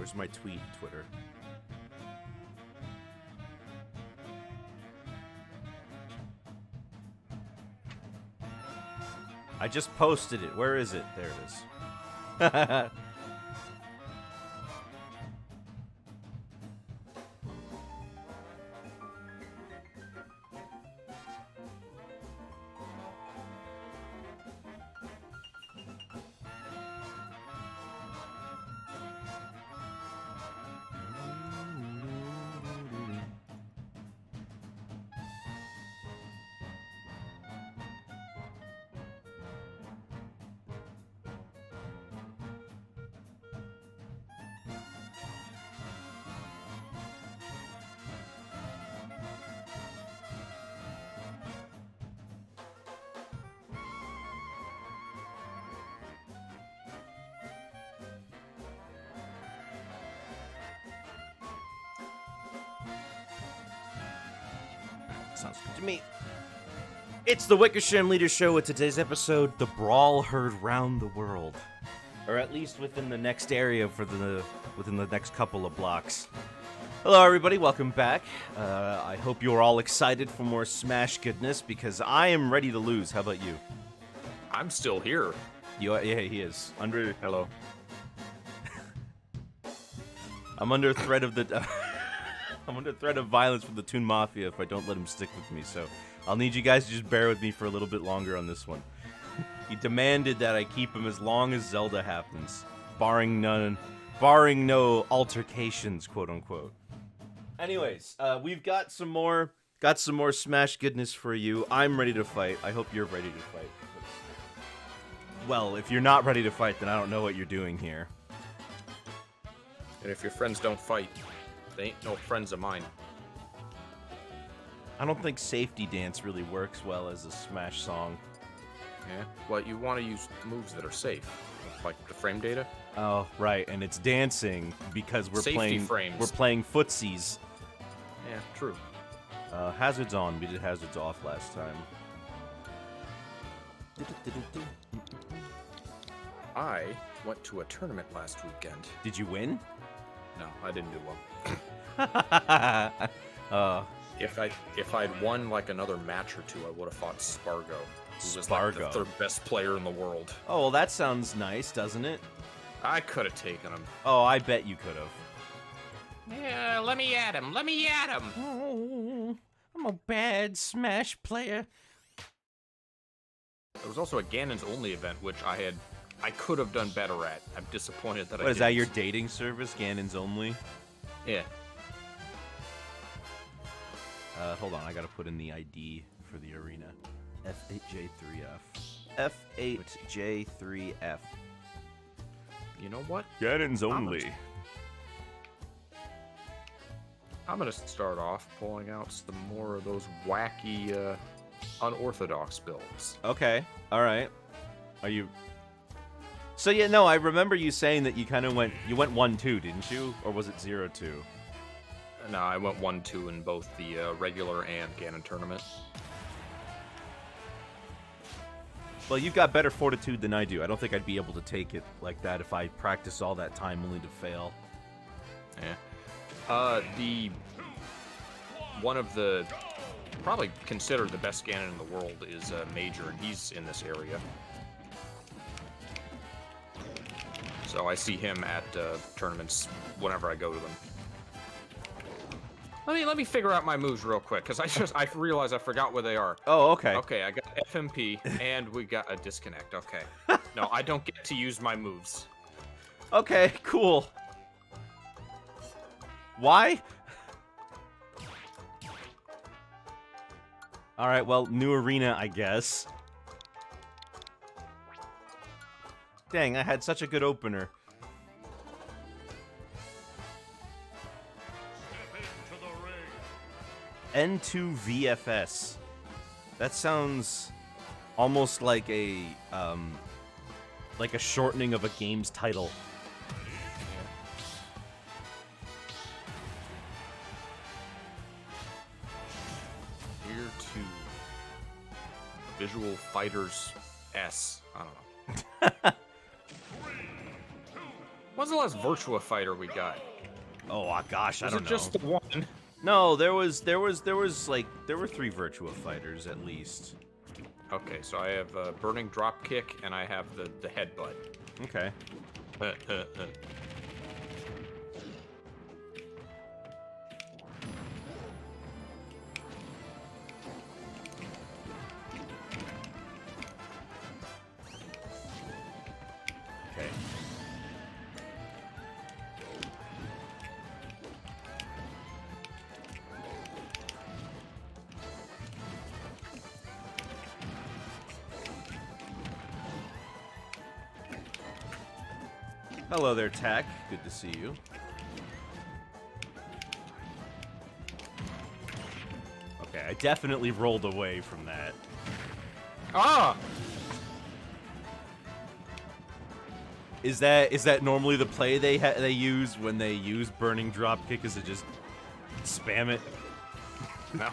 Where's my tweet, Twitter? I just posted it. Where is it? There it is. Sounds good to me. It's the Wickersham Leader Show with today's episode, The Brawl Heard Round the World. Or at least within the next area within the next couple of blocks. Hello everybody, welcome back. I hope you're all excited for more Smash goodness, because I am ready to lose. How about you? I'm still here. Yeah, he is. Hello. I'm under threat of the... I'm under threat of violence from the Toon Mafia if I don't let him stick with me, so I'll need you guys to just bear with me for a little bit longer on this one. He demanded that I keep him as long as Zelda happens, barring no altercations, quote unquote. Anyways, we've got some more Smash goodness for you. I'm ready to fight. I hope you're ready to fight. Well, if you're not ready to fight, then I don't know what you're doing here. And if your friends don't fight, they ain't no friends of mine. I don't think Safety Dance really works well as a Smash song. Yeah? Well, you want to use moves that are safe, like the frame data. Oh, right, and it's dancing because we're Safety playing frames. We're playing footsies. Yeah, true. Hazards on. We did hazards off last time. I went to a tournament last weekend. Did you win? No, I didn't do well. If I'd won like another match or two, I would have fought Spargo, who was like the third best player in the world. Oh, well, that sounds nice, doesn't it? I could have taken him. Oh, I bet you could have. Yeah, let me at him. Let me at him. Oh, I'm a bad Smash player. There was also a Ganon's Only event, which I could have done better at. I'm disappointed that I didn't. What, is that your dating service, Ganon's Only? Yeah. Hold on, I gotta put in the ID for the arena. F8J3F. F8J3F. You know what? Ganon's Only. I'm gonna start off pulling out some more of those wacky, unorthodox builds. Okay, alright. Are you... So yeah, no, I remember you saying that you kind of went 1-2, didn't you? Or was it 0-2? No, I went 1-2 in both the regular and Ganon tournament. Well, you've got better fortitude than I do. I don't think I'd be able to take it like that if I practice all that time only to fail. Yeah. One of the probably considered the best Ganon in the world is Major, and he's in this area. So I see him at tournaments whenever I go to them. Let me figure out my moves real quick, because I realized I forgot where they are. Oh, okay. Okay, I got FMP, and we got a disconnect. Okay. No, I don't get to use my moves. Okay, cool. Why? Alright, well, new arena, I guess. Dang, I had such a good opener. N2 VFS. That sounds almost like a shortening of a game's title. Here to Visual Fighters S. I don't know. When's the last Virtua Fighter we got? Oh gosh, I don't know. Was it just the one? No, there were 3 Virtua Fighters at least. Okay, so I have Burning Dropkick and I have the Headbutt. Okay. Hello there, Tack. Good to see you. Okay, I definitely rolled away from that. Ah! Is that normally the play they use when they use Burning Dropkick? Is it just spam it? No.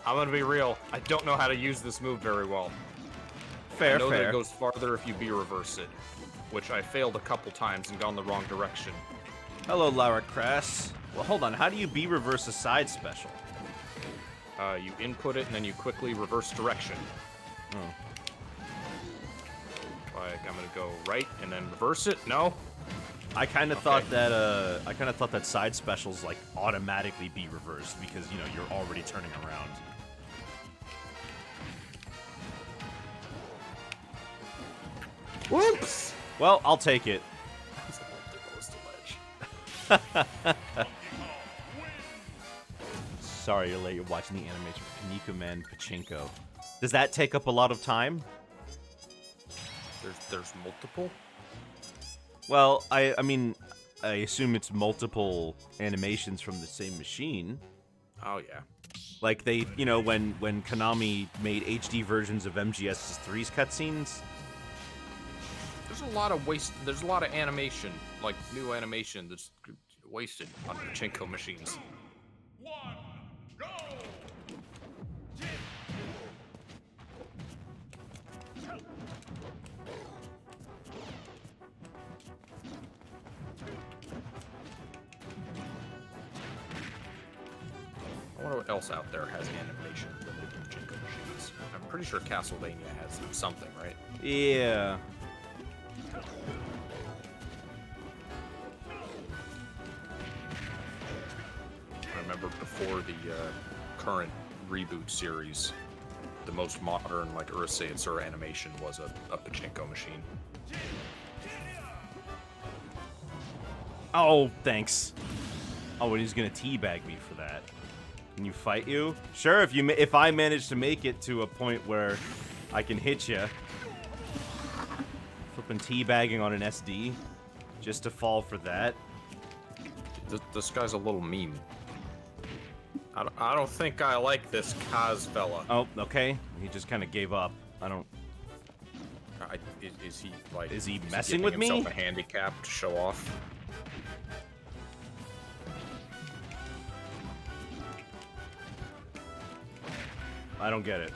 I'm gonna be real. I don't know how to use this move very well. Fair, I know fair. that it goes farther if you B-reverse it, which I failed a couple times and gone the wrong direction. Hello, Lara Crass. Well, hold on. How do you B-reverse a side special? You input it and then you quickly reverse direction. Oh. Like I'm gonna go right and then reverse it. No. I kind of thought that side specials like automatically be reversed because you're already turning around. Whoops! Well, I'll take it. Sorry you're late. You're watching the animation for Kaneko Man Pachinko. Does that take up a lot of time? There's multiple? Well, I mean, I assume it's multiple animations from the same machine. Oh, yeah. Like they, when Konami made HD versions of MGS3's cutscenes. There's a lot of there's a lot of animation, like new animation that's wasted on pachinko machines. I wonder what else out there has animation for the pachinko machines. I'm pretty sure Castlevania has something, right? Yeah. I remember before the current reboot series, the most modern, like Urusei Yatsura animation was a pachinko machine. Oh, thanks. Oh, and he's gonna teabag me for that. Can you fight you? Sure, if I manage to make it to a point where I can hit you. Flipping teabagging on an SD, just to fall for that. This guy's a little mean. I don't think I like this Kaz fella. Oh, okay. He just kind of gave up. I don't. Is he like? Is he messing with me? Himself a handicap to show off. I don't get it.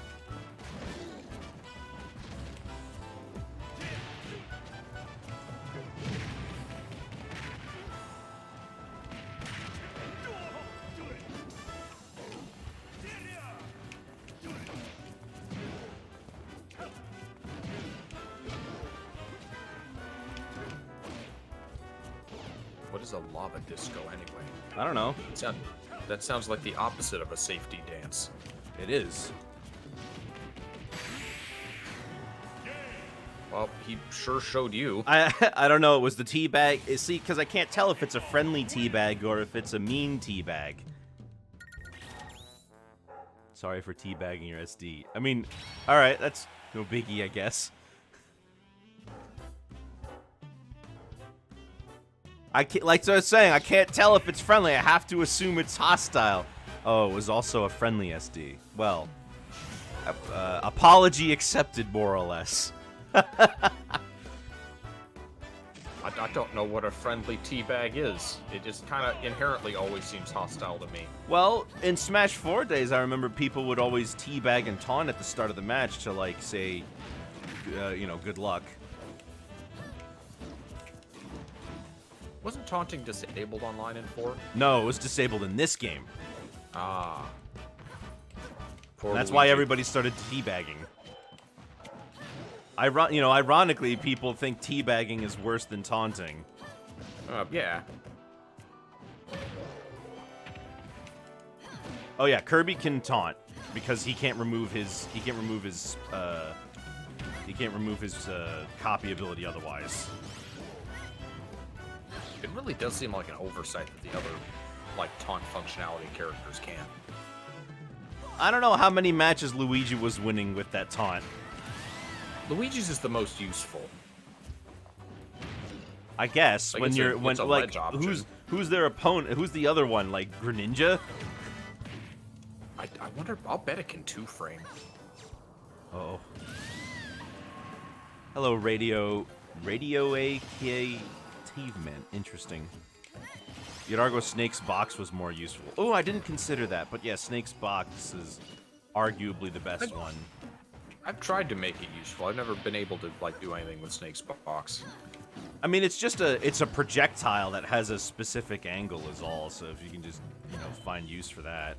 What is a lava disco anyway? I don't know. That sounds like the opposite of a safety dance. It is. Well, he sure showed you. I don't know. It was the teabag. See, because I can't tell if it's a friendly teabag or if it's a mean teabag. Sorry for teabagging your SD. I mean, all right, that's no biggie, I guess. Like I was saying, I can't tell if it's friendly. I have to assume it's hostile. Oh, it was also a friendly SD. Well, apology accepted, more or less. I don't know what a friendly teabag is. It just kind of inherently always seems hostile to me. Well, in Smash 4 days, I remember people would always teabag and taunt at the start of the match to, like, say, good luck. Wasn't taunting disabled online in 4? No, it was disabled in this game. Ah. Poor That's why Luigi. everybody started teabagging. Ironically, people think teabagging is worse than taunting. Yeah. Oh yeah, Kirby can taunt because he can't remove his copy ability otherwise. It really does seem like an oversight that the other, like, taunt functionality characters can. I don't know how many matches Luigi was winning with that taunt. Luigi's is the most useful. I guess Like, when it's you're a- when it's a like ledge option. who's their opponent? Who's the other one? Like Greninja? I wonder, I'll bet it can 2-frame. Oh. Hello, Radio AKA Caveman. Interesting. Yargo Snake's box was more useful. Oh, I didn't consider that, but yeah, Snake's box is arguably the best one. I've tried to make it useful. I've never been able to, like, do anything with Snake's box. I mean, it's a projectile that has a specific angle is all, so if you can just, find use for that.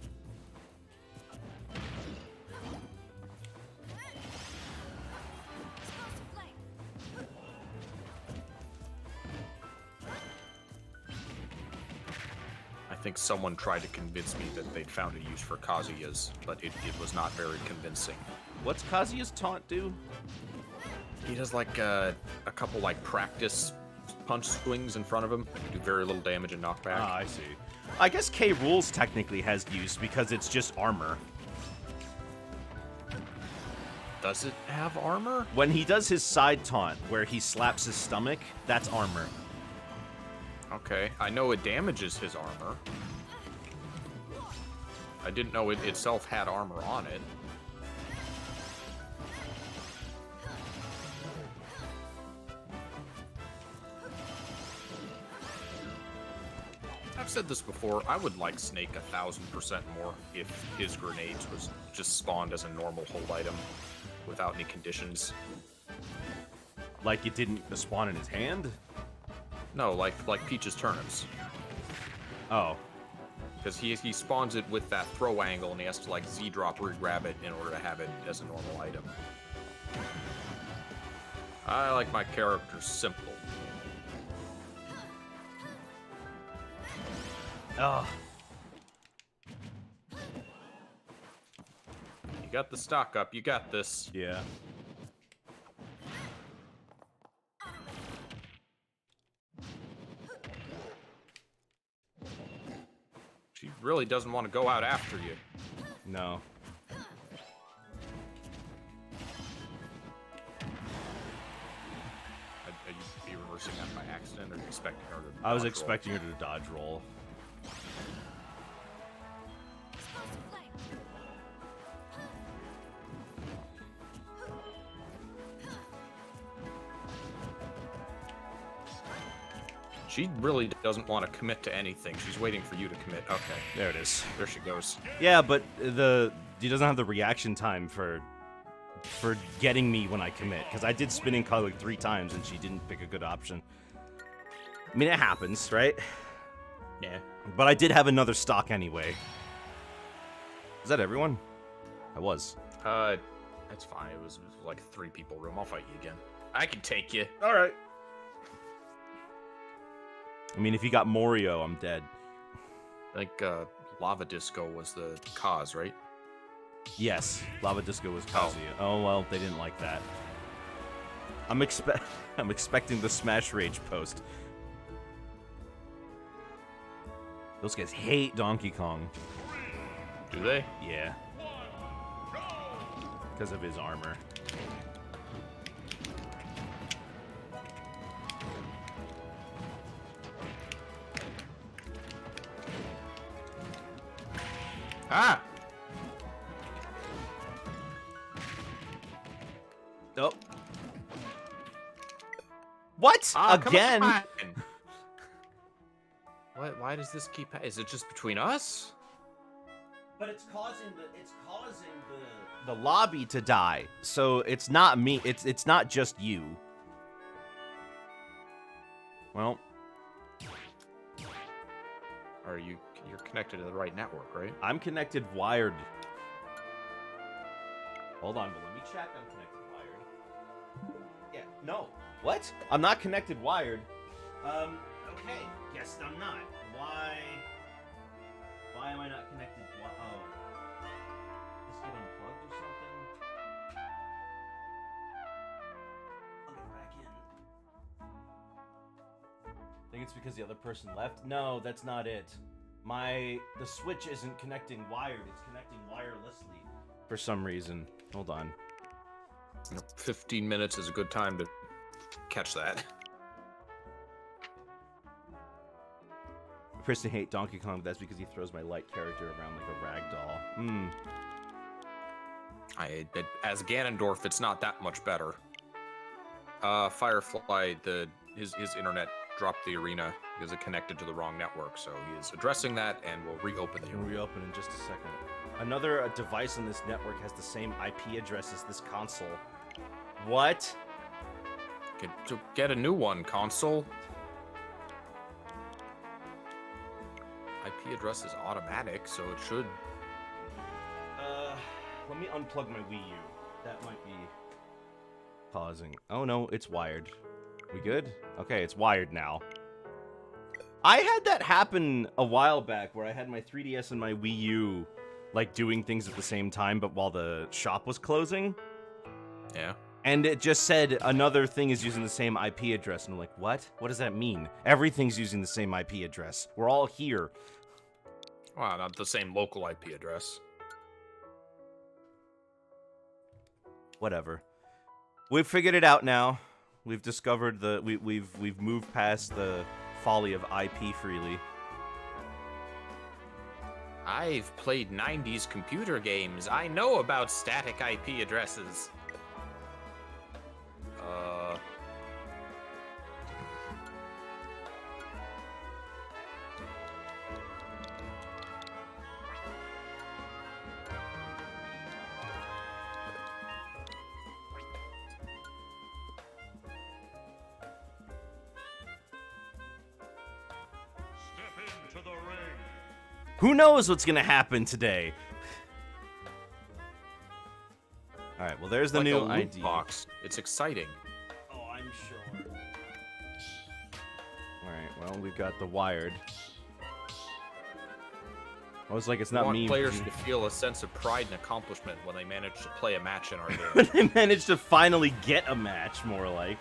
I think someone tried to convince me that they'd found a use for Kazuya's, but it was not very convincing. What's Kazuya's taunt do? He does, like, a couple, like, practice punch swings in front of him. Do very little damage and knockback. Ah, I see. I guess K. Rules technically has use because it's just armor. Does it have armor? When he does his side taunt, where he slaps his stomach, that's armor. Okay, I know it damages his armor. I didn't know it itself had armor on it. I've said this before, I would like Snake 1000% more if his grenades was just spawned as a normal hold item without any conditions. Like it didn't spawn in his hand? No, like Peach's turnips. Oh. Because he spawns it with that throw angle and he has to like Z-drop re-grab it in order to have it as a normal item. I like my characters simple. Ugh. You got the stock up, you got this. Yeah. She really doesn't want to go out after you. No. Are you reversing that by accident, or are you expecting her to I was dodge roll? expecting her to dodge roll. She really doesn't want to commit to anything. She's waiting for you to commit. Okay, There it is. there she goes. Yeah, but he doesn't have the reaction time for getting me when I commit, because I did spinning color like 3 times and she didn't pick a good option. I mean, it happens, right? Yeah. But I did have another stock anyway. Is that everyone? I was. That's fine. It was like a 3-people room. I'll fight you again. I can take you. All right. I mean, if you got Morio, I'm dead. I think Lava Disco was the cause, right? Yes, Lava Disco was Kazuya. Oh well, they didn't like that. I'm expecting the Smash Rage post. Those guys hate Donkey Kong. Do they? Yeah. Because of his armor. Ah! Oh. What? Ah, come Again? on! Why does this keep... Is it just between us? But it's causing the lobby to die. So it's not me. It's not just you. Well, Or you're connected to the right network, right? I'm connected wired. Hold on, but let me check. I'm connected wired. Yeah, no. What? I'm not connected wired. Okay. Guess I'm not. Why am I not connected? Oh. This get unplugged or something? I'll get back in. Think it's because the other person left? No, that's not it. The switch isn't connecting wired, it's connecting wirelessly for some reason. Hold on. 15 minutes is a good time to catch that. I personally hate Donkey Kong, but that's because he throws my light character around like a rag doll. As Ganondorf, it's not that much better. Firefly, his internet dropped the arena because it connected to the wrong network, so he is addressing that and will reopen the arena. We'll reopen in just a second. Another device on this network has the same IP address as this console. What? Get a new one, console. IP address is automatic, so it should. Let me unplug my Wii U. That might be pausing. Oh no, it's wired. We good? Okay, it's wired now. I had that happen a while back where I had my 3DS and my Wii U like doing things at the same time, but while the shop was closing. Yeah. And it just said another thing is using the same IP address. And I'm like, what? What does that mean? Everything's using the same IP address. We're all here. Well, not the same local IP address. Whatever. We've figured it out now. We've discovered we've moved past the folly of IP freely. I've played 90s computer games. I know about static IP addresses. Who knows what's gonna happen today? All right. Well, there's the like new a loot ID box. It's exciting. Oh, I'm sure. All right. Well, we've got the wired. I was like, it's not want me. Players to feel a sense of pride and accomplishment when they manage to play a match in our game. When they managed to finally get a match, more like.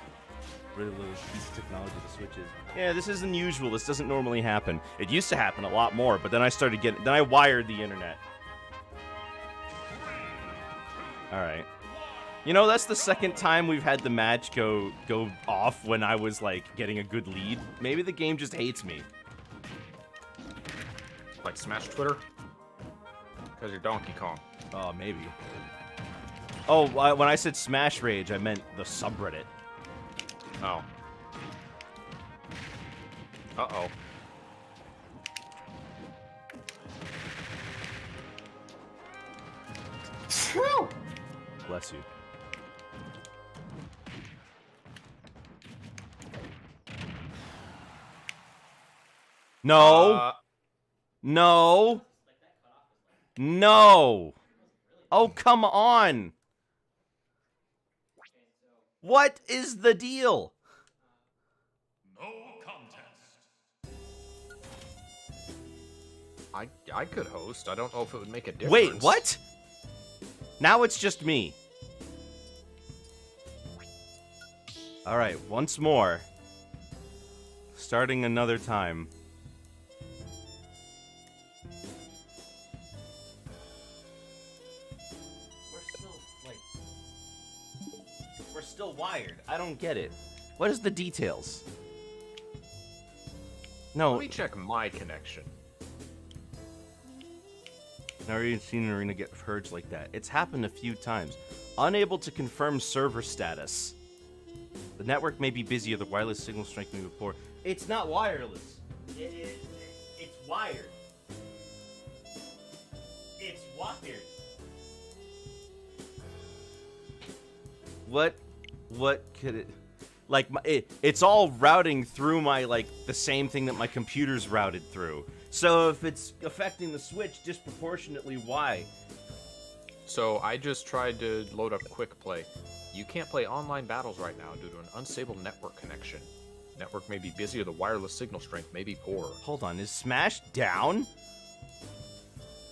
Really little piece of technology, the switches. Yeah, this is unusual. This doesn't normally happen. It used to happen a lot more, but then I wired the internet. All right. You know, that's the second time we've had the match go off when I was like getting a good lead. Maybe the game just hates me. Like Smash Twitter? Because you're Donkey Kong. Oh, maybe. Oh, when I said Smash Rage, I meant the subreddit. Oh. Uh-oh. Bless you. No. No. No. Oh, come on. What is the deal? No contest. I could host. I don't know if it would make a difference. Wait, what? Now it's just me. All right, once more. Starting another time. We're still wired. I don't get it. What is the details? No. Let me check my connection. Never even seen an arena get purged like that. It's happened a few times. Unable to confirm server status. The network may be busy or the wireless signal strength may be poor. It's not wireless. It's wired. It's wired. What could it... Like, it's all routing through my, like, the same thing that my computer's routed through. So if it's affecting the Switch disproportionately, why? So I just tried to load up Quick Play. You can't play online battles right now due to an unstable network connection. Network may be busy or the wireless signal strength may be poor. Hold on, is Smash down?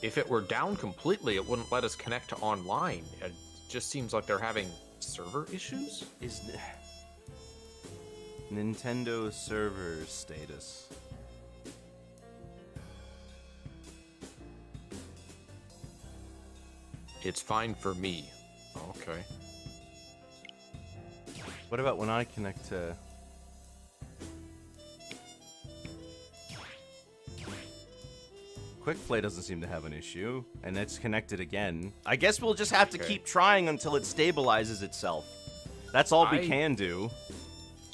If it were down completely, it wouldn't let us connect to online. It just seems like they're having server issues? Is Nintendo server status? It's fine for me. Okay. What about when I connect to... Quick Play doesn't seem to have an issue, and it's connected again. I guess we'll just have to keep trying until it stabilizes itself. That's all we can do.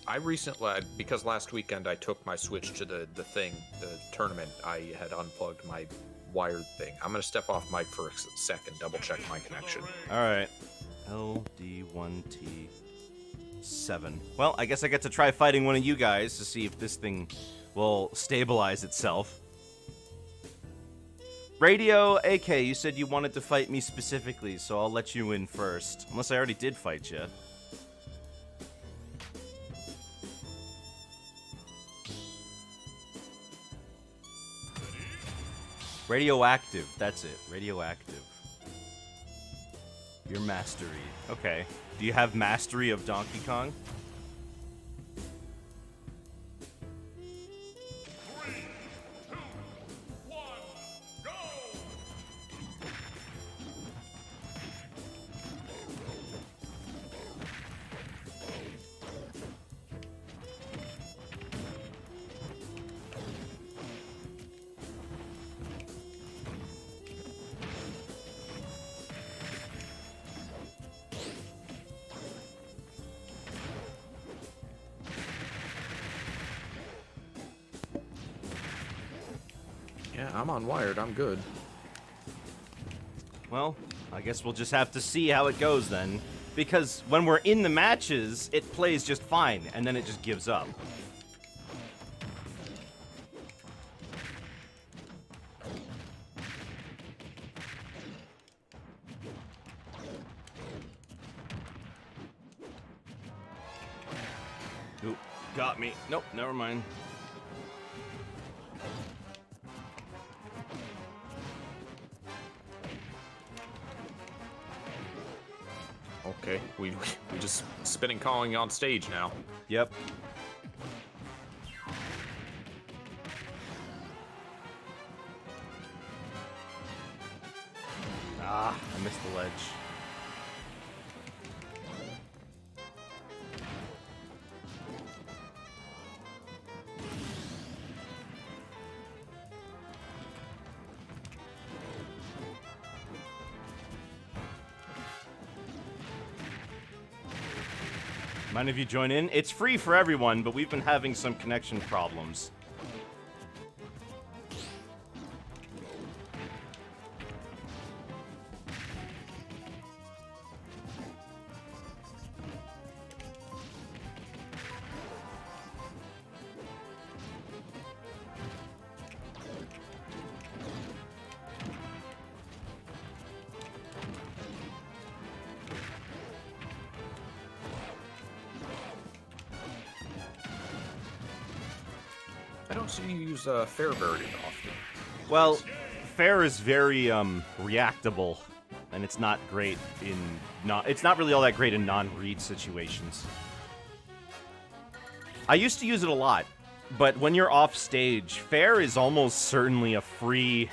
I recently, because last weekend I took my Switch to the tournament, I had unplugged my wired thing. I'm going to step off mic for a second, double check my connection. Alright. LD1T7. Well, I guess I get to try fighting one of you guys to see if this thing will stabilize itself. Radio AK, you said you wanted to fight me specifically, so I'll let you in first. Unless I already did fight you. Radioactive, that's it. Radioactive. Your mastery. Okay. Do you have mastery of Donkey Kong? 3, 2, 1, go! Yeah, I'm on wired. I'm good. Well, I guess we'll just have to see how it goes then. Because when we're in the matches, it plays just fine, and then it just gives up. Oop, got me. Nope, never mind. Okay, we just spinning calling on stage now. Yep. Ah, I missed the ledge. Mind if you join in? It's free for everyone, but we've been having some connection problems. I don't see you use Fair very often. Well, Fair is very reactable, and it's not great in it's not really all that great in non-read situations. I used to use it a lot, but when you're off stage, Fair is almost certainly a free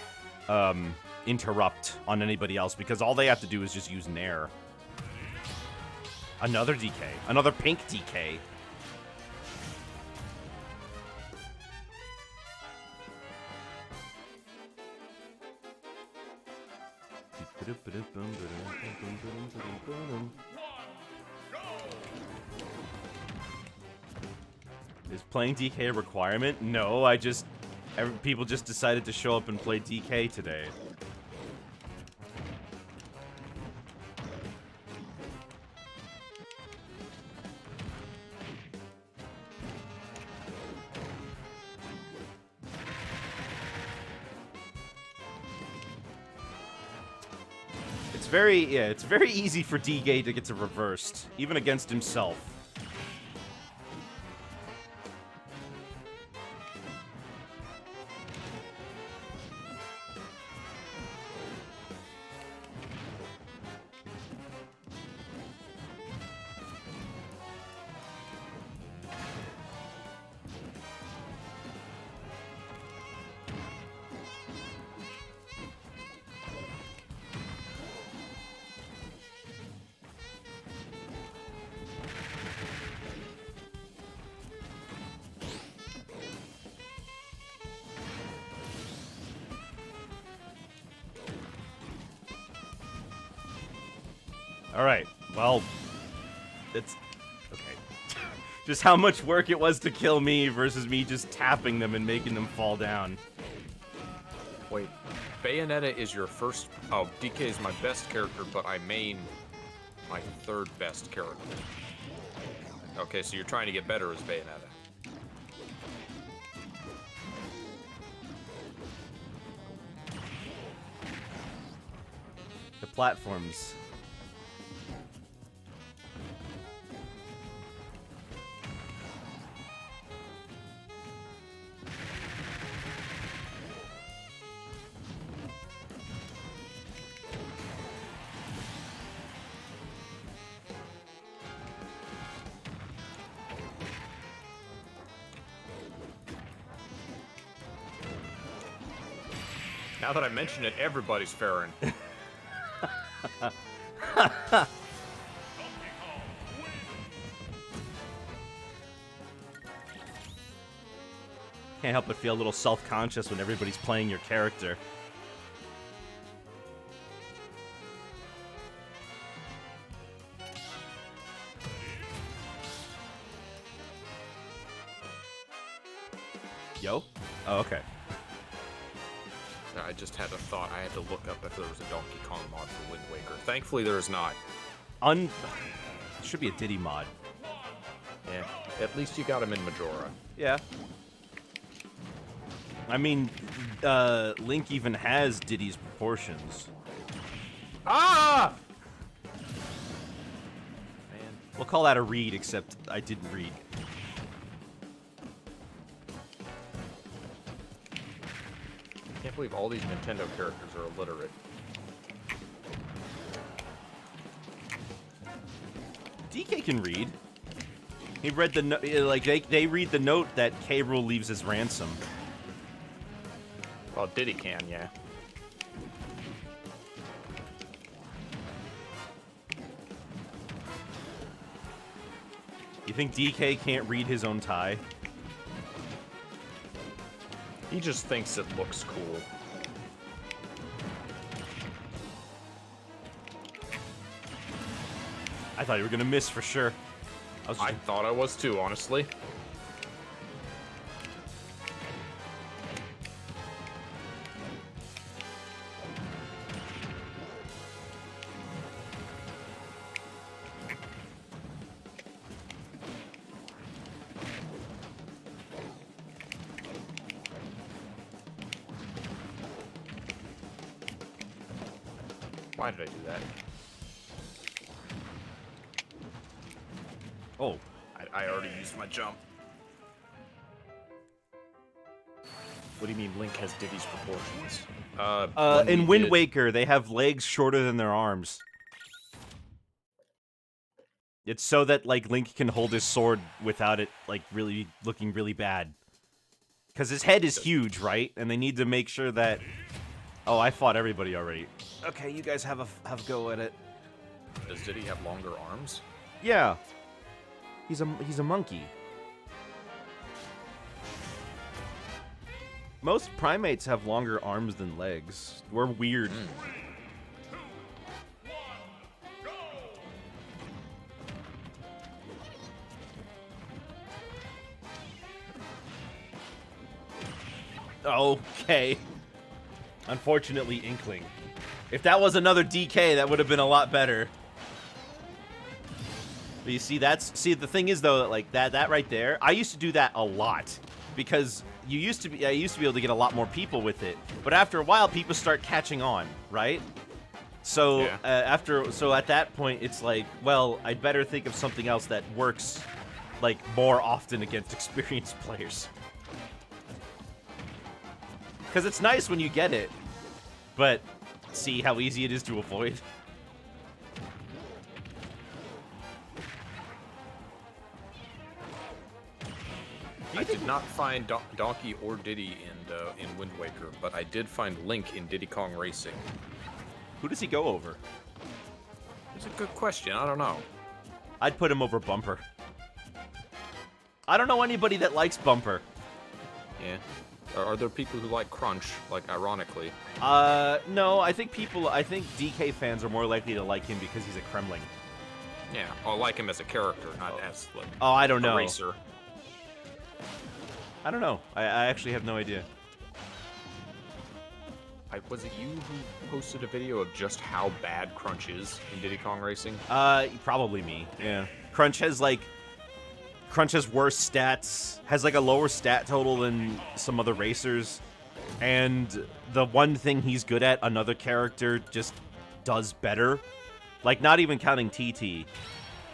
interrupt on anybody else because all they have to do is just use Nair. Another DK, another pink DK. Is playing DK a requirement? No, people just decided to show up and play DK today. it's very easy for DK to get to reversed, even against himself. Alright, well, it's... okay. Just how much work it was to kill me versus me just tapping them and making them fall down. Wait, Bayonetta is your first... Oh, DK is my best character, but I main my third best character. Okay, so you're trying to get better as Bayonetta. The platforms. Now that I mention it, everybody's Farron. Donkey Kong wins. Can't help but feel a little self-conscious when everybody's playing your character. Yo? Oh, okay. I just had a thought. I had to look up if there was a Donkey Kong mod for Wind Waker. Thankfully, there is not. Should be a Diddy mod. Yeah, at least you got him in Majora. Yeah. I mean, Link even has Diddy's proportions. Ah! Man. We'll call that a read, except I didn't read. I can't believe all these Nintendo characters are illiterate. DK can read. He read the like they read the note that K. Rool leaves as ransom. Well, Diddy can, yeah. You think DK can't read his own tie? He just thinks it looks cool. I thought you were gonna miss for sure. I thought I was too, honestly. Why did I do that? Oh, I already used my jump. What do you mean Link has Diddy's proportions? in Wind Waker, they have legs shorter than their arms. It's so that, like, Link can hold his sword without it, like, really looking really bad. Because his head is huge, right? And they need to make sure that... Oh, I fought everybody already. Okay, you guys have a go at it. Does Diddy have longer arms? Yeah. He's a monkey. Most primates have longer arms than legs. We're weird. 3, 2, 1, go! Okay. Unfortunately, Inkling. If that was another DK, that would have been a lot better. But you see, the thing is though, that like that right there, I used to do that a lot because I used to be able to get a lot more people with it. But after a while, people start catching on, right? So Yeah. so at that point, it's like, well, I'd better think of something else that works, like, more often against experienced players. Because it's nice when you get it, but see how easy it is to avoid. I did not find Donkey or Diddy in Wind Waker, but I did find Link in Diddy Kong Racing. Who does he go over? It's a good question. I don't know. I'd put him over Bumper. I don't know anybody that likes Bumper. Yeah. Are there people who like Crunch, like, ironically? No, I think DK fans are more likely to like him because he's a Kremling. Yeah. I like him as a character, not as, like, Oh, I don't a know. racer. I don't know. I actually have no idea. Was it you who posted a video of just how bad Crunch is in Diddy Kong Racing? Probably me. Yeah. Crunch has worse stats, has like a lower stat total than some other racers, and the one thing he's good at, another character just does better. Like, not even counting TT.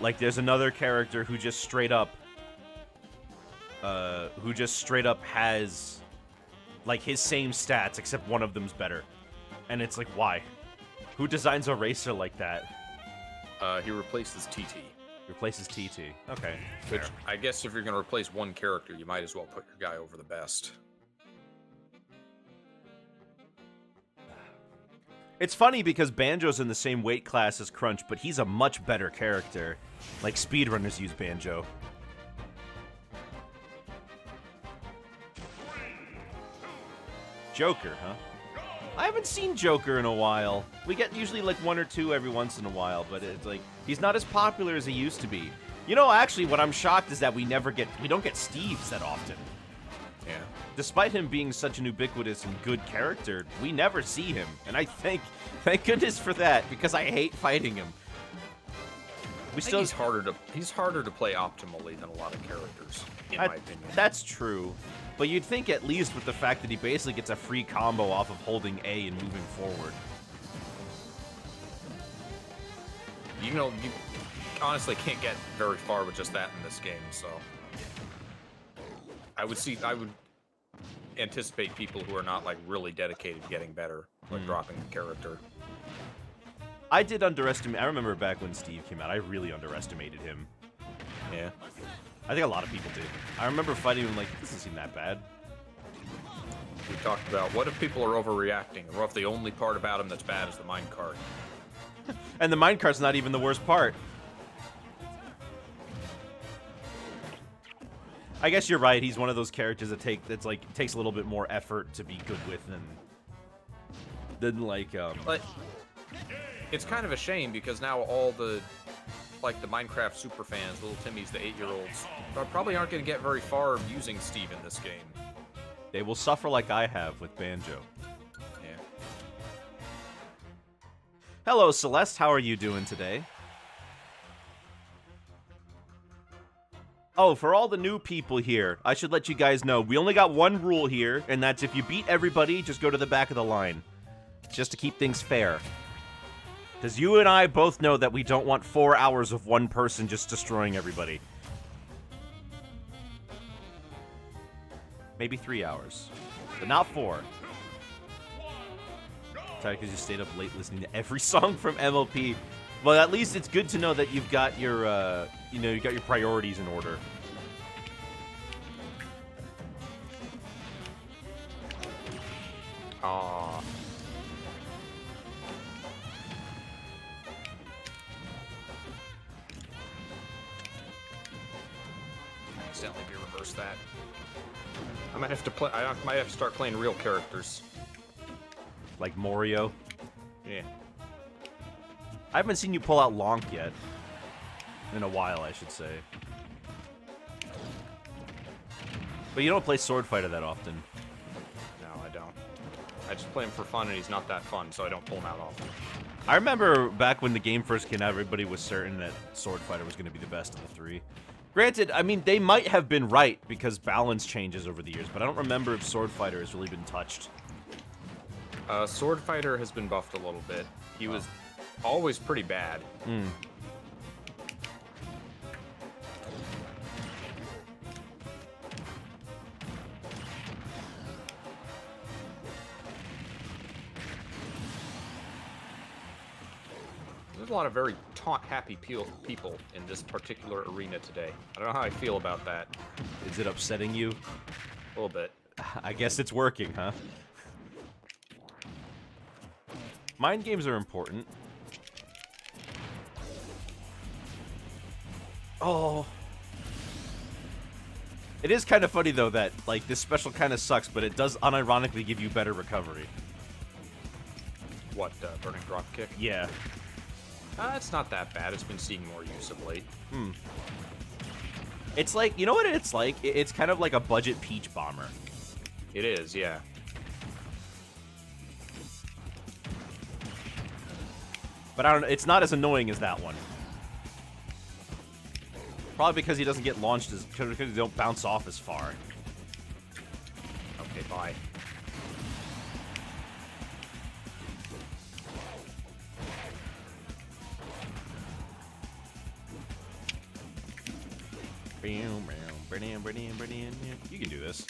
Like, there's another character who just straight up has like his same stats, except one of them's better. And it's like, why? Who designs a racer like that? He replaces TT. Replaces TT. Okay. Which, fair. I guess if you're going to replace one character, you might as well put your guy over the best. It's funny because Banjo's in the same weight class as Crunch, but he's a much better character. Like, speedrunners use Banjo. Joker, huh? I haven't seen Joker in a while. We get usually like one or two every once in a while, but it's like he's not as popular as he used to be. You know, actually, what I'm shocked is that we don't get Steve's that often. Yeah. Despite him being such an ubiquitous and good character, we never see him, and I thank goodness for that because I hate fighting him. He's harder to play optimally than a lot of characters, in my opinion. That's true. But you'd think at least with the fact that he basically gets a free combo off of holding A and moving forward. You know, you honestly can't get very far with just that in this game, so I would anticipate people who are not like really dedicated to getting better, like dropping the character. I did underestimate. I remember back when Steve came out, I really underestimated him. Yeah. I think a lot of people did. I remember fighting him like, this doesn't seem that bad. We talked about what if people are overreacting, or if the only part about him that's bad is the minecart. And the minecart's not even the worst part. I guess you're right. He's one of those characters that takes a little bit more effort to be good with than like But it's kind of a shame because now all the Minecraft super fans, little Timmy's, the 8-year-olds, probably aren't going to get very far using Steve in this game. They will suffer like I have with Banjo. Yeah. Hello, Celeste. How are you doing today? Oh, for all the new people here, I should let you guys know, we only got one rule here, and that's if you beat everybody, just go to the back of the line. Just to keep things fair. Because you and I both know that we don't want 4 hours of one person just destroying everybody. Maybe 3 hours. But not 4. Sorry, because you stayed up late listening to every song from MLP. Well, at least it's good to know that you've got your, you got your priorities in order. Aww. Accidentally reverse that. I might have to start playing real characters. Like Morio. Yeah. I haven't seen you pull out Lonk yet. In a while, I should say. But you don't play Sword Fighter that often. No, I don't. I just play him for fun, and he's not that fun, so I don't pull him out often. I remember back when the game first came out, everybody was certain that Sword Fighter was going to be the best of the three. Granted, I mean, they might have been right because balance changes over the years, but I don't remember if Sword Fighter has really been touched. Sword Fighter has been buffed a little bit. He was always pretty bad. Hmm. There's a lot of very taunt-happy people in this particular arena today. I don't know how I feel about that. Is it upsetting you? A little bit. I guess it's working, huh? Mind games are important. Oh. It is kind of funny, though, that, like, this special kind of sucks, but it does unironically give you better recovery. What, Burning Dropkick? Yeah. It's not that bad. It's been seeing more use of late. Hmm. It's like, you know what it's like? It's kind of like a budget Peach Bomber. It is, yeah. But I don't know, it's not as annoying as that one. Probably because he doesn't get launched as, because they don't bounce off as far. Okay, bye. You can do this.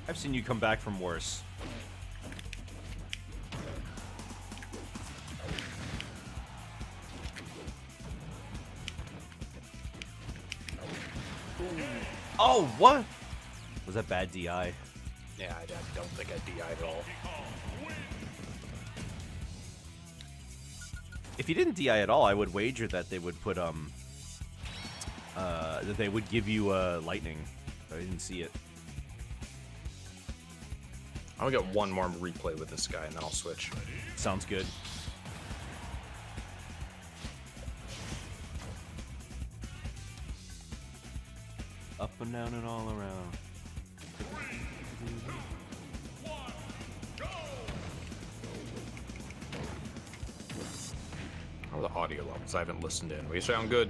I've seen you come back from worse. Oh, what? Was that bad DI? Yeah, I don't think I DI'd at all. If you didn't DI at all, I would wager that they would put that they would give you lightning. I didn't see it. I'm gonna get one more replay with this guy, and then I'll switch. Sounds good. Up and down and all around. How are the audio levels? I haven't listened in. We sound good.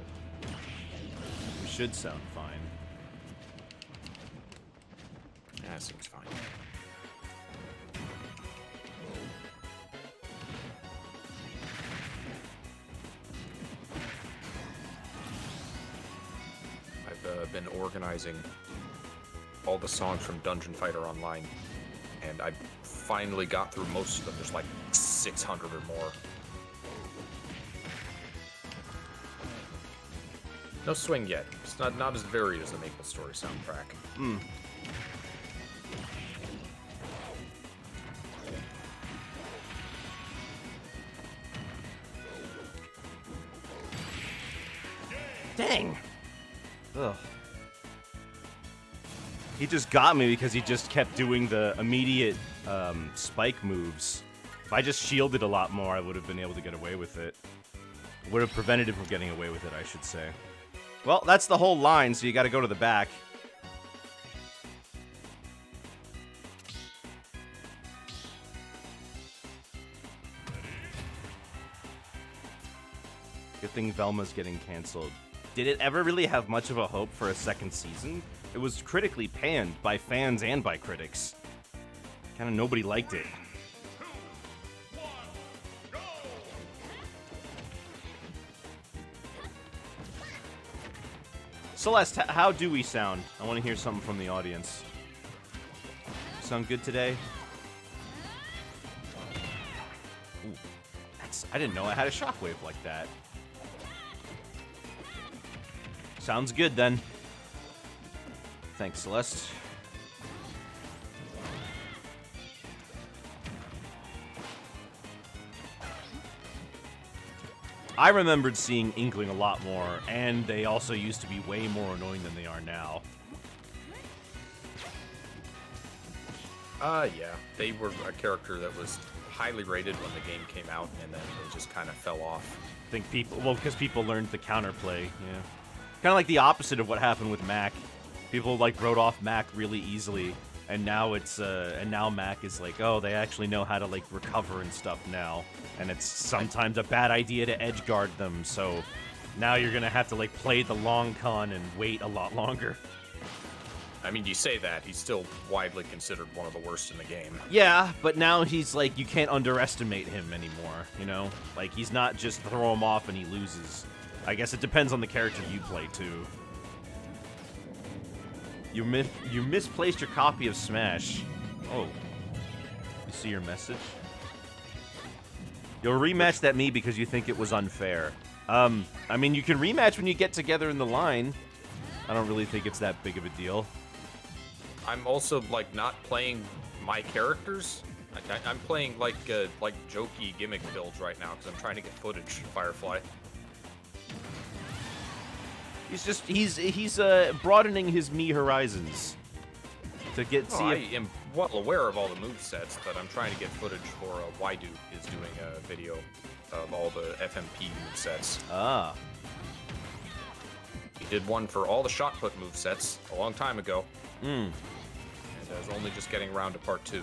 We should sound fine. Yeah, it seems fine. I've been organizing all the songs from Dungeon Fighter Online, and I finally got through most of them. There's like 600 or more. No swing yet. It's not as varied as the Maple Story soundtrack. Hmm. Dang. Ugh. He just got me because he just kept doing the immediate spike moves. If I just shielded a lot more, I would have been able to get away with it. Would have prevented him from getting away with it, I should say. Well, that's the whole line, so you got to go to the back. Good thing Velma's getting canceled. Did it ever really have much of a hope for a second season? It was critically panned by fans and by critics. Kind of nobody liked it. Celeste, how do we sound? I want to hear something from the audience. Sound good today? Ooh, I didn't know I had a shockwave like that. Sounds good then. Thanks, Celeste. I remembered seeing Inkling a lot more, and they also used to be way more annoying than they are now. Yeah. They were a character that was highly rated when the game came out, and then they just kind of fell off. I think people, well, because people learned the counterplay, yeah. Kind of like the opposite of what happened with Mac. People, like, wrote off Mac really easily, and now it's, and now Mac is like, oh, they actually know how to, like, recover and stuff now. And it's sometimes a bad idea to edge guard them, so now you're gonna have to, like, play the long con and wait a lot longer. I mean, you say that, he's still widely considered one of the worst in the game. Yeah, but now he's like, you can't underestimate him anymore, you know? Like, he's not just throw him off and he loses. I guess it depends on the character you play, too. You misplaced your copy of Smash. Oh. You see your message? You'll rematch that me because you think it was unfair. I mean, you can rematch when you get together in the line. I don't really think it's that big of a deal. I'm also, like, not playing my characters. I'm playing, like jokey gimmick builds right now because I'm trying to get footage of Firefly. He's broadening his Mii horizons to get see. I am well aware of all the movesets, but I'm trying to get footage for Waidu is doing a video of all the FMP movesets. Ah. He did one for all the shot put movesets a long time ago. Hmm. And I was only just getting around to part 2.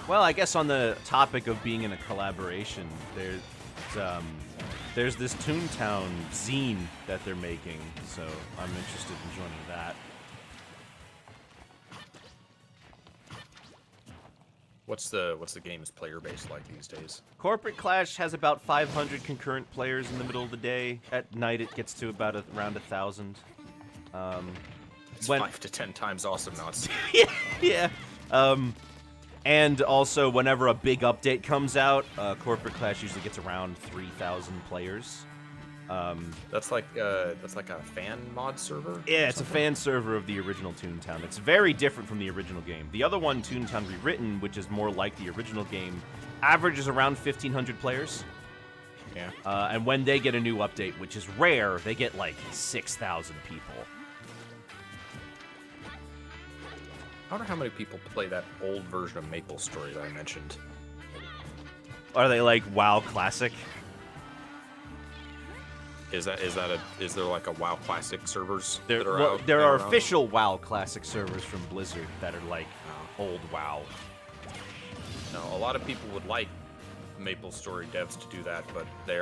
Well, I guess on the topic of being in a collaboration, there's this Toontown zine that they're making, so I'm interested in joining that. What's the game's player base like these days? Corporate Clash has about 500 concurrent players in the middle of the day. At night, it gets to about around 1,000. It's 5 to 10 times awesome now. Yeah. And also, whenever a big update comes out, Corporate Clash usually gets around 3,000 players. That's like a fan mod server? Yeah, it's a fan server of the original Toontown. It's very different from the original game. The other one, Toontown Rewritten, which is more like the original game, averages around 1,500 players. Yeah. And when they get a new update, which is rare, they get like 6,000 people. I wonder how many people play that old version of Maple Story that I mentioned. Are they like WoW Classic? Is there like a WoW Classic servers There, that are well, out? there that are out? official WoW Classic servers from Blizzard that are like old WoW. No, a lot of people would like Maple Story devs to do that, but they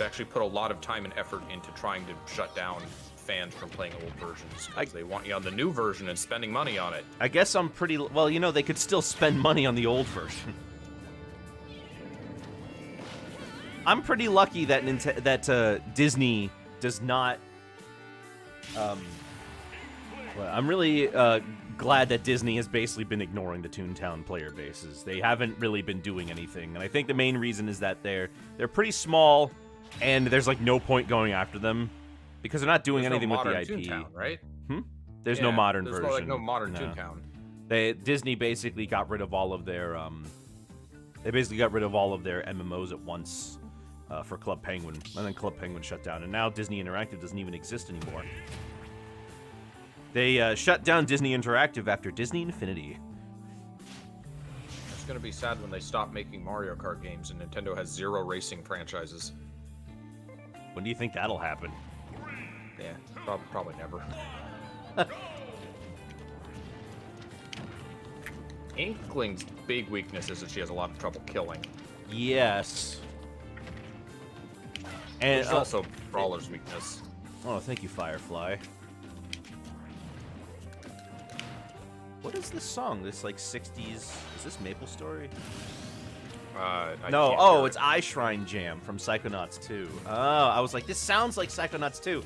actually put a lot of time and effort into trying to shut down fans from playing old versions because they want you on the new version and spending money on it. I guess I'm pretty... Well, you know, they could still spend money on the old version. I'm pretty lucky that Disney does not... well, I'm really glad that Disney has basically been ignoring the Toontown player bases. They haven't really been doing anything, and I think the main reason is that they're pretty small, and there's like no point going after them because they're not doing There's anything no with the modern IP. Toontown, right? There's no modern there's version. Like no modern No. Toontown. Disney basically got rid of all of their they basically got rid of all of their MMOs at once for Club Penguin, and then Club Penguin shut down, and now Disney Interactive doesn't even exist anymore. They shut down Disney Interactive after Disney Infinity. It's gonna be sad when they stop making Mario Kart games and Nintendo has 0 racing franchises. When do you think that'll happen? Yeah, probably never. Inkling's big weakness is that she has a lot of trouble killing. Yes. And Which is also Brawler's weakness. oh, thank you, Firefly. What is this song? This like 60s? Is this Maple Story? I No, can't oh, hear it's Eye Shrine Jam from Psychonauts 2. Oh, I was like, this sounds like Psychonauts 2.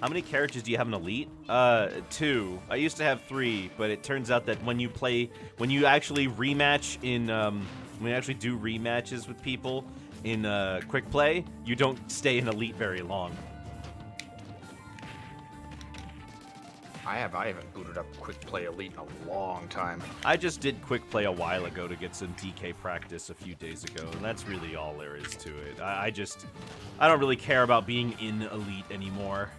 How many characters do you have in Elite? 2. I used to have 3, but it turns out that when you actually rematch in, when you actually do rematches with people in Quick Play, you don't stay in Elite very long. I haven't booted up Quick Play Elite in a long time. I just did Quick Play a while ago to get some DK practice a few days ago, and that's really all there is to it. I don't really care about being in Elite anymore.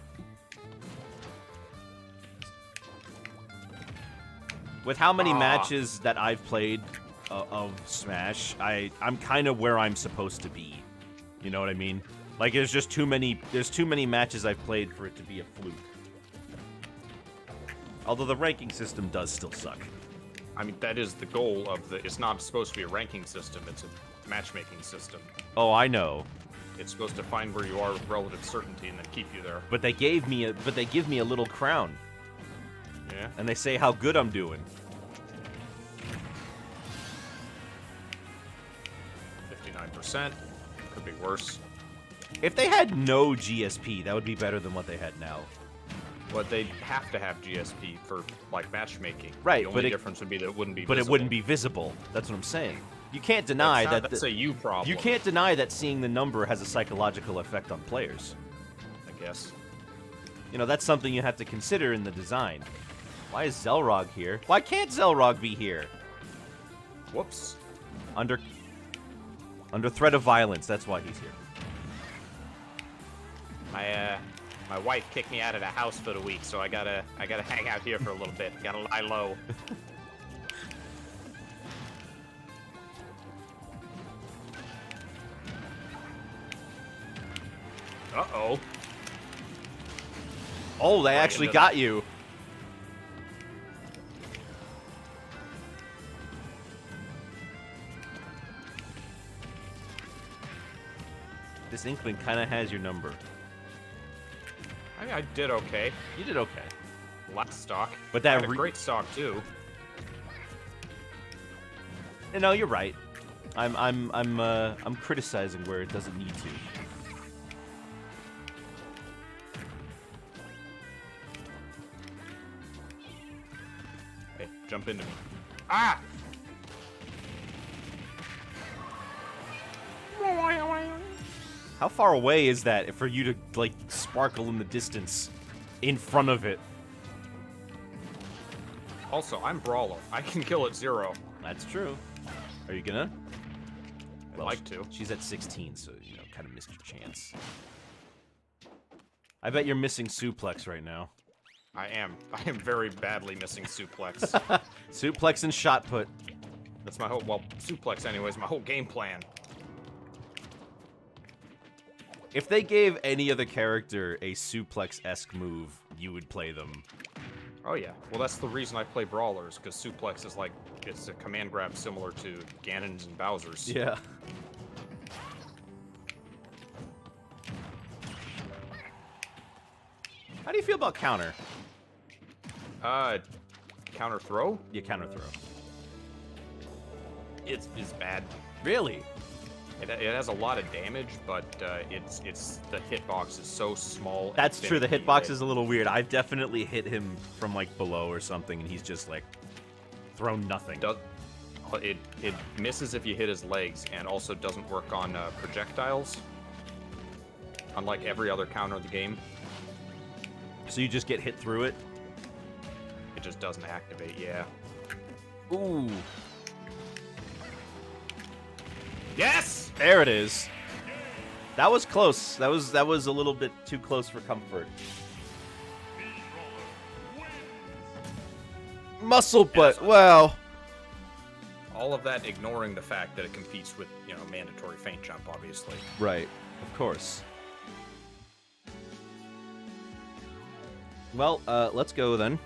With how many matches that I've played of Smash, I'm kind of where I'm supposed to be. You know what I mean? Like, there's too many matches I've played for it to be a fluke. Although the ranking system does still suck. I mean, that is the goal of the... It's not supposed to be a ranking system, it's a matchmaking system. Oh, I know. It's supposed to find where you are with relative certainty and then keep you there. But they give me a little crown, Yeah. and they say how good I'm doing. 59%. Could be worse. If they had no GSP, that would be better than what they had now. But they'd have to have GSP for, like, matchmaking. Right, The but only it- difference would be that it wouldn't be But visible. it wouldn't be visible. That's what I'm saying. You can't deny That's a you problem. you can't deny that seeing the number has a psychological effect on players. I guess. You know, that's something you have to consider in the design. Why is Zelrog here? Why can't Zelrog be here? Whoops. Under threat of violence, that's why he's here. My wife kicked me out of the house for the week, so I gotta hang out here for a little bit. Gotta lie low. Uh-oh. Oh, they Right actually into got you. This Inkling kind of has your number. I did okay. You did okay. Last stock. But that I had a great stock too. No, you're right. I'm criticizing where it doesn't need to. Hey, jump into me. Ah! How far away is that for you to, like, sparkle in the distance in front of it? Also, I'm Brawler. I can kill at 0. That's true. Are you gonna? I'd like to. She's at 16, so, you know, kind of missed your chance. I bet you're missing Suplex right now. I am very badly missing Suplex. Suplex and shot put. That's my whole, well, Suplex anyways, my whole game plan. If they gave any other character a Suplex-esque move, you would play them. Oh yeah, well that's the reason I play Brawlers, because Suplex is like, it's a command grab similar to Ganon's and Bowser's. Yeah. How do you feel about counter? Counter throw? Yeah, counter throw. It's bad. Really? It has a lot of damage, but it's the hitbox is so small. and That's true. The finicky hitbox that- is a little weird. I've definitely hit him from like below or something, and he's just like thrown nothing. It misses if you hit his legs, and also doesn't work on projectiles. Unlike every other counter in the game, So you just get hit through it. it just doesn't activate. Yeah. Ooh, Yes. there it is. That was close. That was a little bit too close for comfort. Muscle butt. Wow. All of that ignoring the fact that it competes with, you know, mandatory feint jump, obviously. Right. Of course. Well, let's go then.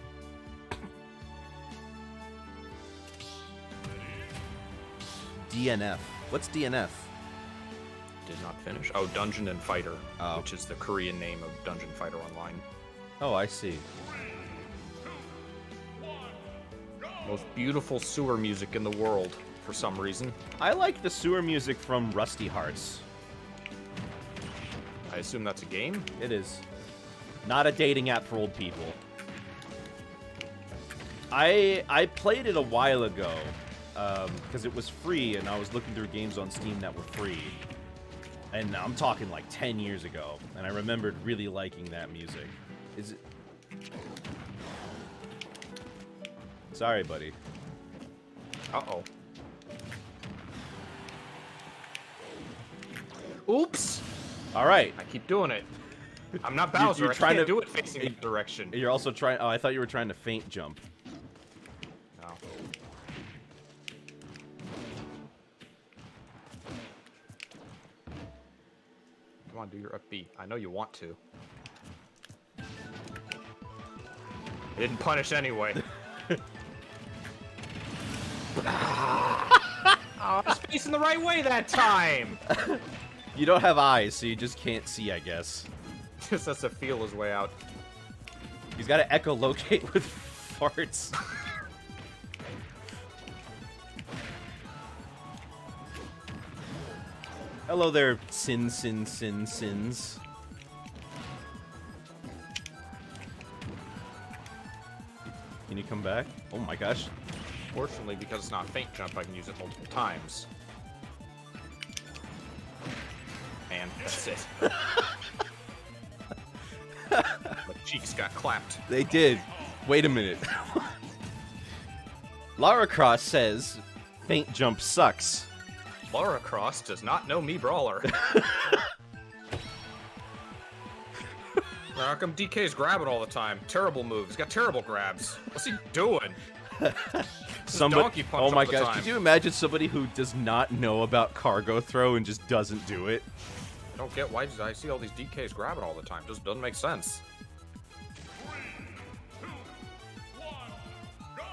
DNF. What's DNF? Did not finish. Oh, Dungeon and Fighter, Oh. which is the Korean name of Dungeon Fighter Online. Oh, I see. Most beautiful sewer music in the world, for some reason. I like the sewer music from Rusty Hearts. I assume that's a game? It is. Not a dating app for old people. I played it a while ago, because it was free, and I was looking through games on Steam that were free. And I'm talking like 10 years ago, and I remembered really liking that music. Is it... Sorry, buddy. Uh-oh. Oops! All right. I keep doing it. I'm not Bowser. you're I trying can't to- do it facing that direction. You're also trying... Oh, I thought you were trying to feint jump. No. Come on, do your up B. I know you want to. I didn't punish anyway. Oh, I was facing the right way that time! You don't have eyes, so you just can't see, I guess. Just has to feel his way out. He's got to echolocate with farts. Hello there, sins. Can you come back? Oh my gosh. Fortunately, because it's not feint jump, I can use it multiple times. And that's it. My cheeks got clapped. They did. Wait a minute. Lara Croft says, feint jump sucks. Lara Croft does not know me brawler. How come DK's grabbing all the time? Terrible move. He's got terrible grabs. What's he doing? Donkey punch oh my all the gosh, time. could you imagine somebody who does not know about cargo throw and just doesn't do it? I don't get why I see all these DKs grabbing all the time. Just doesn't make sense. 3, 2, 1, go!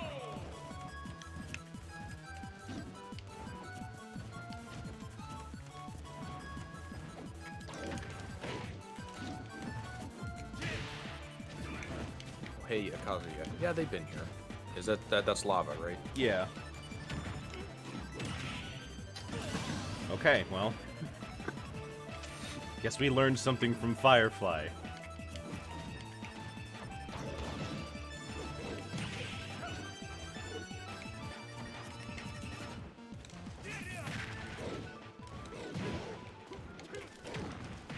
Hey, Akazuya. Yeah, they've been here. Is that's lava, right? Yeah. Okay, well. Guess we learned something from Firefly.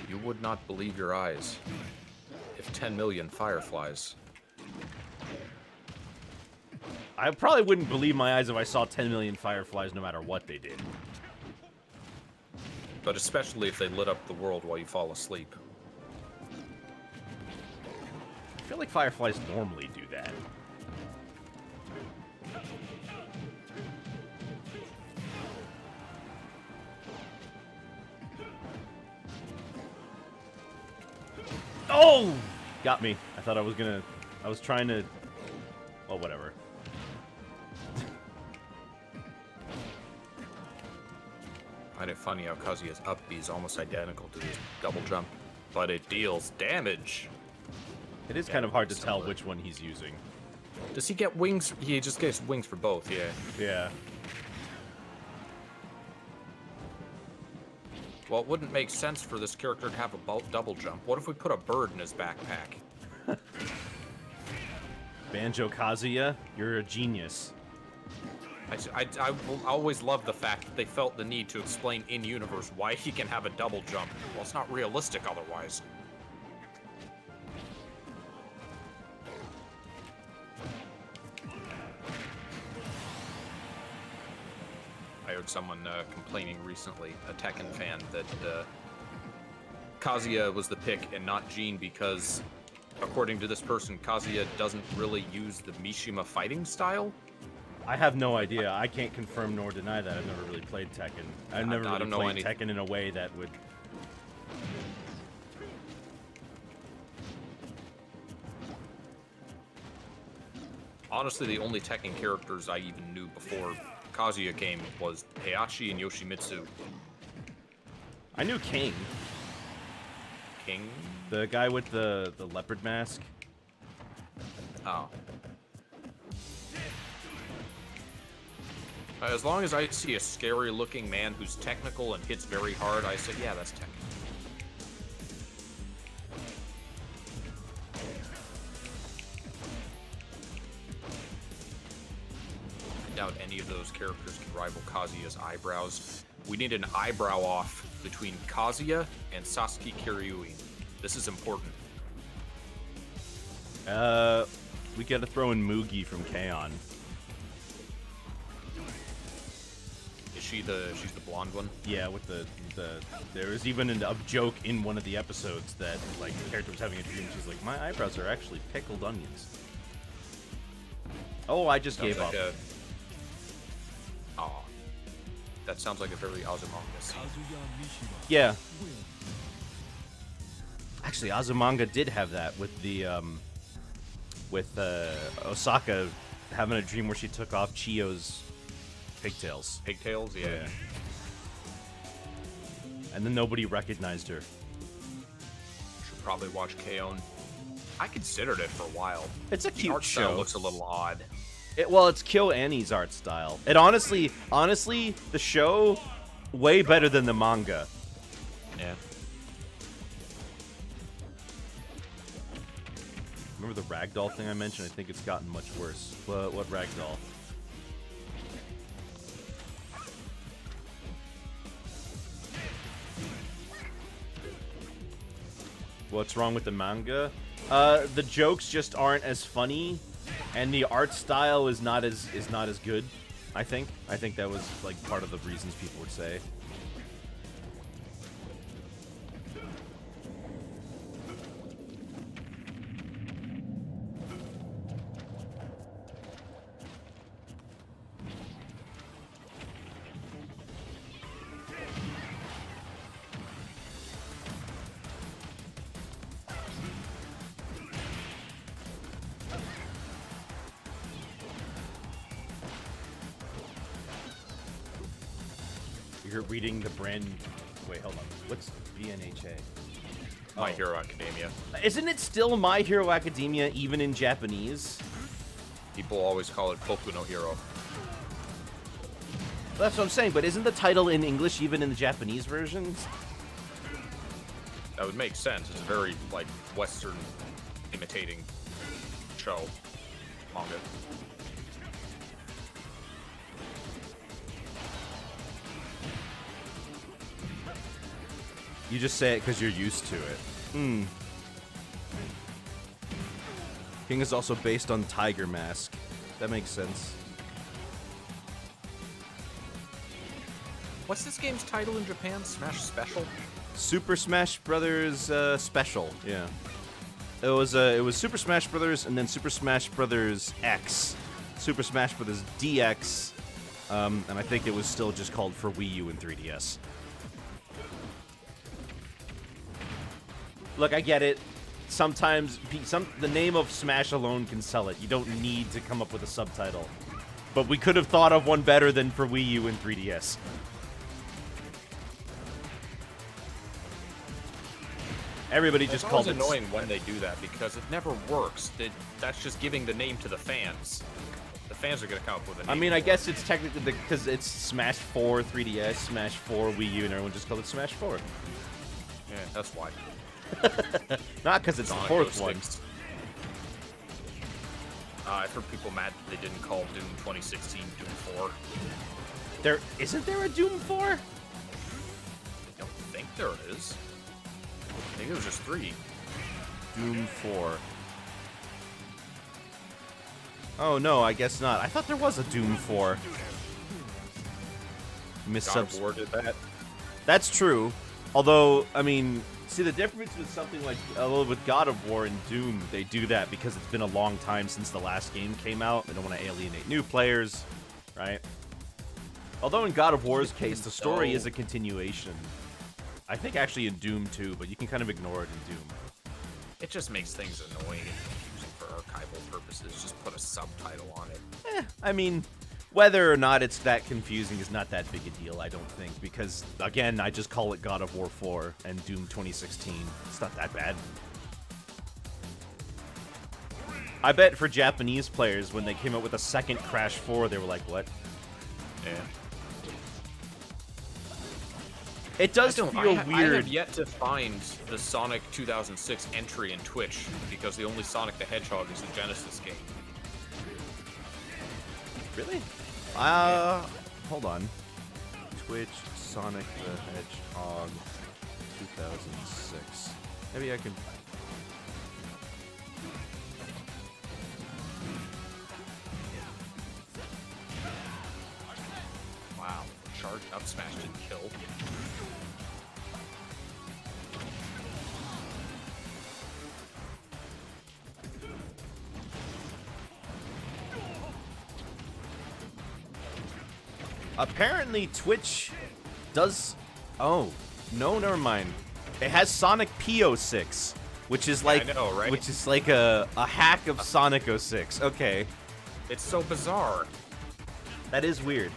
You would not believe your eyes if 10 million fireflies. I probably wouldn't believe my eyes if I saw 10 million fireflies no matter what they did. But especially if they lit up the world while you fall asleep. I feel like fireflies normally do that. Oh! Got me. I thought I was gonna... I was trying to... Well, whatever. I find it funny how Kazuya's up B is almost identical to his double jump, but it deals damage. It is kind of hard to tell which one he's using. Does he get wings? He just gets wings for both, yeah. Yeah. Well, it wouldn't make sense for this character to have a double jump. What if we put a bird in his backpack? Banjo Kazuya, you're a genius. I will always love the fact that they felt the need to explain in-universe why he can have a double jump. Well, it's not realistic otherwise. I heard someone complaining recently, a Tekken fan, that Kazuya was the pick and not Jean because, according to this person, Kazuya doesn't really use the Mishima fighting style. I have no idea. I can't confirm nor deny that. I've never really played Tekken. I've never I really don't know played any- Tekken in a way that would... Honestly, the only Tekken characters I even knew before Kazuya came was Heihachi and Yoshimitsu. I knew King, King? the guy with the leopard mask. Oh. As long as I see a scary-looking man who's technical and hits very hard, I say, yeah, that's Tekken. I doubt any of those characters can rival Kazuya's eyebrows. We need an eyebrow off between Kazuya and Sasuke Kiryuin. This is important. We gotta throw in Mugi from K-On! She's the blonde one? Yeah, with the there was even a joke in one of the episodes that like the character was having a dream. She's like, my eyebrows are actually pickled onions. Oh, I just gave up. Aw. That sounds like a very Azumanga scene. Yeah. Actually, Azumanga did have that with the Osaka having a dream where she took off Chiyo's pigtails. Pigtails, yeah. and then nobody recognized her. Should probably watch K-On! I considered it for a while. It's a The cute art style show. looks a little odd. Well, it's Kyo Annie's art style. It honestly, the show, way better than the manga. Yeah. Remember the ragdoll thing I mentioned? I think it's gotten much worse. What ragdoll? What's wrong with the manga? The jokes just aren't as funny, and the art style is not as good. I think that was like part of the reasons people would say. You're reading the brand. Wait, hold on. What's VNHA? My Hero Academia. Isn't it still My Hero Academia even in Japanese? People always call it Boku no Hero. That's what I'm saying, but isn't the title in English even in the Japanese versions? That would make sense. It's a very, like, Western imitating show. Manga. You just say it because you're used to it. King is also based on Tiger Mask. That makes sense. What's this game's title in Japan? Smash Special? Super Smash Brothers Special. Yeah. It was Super Smash Brothers and then Super Smash Brothers X, Super Smash Brothers DX, and I think it was still just called for Wii U and 3DS. Look, I get it. Sometimes the name of Smash alone can sell it. You don't need to come up with a subtitle. But we could have thought of one better than for Wii U and 3DS. Everybody just called it. It's always annoying when they do that because it never works. That's just giving the name to the fans. The fans are going to come up with a name. I mean, I guess it's technically because it's Smash 4 3DS, Smash 4 Wii U, and everyone just called it Smash 4. Yeah, that's why. Not because it's the Sonic fourth one. 06. I've heard people mad that they didn't call Doom 2016 Doom 4. Isn't there a Doom 4? I don't think there is. I think there was just 3. Doom 4. Oh no, I guess not. I thought there was a Doom 4. God of War did that. That's true. Although, I mean, see the difference with something like with God of War and Doom, they do that because it's been a long time since the last game came out. They don't want to alienate new players, right? Although in God of War's case, the story is a continuation. I think actually in Doom too, but you can kind of ignore it in Doom. It just makes things annoying and confusing for archival purposes. Just put a subtitle on it. I mean, whether or not it's that confusing is not that big a deal, I don't think, because, again, I just call it God of War 4 and Doom 2016. It's not that bad. I bet for Japanese players, when they came up with a second Crash 4, they were like, what? Yeah. It does feel I have weird. yet to find the Sonic 2006 entry in Twitch because the only Sonic the Hedgehog is the Genesis game. Really? Hold on. Twitch, Sonic the Hedgehog, 2006. Maybe I can... Wow. Charge up smash didn't kill. Apparently, Twitch does... Oh, no, never mind. It has Sonic P06, which is like... I know, right? Which is like a hack of Sonic 06. Okay. It's so bizarre. That is weird.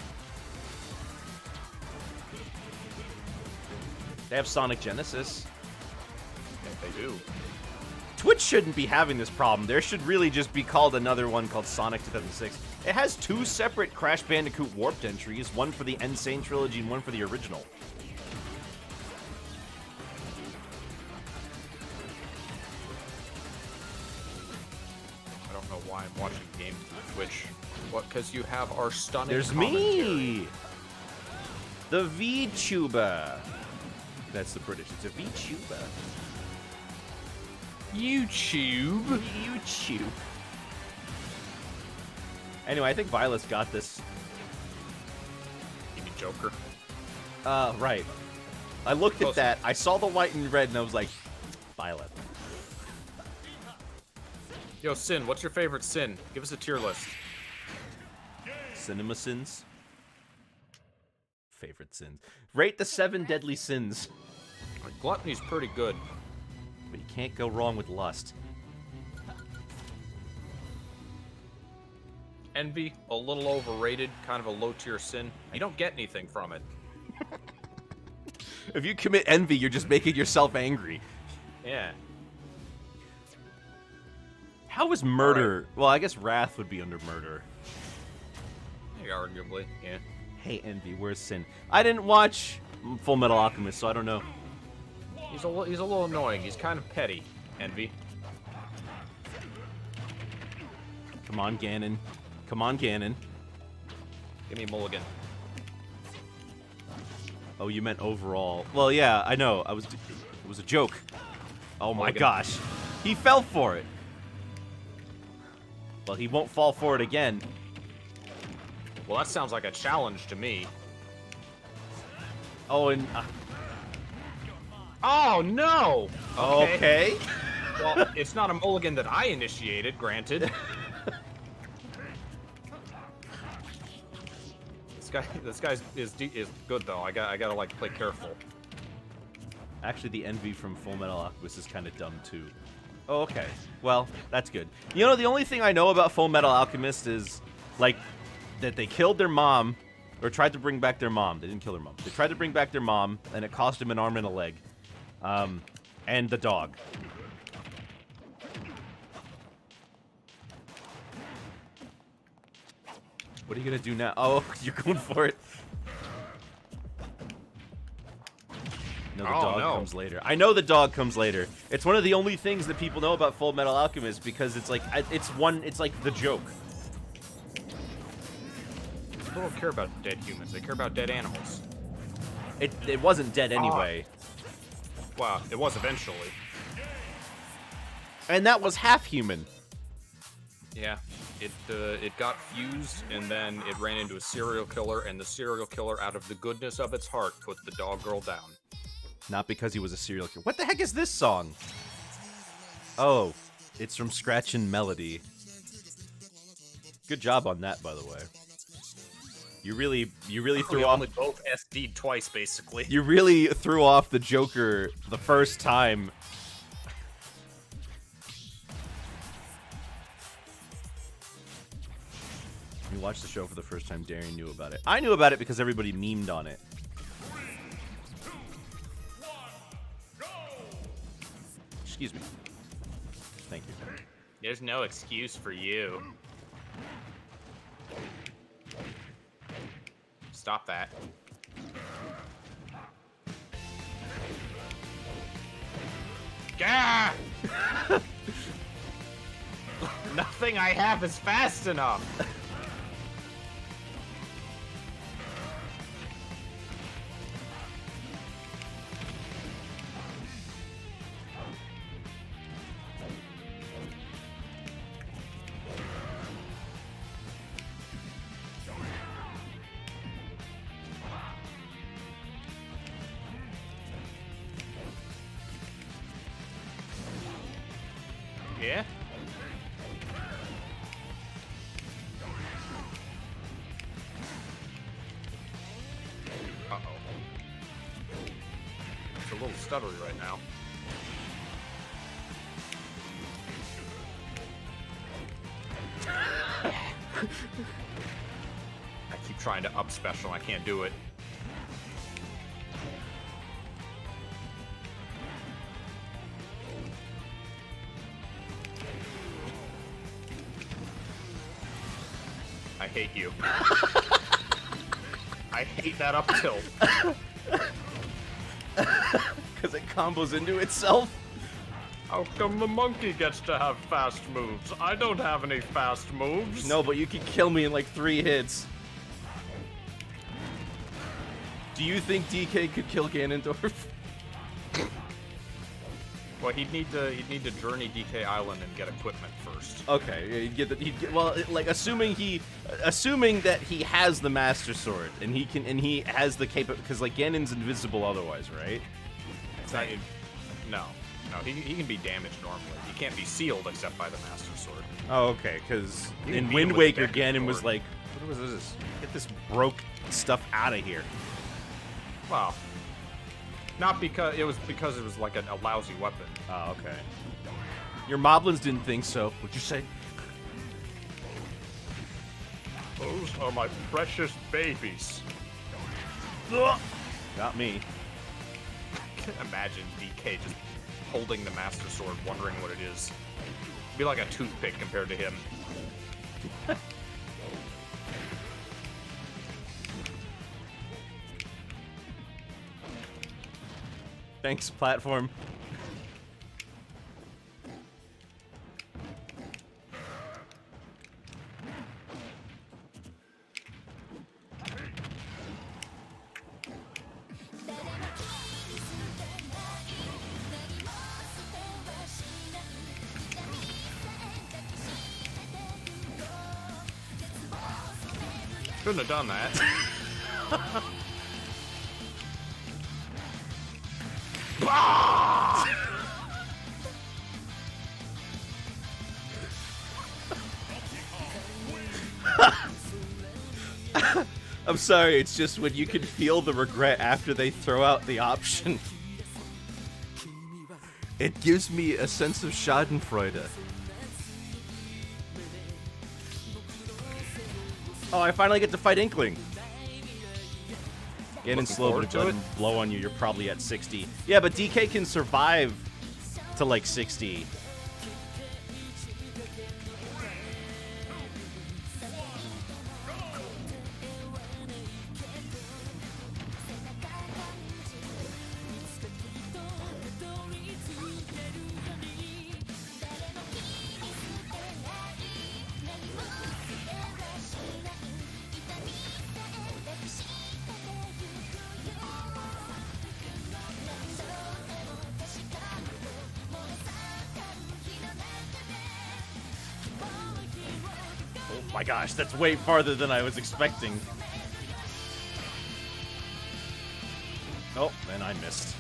They have Sonic Genesis. Yeah, they do. Twitch shouldn't be having this problem. There should really just be called another one called Sonic 2006. It has 2 separate Crash Bandicoot Warped entries, one for the N. Sane Trilogy and one for the original. I don't know why I'm watching games through Twitch. What? Because you have our stunning There's commentary. me! The VTuber. That's the British. It's a VTuber. YouTube. YouTube. Anyway, I think Violet's got this. You mean Joker? Right. I looked at Close. that, I saw the white and red, and I was like, Violet. Yo, Sin, what's your favorite Sin? Give us a tier list. Cinema sins. Favorite sins. Rate the 7 deadly sins. Like, gluttony's pretty good. But you can't go wrong with lust. Envy, a little overrated, kind of a low tier sin. You don't get anything from it. If you commit envy, you're just making yourself angry. Yeah. How is murder? Well, I guess wrath would be under murder. Arguably, yeah. Hey, envy, where's sin? I didn't watch Full Metal Alchemist, so I don't know. He's a little annoying. He's kind of petty, Envy. Come on, Ganon. Come on, Ganon. Give me a mulligan. Oh, you meant overall. Well, yeah, I know. It was a joke. Oh my Mulligan. gosh. He fell for it. Well, he won't fall for it again. Well, that sounds like a challenge to me. Oh, and... Oh, no! okay. Well, it's not a mulligan that I initiated, granted. This guy is good though. I gotta like play careful. Actually, the envy from Full Metal Alchemist is kind of dumb too. Oh, okay. Well, that's good. You know, the only thing I know about Full Metal Alchemist is like that they killed their mom, or tried to bring back their mom. They didn't kill their mom. They tried to bring back their mom, and it cost them an arm and a leg, and the dog. What are you gonna do now? Oh, you're going for it. No, the dog comes later. I know the dog comes later. It's one of the only things that people know about Full Metal Alchemist because it's like it's like the joke. People don't care about dead humans. They care about dead animals. It wasn't dead anyway. Well, it was eventually. And that was half human. Yeah. It got fused, and then it ran into a serial killer, and the serial killer, out of the goodness of its heart, put the dog girl down. Not because he was a serial killer. What the heck is this song? Oh, it's from Scratch and Melody. Good job on that, by the way. You really threw We off. only both SD'd twice, basically. You really threw off the Joker the first time. You watched the show for the first time, Darian knew about it. I knew about it because everybody memed on it. 3, 2, 1, go! Excuse me. Thank you. There's no excuse for you. Stop that. Gah! Nothing I have is fast enough. Yeah? Uh-oh. It's a little stuttery right now. I keep trying to up special, I can't do it. I hate you. I hate that up tilt. Because it combos into itself. How come the monkey gets to have fast moves? I don't have any fast moves. No, but you can kill me in like 3 hits. Do you think DK could kill Ganondorf? Well, he'd need to journey DK Island and get equipment first. Okay, yeah, assuming that he has the Master Sword and he has the because like Ganon's invisible otherwise, right? No, he can be damaged normally. He can't be sealed except by the Master Sword. Oh, okay, because You in can beat Wind him with Waker, the Ganon was sword. like, what was this? Get this broke stuff out of here. Well, not because it was like a lousy weapon. Oh, okay. Your Moblins didn't think so. What'd you say? Those are my precious babies. Got me. Imagine DK just holding the Master Sword, wondering what it is. It'd be like a toothpick compared to him. Thanks, platform. Shouldn't have done that. I'm sorry, it's just when you can feel the regret after they throw out the option. It gives me a sense of schadenfreude. Oh, I finally get to fight Inkling. Ganon's slow, but forward if to you let it. him blow on you, you're probably at 60. Yeah, but DK can survive to like 60. Oh my gosh, that's way farther than I was expecting. Oh, and I missed.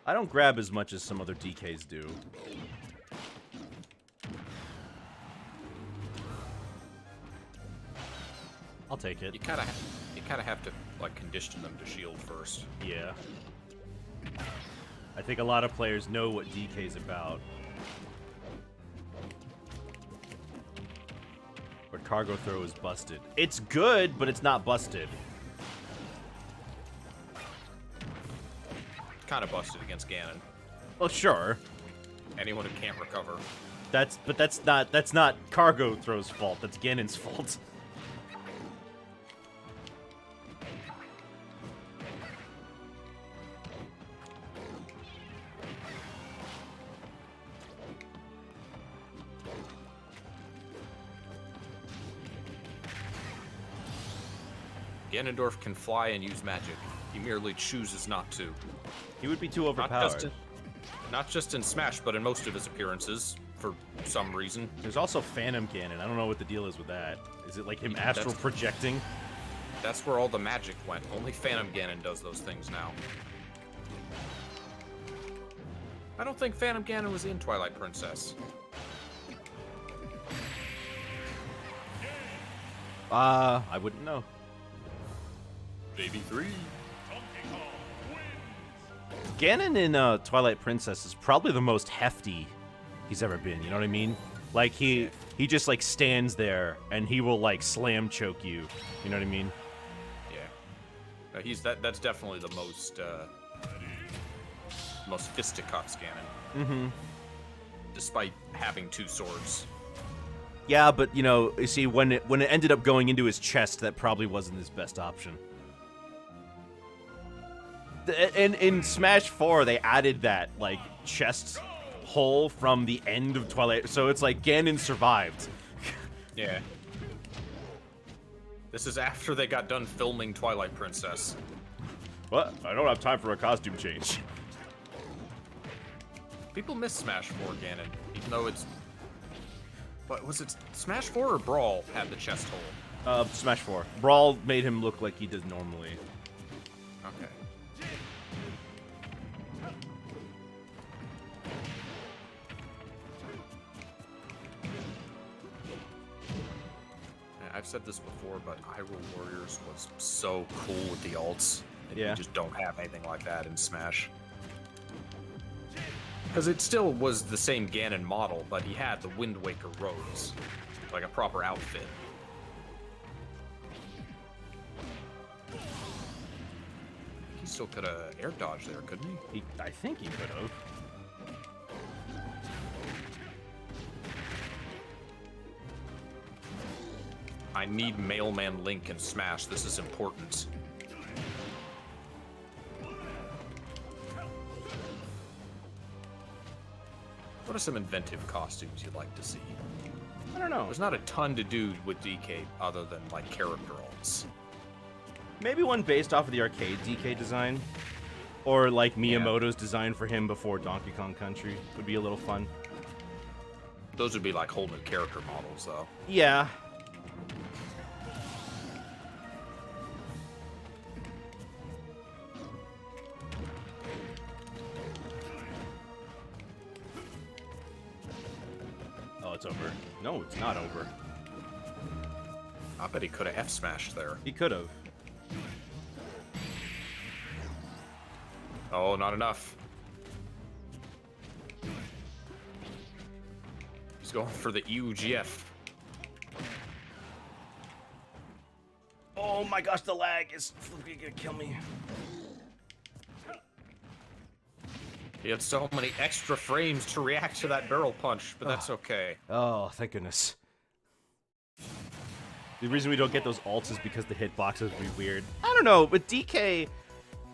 I don't grab as much as some other DKs do. I'll take it. You kind of have to like condition them to shield first. Yeah. I think a lot of players know what DK's about. But cargo throw is busted. It's good, but it's not busted. Kind of busted against Ganon. Well, sure. Anyone who can't recover. That's not cargo throw's fault. That's Ganon's fault. Ganondorf can fly and use magic. He merely chooses not to. He would be too Not overpowered. just in Smash, but in most of his appearances, for some reason. There's also Phantom Ganon. I don't know what the deal is with that. Is it like him astral That's- projecting? That's where all the magic went. Only Phantom Ganon does those things now. I don't think Phantom Ganon was in Twilight Princess. I wouldn't know. Baby 3. Donkey Kong wins. Ganon in Twilight Princess is probably the most hefty he's ever been. You know what I mean? Like he just like stands there and he will like slam choke you. You know what I mean? Yeah. That's definitely the most fisticuffs Ganon. Mm-hmm. Despite having 2 swords. Yeah, but you see, when it ended up going into his chest, that probably wasn't his best option. In Smash 4, they added that like chest hole from the end of Twilight, so it's like Ganon survived. Yeah. This is after they got done filming Twilight Princess. What? I don't have time for a costume change. People miss Smash 4 Ganon, even though it's... What was it? Smash 4 or Brawl had the chest hole? Smash 4. Brawl made him look like he does normally. Okay. I've said this before, but Hyrule Warriors was so cool with the alts. And Yeah. You just don't have anything like that in Smash. Because it still was the same Ganon model, but he had the Wind Waker robes. Like a proper outfit. He still could have air dodged there, couldn't he? I think he could have. I need Mailman Link in Smash. This is important. What are some inventive costumes you'd like to see? I don't know. There's not a ton to do with DK other than like character alts. Maybe one based off of the arcade DK design. Or like Miyamoto's design for him before Donkey Kong Country would be a little fun. Those would be like whole new character models, though. Yeah. Oh, it's over. No, it's not over. I bet he could have F-smashed there. He could have. Oh, not enough. He's going for the EUGF. Oh my gosh, the lag is gonna kill me. He had so many extra frames to react to that barrel punch, but that's okay. Oh, thank goodness. The reason we don't get those ults is because the hitboxes would be weird. I don't know, but DK,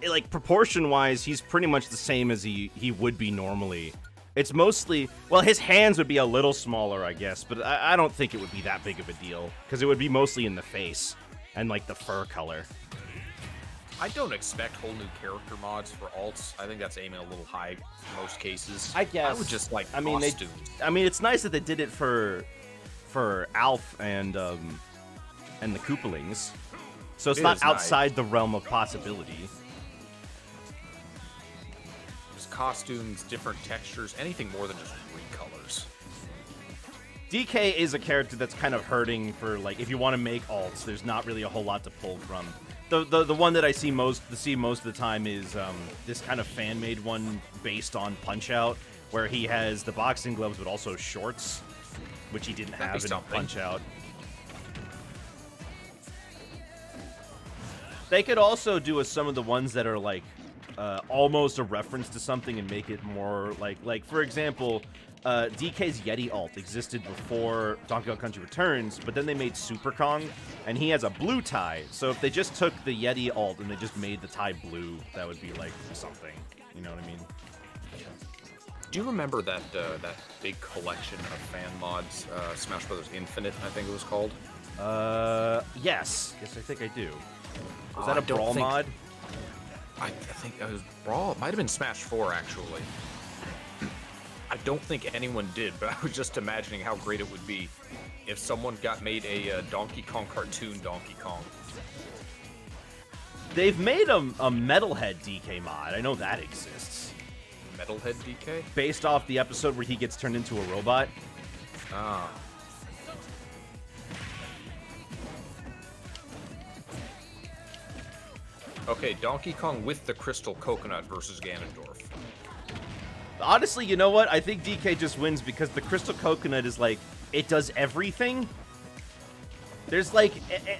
like, proportion-wise, he's pretty much the same as he would be normally. It's mostly... Well, his hands would be a little smaller, I guess, but I don't think it would be that big of a deal, because it would be mostly in the face and, like, the fur color. I don't expect whole new character mods for alts. I think that's aiming a little high in most cases. I guess. I would just like I mean, costumes. it's nice that they did it for Alf and the Koopalings, so it's It not is nice. outside the realm of possibility. Just costumes, different textures, anything more than just recolors. DK is a character that's kind of hurting for, like, if you want to make alts, there's not really a whole lot to pull from. The one that I see most of the time is this kind of fan-made one based on Punch-Out, where he has the boxing gloves but also shorts, which he didn't That'd have be in something. Punch-Out. They could also do some of the ones that are like almost a reference to something and make it more like for example, DK's Yeti alt existed before Donkey Kong Country Returns, but then they made Super Kong, and he has a blue tie. So if they just took the Yeti alt and they just made the tie blue, that would be like something. You know what I mean? Do you remember that that big collection of fan mods, Smash Bros. Infinite, I think it was called? Yes, I think I do. Was I that a don't brawl think- mod? I think it was Brawl. It might have been Smash 4, actually. I don't think anyone did, but I was just imagining how great it would be if someone made a Donkey Kong cartoon Donkey Kong. They've made a Metalhead DK mod. I know that exists. Metalhead DK? Based off the episode where he gets turned into a robot. Ah. Okay, Donkey Kong with the Crystal Coconut versus Ganondorf. Honestly, you know what? I think DK just wins because the Crystal Coconut is like, it does everything. There's like,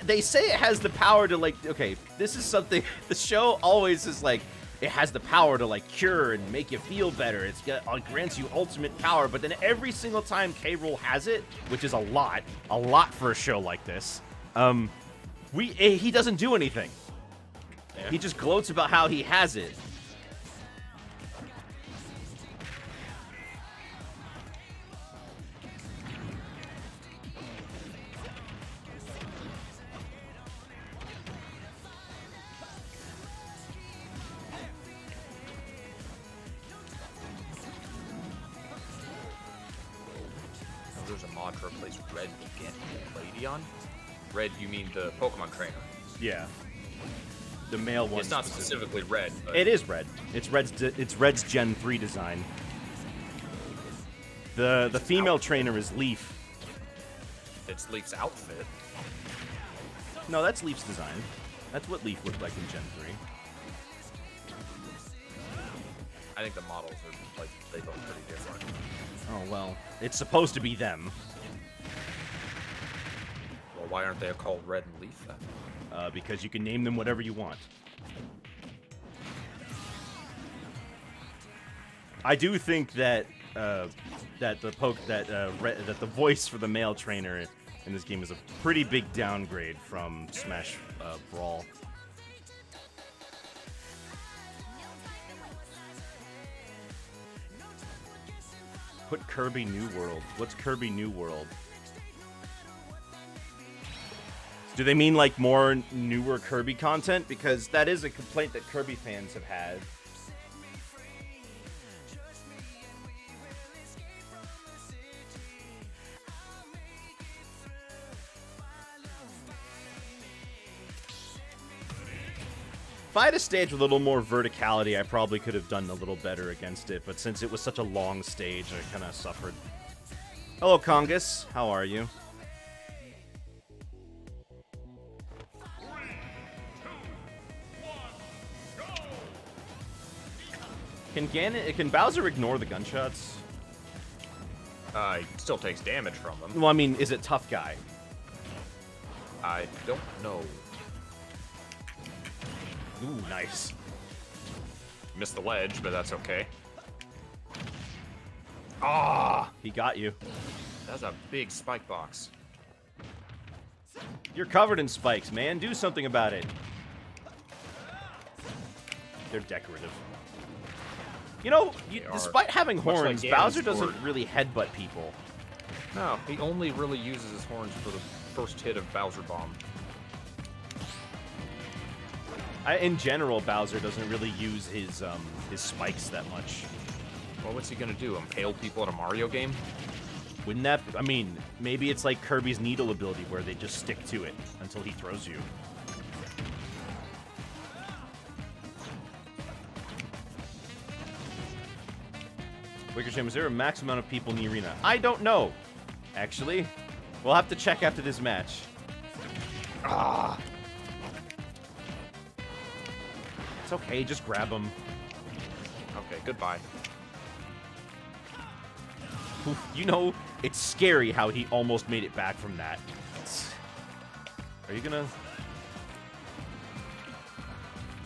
they say it has the power to like, okay, this is something, the show always is like, it has the power to like cure and make you feel better. It grants you ultimate power, but then every single time K-Rool has it, which is a lot for a show like this, he doesn't do anything. Yeah. He just gloats about how he has it. There's a mod to replace Red Gladion. Red, you mean the Pokemon trainer? Yeah. The male one. It's not specifically Red. But It is Red. It's Red's Gen 3 design. The female trainer is Leaf. It's Leaf's outfit. No, that's Leaf's design. That's what Leaf looked like in Gen 3. I think the models are like they look pretty different. Oh well, it's supposed to be them. Well, why aren't they called Red and Leaf then? Because you can name them whatever you want. I do think that that the voice for the male trainer in this game is a pretty big downgrade from Smash Brawl. Put Kirby New World. What's Kirby New World? Do they mean like more newer Kirby content? Because that is a complaint that Kirby fans have had. If I had a stage with a little more verticality, I probably could have done a little better against it, but since it was such a long stage, I kind of suffered. Hello, Congus. How are you? 3, 2, 1, go! Can Bowser ignore the gunshots? He still takes damage from them. Well, I mean, is it Tough Guy? I don't know. Ooh, nice. Missed the ledge, but that's okay. Ah, he got you. That's a big spike box. You're covered in spikes, man. Do something about it. They're decorative. You know, despite having Much like horns, Ganon's Bowser doesn't sword. really headbutt people. No, he only really uses his horns for the first hit of Bowser Bomb. In general, Bowser doesn't really use his spikes that much. Well, what's he gonna do? Impale people in a Mario game? Wouldn't that... I mean, maybe it's like Kirby's Needle ability where they just stick to it until he throws you. Wickersham, is there a max amount of people in the arena? I don't know, actually. We'll have to check after this match. Ah! It's okay, just grab him. Okay, goodbye. You know, it's scary how he almost made it back from that. Are you gonna...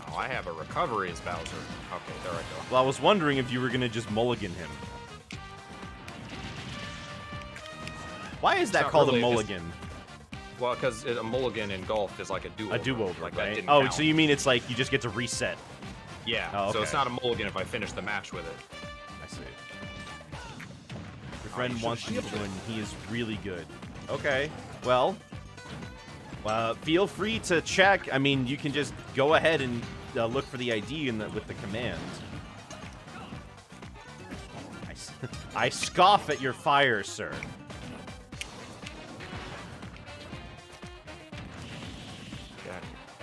Oh, I have a recovery as Bowser. Okay, there I go. Well, I was wondering if you were gonna just mulligan him. Why is that not called really, a just- mulligan? Well, because a mulligan in golf is like a do-over. A do-over, like, that right? didn't Oh, count. so you mean it's like you just get to reset? Yeah, Oh, so it's okay. not a mulligan if I finish the match with it. I see. Your friend you wants should you to shield join. He is really good. Okay, well, feel free to check. I mean, you can just go ahead and look for the ID with the command. I scoff at your fire, sir.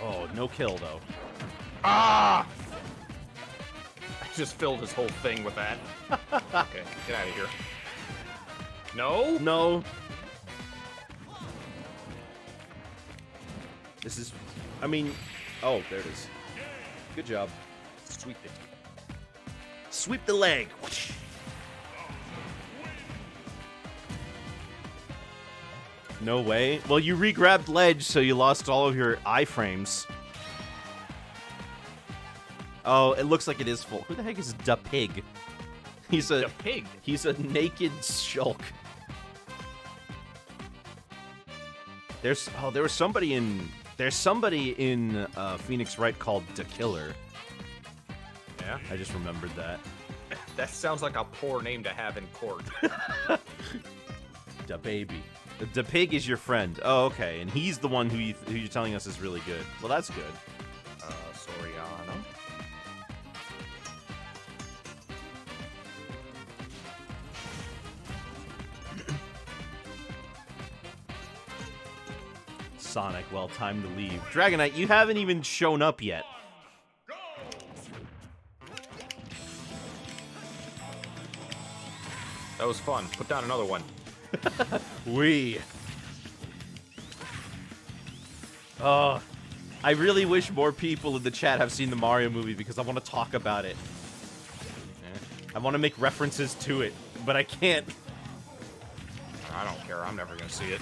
Oh, no kill, though. Ah! I just filled his whole thing with that. Okay, get out of here. No? No. This is... I mean... Oh, there it is. Good job. Sweep it. Sweep the leg. No way. Well, you re-grabbed ledge, so you lost all of your iframes. Oh, it looks like it is full. Who the heck is Da Pig? He's a pig. He's a naked Shulk. There was somebody in Phoenix Wright called Da Killer. Yeah. I just remembered that. That sounds like a poor name to have in court. Da Baby. The pig is your friend. Oh, okay. And he's the one who you're telling us is really good. Well, that's good. Soriano. Sonic, well, time to leave. Dragonite, you haven't even shown up yet. That was fun. Put down another one. Oh, I really wish more people in the chat have seen the Mario movie because I want to talk about it. I want to make references to it, but I can't. I don't care. I'm never going to see it.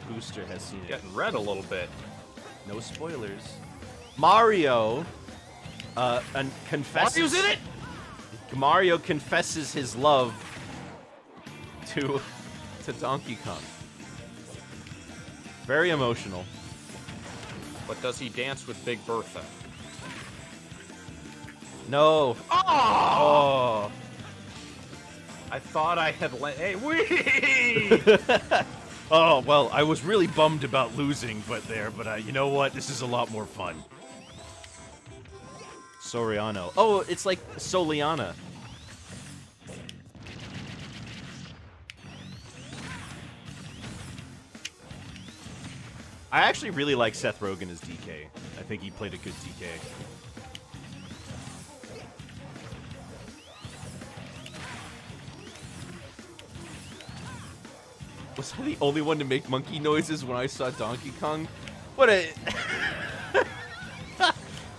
Booster has seen it. Getting red a little bit. No spoilers. Mario and confesses. Mario's in it? Mario confesses his love to Donkey Kong. Very emotional. But does he dance with Big Bertha? No. Oh. I thought I had Hey, wee! Oh, well, I was really bummed about losing, but you know what? This is a lot more fun. Soriano. Oh, it's like Soliana. I actually really like Seth Rogen as DK. I think he played a good DK. Was I the only one to make monkey noises when I saw Donkey Kong? What a...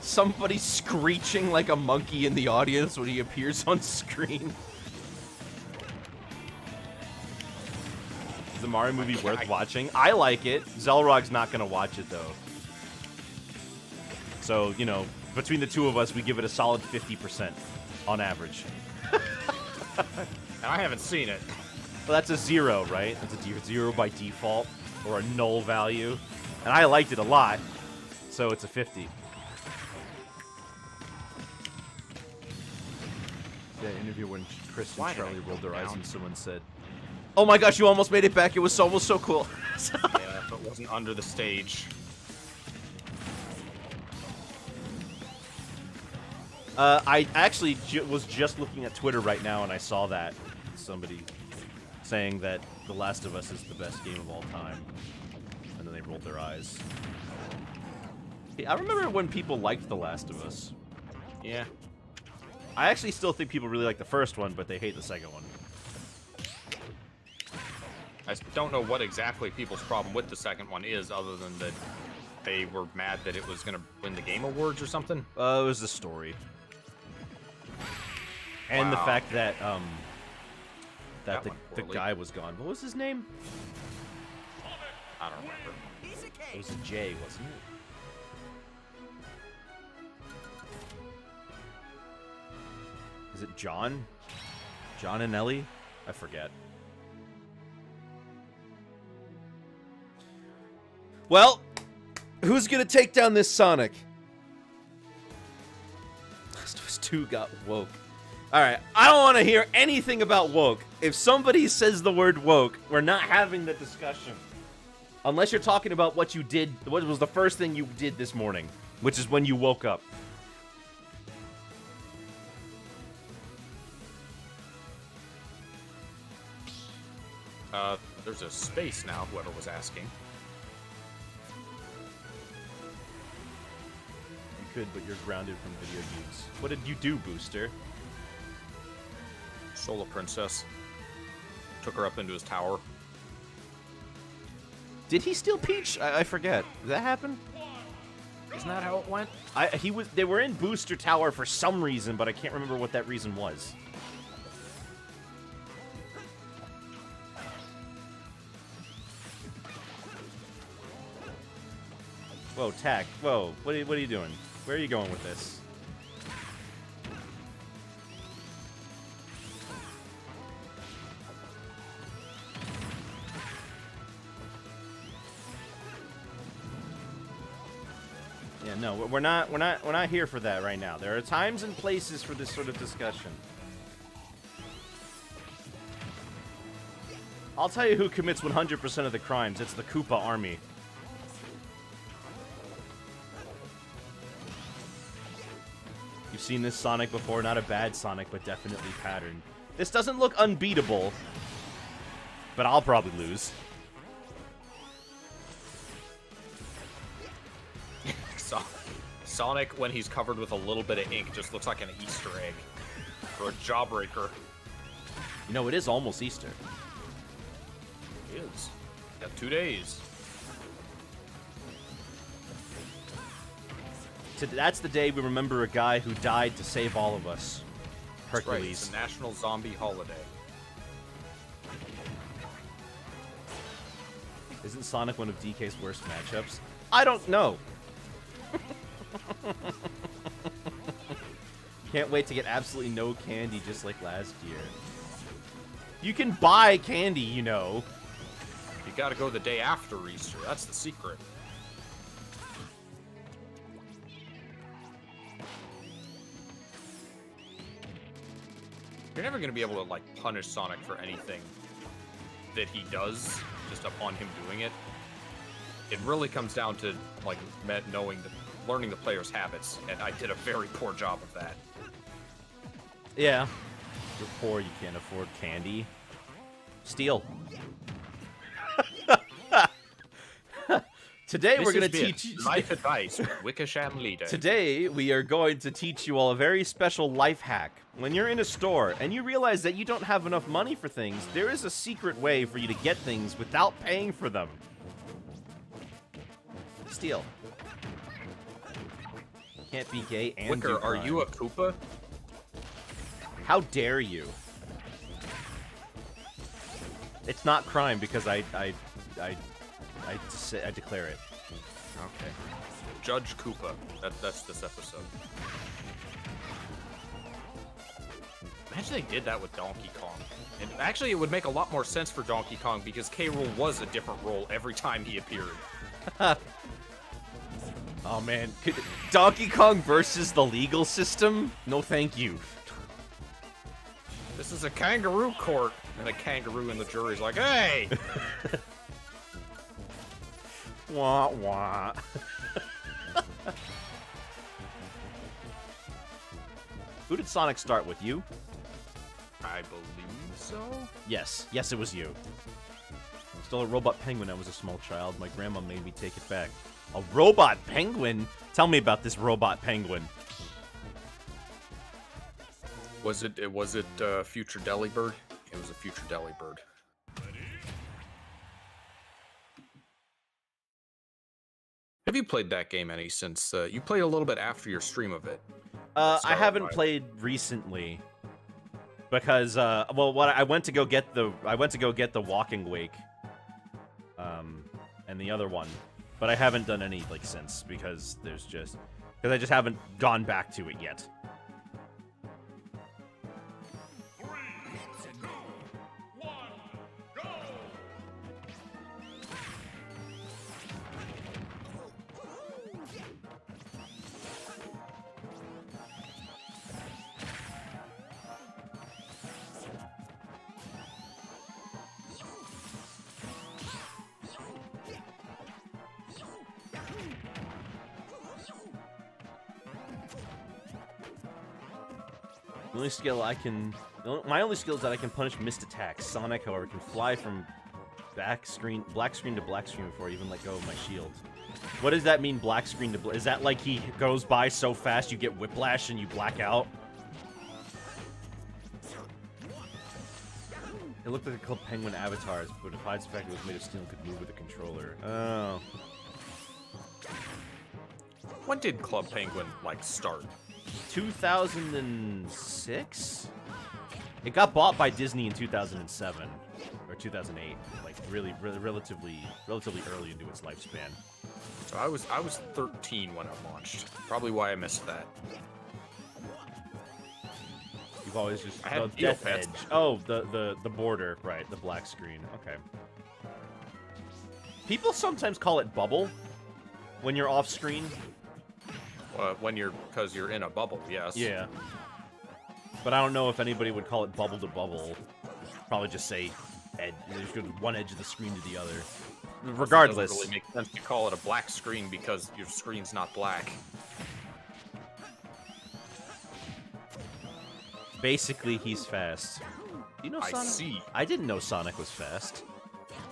Somebody screeching like a monkey in the audience when he appears on screen. Is the Mario movie worth watching? I like it. Zelrog's not going to watch it, though. So, you know, between the two of us, we give it a solid 50% on average. And I haven't seen it. Well, that's a 0, right? That's a 0 by default, or a null value. And I liked it a lot, so it's a 50. That interview when Chris and Charlie rolled their eyes and someone said, "Oh my gosh, you almost made it back. It was almost so cool." Yeah, if it wasn't under the stage. I actually was just looking at Twitter right now, and I saw that. Somebody saying that The Last of Us is the best game of all time. And then they rolled their eyes. I remember when people liked The Last of Us. Yeah. I actually still think people really like the first one, but they hate the second one. I don't know what exactly people's problem with the second one is, other than that they were mad that it was going to win the Game Awards or something. It was the story. And the fact that, that the guy was gone. What was his name? I don't remember. It was a J, wasn't it? Is it John? John and Ellie? I forget. Well, who's gonna take down this Sonic? Last of Us 2 got woke. Alright, I don't want to hear anything about woke. If somebody says the word woke, we're not having the discussion. Unless you're talking about what you did, what was the first thing you did this morning, which is when you woke up. There's a space now, whoever was asking. You could, but you're grounded from video games. What did you do, Booster? Solar Princess. Took her up into his tower. Did he steal Peach? I forget. Did that happen? Isn't that how it went? They were in Booster Tower for some reason, but I can't remember what that reason was. Whoa, Tack. Whoa, what are you doing? Where are you going with this? Yeah, no, we're not here for that right now. There are times and places for this sort of discussion. I'll tell you who commits 100% of the crimes. It's the Koopa army. You've seen this Sonic before. Not a bad Sonic, but definitely patterned. This doesn't look unbeatable, but I'll probably lose. Sonic, when he's covered with a little bit of ink, just looks like an Easter egg. Or a jawbreaker. You know, it is almost Easter. It is. Got 2 days. That's the day we remember a guy who died to save all of us. That's right, Hercules. it's a national zombie holiday. Isn't Sonic one of DK's worst matchups? I don't know. Can't wait to get absolutely no candy just like last year. You can buy candy, you know. You gotta go the day after Easter. That's the secret. You're never gonna be able to, like, punish Sonic for anything that he does, just upon him doing it. It really comes down to, like, learning the player's habits, and I did a very poor job of that. Yeah. You're poor, you can't afford candy. Steal. Today we're going to teach you... Life advice with Wickersham Leader. Today we are going to teach you all a very special life hack. When you're in a store and you realize that you don't have enough money for things, there is a secret way for you to get things without paying for them. Steal. Can't be gay and Wicker, do are crime. you a Koopa? How dare you? It's not crime because I declare it. Okay. Judge Koopa. That's this episode. Imagine they did that with Donkey Kong. And actually, it would make a lot more sense for Donkey Kong because K. Rool was a different role every time he appeared. Oh man, Donkey Kong versus the legal system? No thank you. This is a kangaroo court. And a kangaroo in the jury's like, hey! Wah wah. Who did Sonic start with? You? I believe so? Yes. Yes, it was you. Stole a robot penguin when I was a small child. My grandma made me take it back. A robot penguin? Tell me about this robot penguin. Was it Future Delibird? It was a Future Delibird. Have you played that game any since you played a little bit after your stream of it? I haven't played recently because well, I went to go get the Walking Wake, and the other one, but I haven't done any like since because I just haven't gone back to it yet. The only skill my only skill is that I can punish missed attacks. Sonic, however, can fly from black screen to black screen before I even let go of my shield. What does that mean, black screen to black? Is that like he goes by so fast you get whiplash and you black out? It looked like a Club Penguin avatars, but it hides the fact it was made of steel and could move with a controller. Oh. When did Club Penguin, like, start? 2006? It got bought by Disney in 2007 or 2008, like relatively early into its lifespan. So I was 13 when it launched. Probably why I missed that. You've always just I had Death Neopets. Edge. Oh, the border, right? The black screen. Okay. People sometimes call it bubble when you're off screen. Because you're in a bubble, yes. Yeah. But I don't know if anybody would call it bubble to bubble. Probably just say edge. There's good one edge of the screen to the other. Regardless. It doesn't really make sense to call it a black screen because your screen's not black. Basically, he's fast. Do you know I Sonic? see. I didn't know Sonic was fast.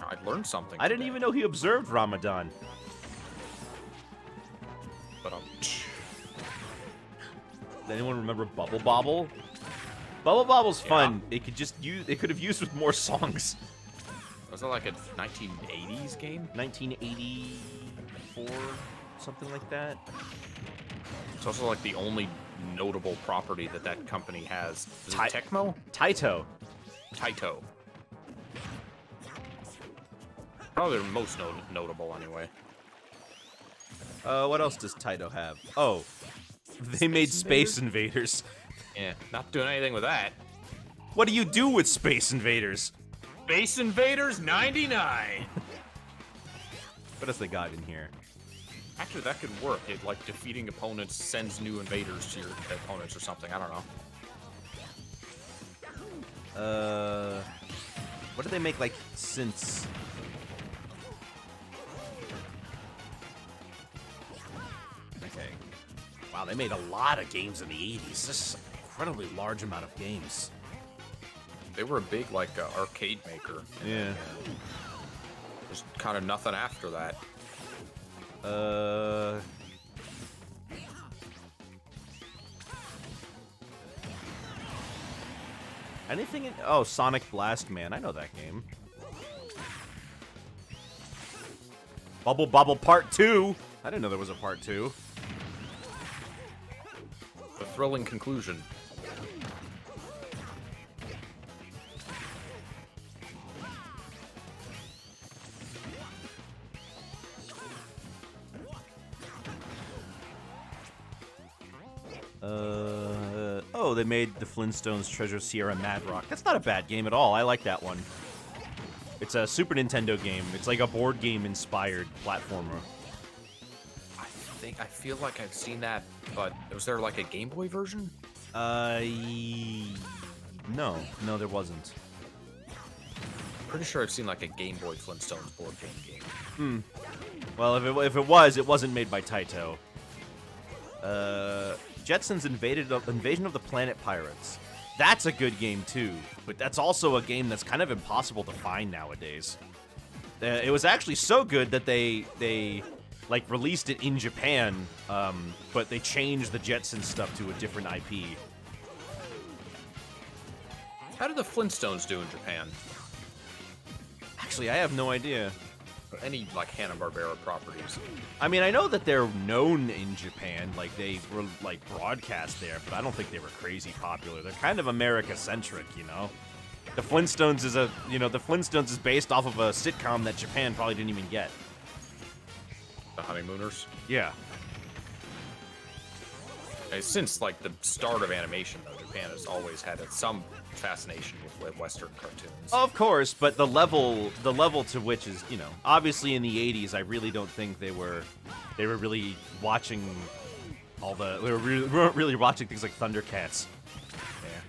I learned something. I didn't today. even know he observed Ramadan. But Does anyone remember Bubble Bobble? Bubble Bobble's fun. It could have used with more songs. was it like a 1980s game? 1984, something like that. It's also like the only notable property that company has. Is it Tecmo? Taito. Taito. Probably the most notable anyway. What else does Taito have? Oh, they made Space Invaders. Yeah, not doing anything with that. What do you do with Space Invaders? Space Invaders 99! What else they got in here? Actually, that could work. It, like, defeating opponents sends new invaders to your opponents or something. I don't know. What do they make, like, since... Okay. Wow, they made a lot of games in the 80s. This is an incredibly large amount of games. They were a big, like, arcade maker. Yeah. There's kind of nothing after that. Anything in... Oh, Sonic Blast Man. I know that game. Bubble Bobble Part 2. I didn't know there was a Part 2. The thrilling conclusion. Oh, they made the Flintstones Treasure Sierra Mad Rock. That's not a bad game at all. I like that one. It's a Super Nintendo game. It's like a board game inspired platformer. I feel like I've seen that, but was there like a Game Boy version? No, there wasn't. Pretty sure I've seen like a Game Boy Flintstones board game. Well, if it was, it wasn't made by Taito. Jetsons Invasion of the Planet Pirates. That's a good game too, but that's also a game that's kind of impossible to find nowadays. It was actually so good that they like released it in Japan, but they changed the Jetsons stuff to a different IP. How did the Flintstones do in Japan? Actually, I have no idea. Or any like Hanna-Barbera properties? I mean, I know that they're known in Japan, like they were like broadcast there, but I don't think they were crazy popular. They're kind of America-centric, you know. The Flintstones is based off of a sitcom that Japan probably didn't even get. The Honeymooners? Yeah. Since like the start of animation, though, Japan has always had some fascination with Western cartoons. Of course, but the level to which is, you know, obviously in the 80s, I really don't think they were really watching really watching things like Thundercats. Yeah.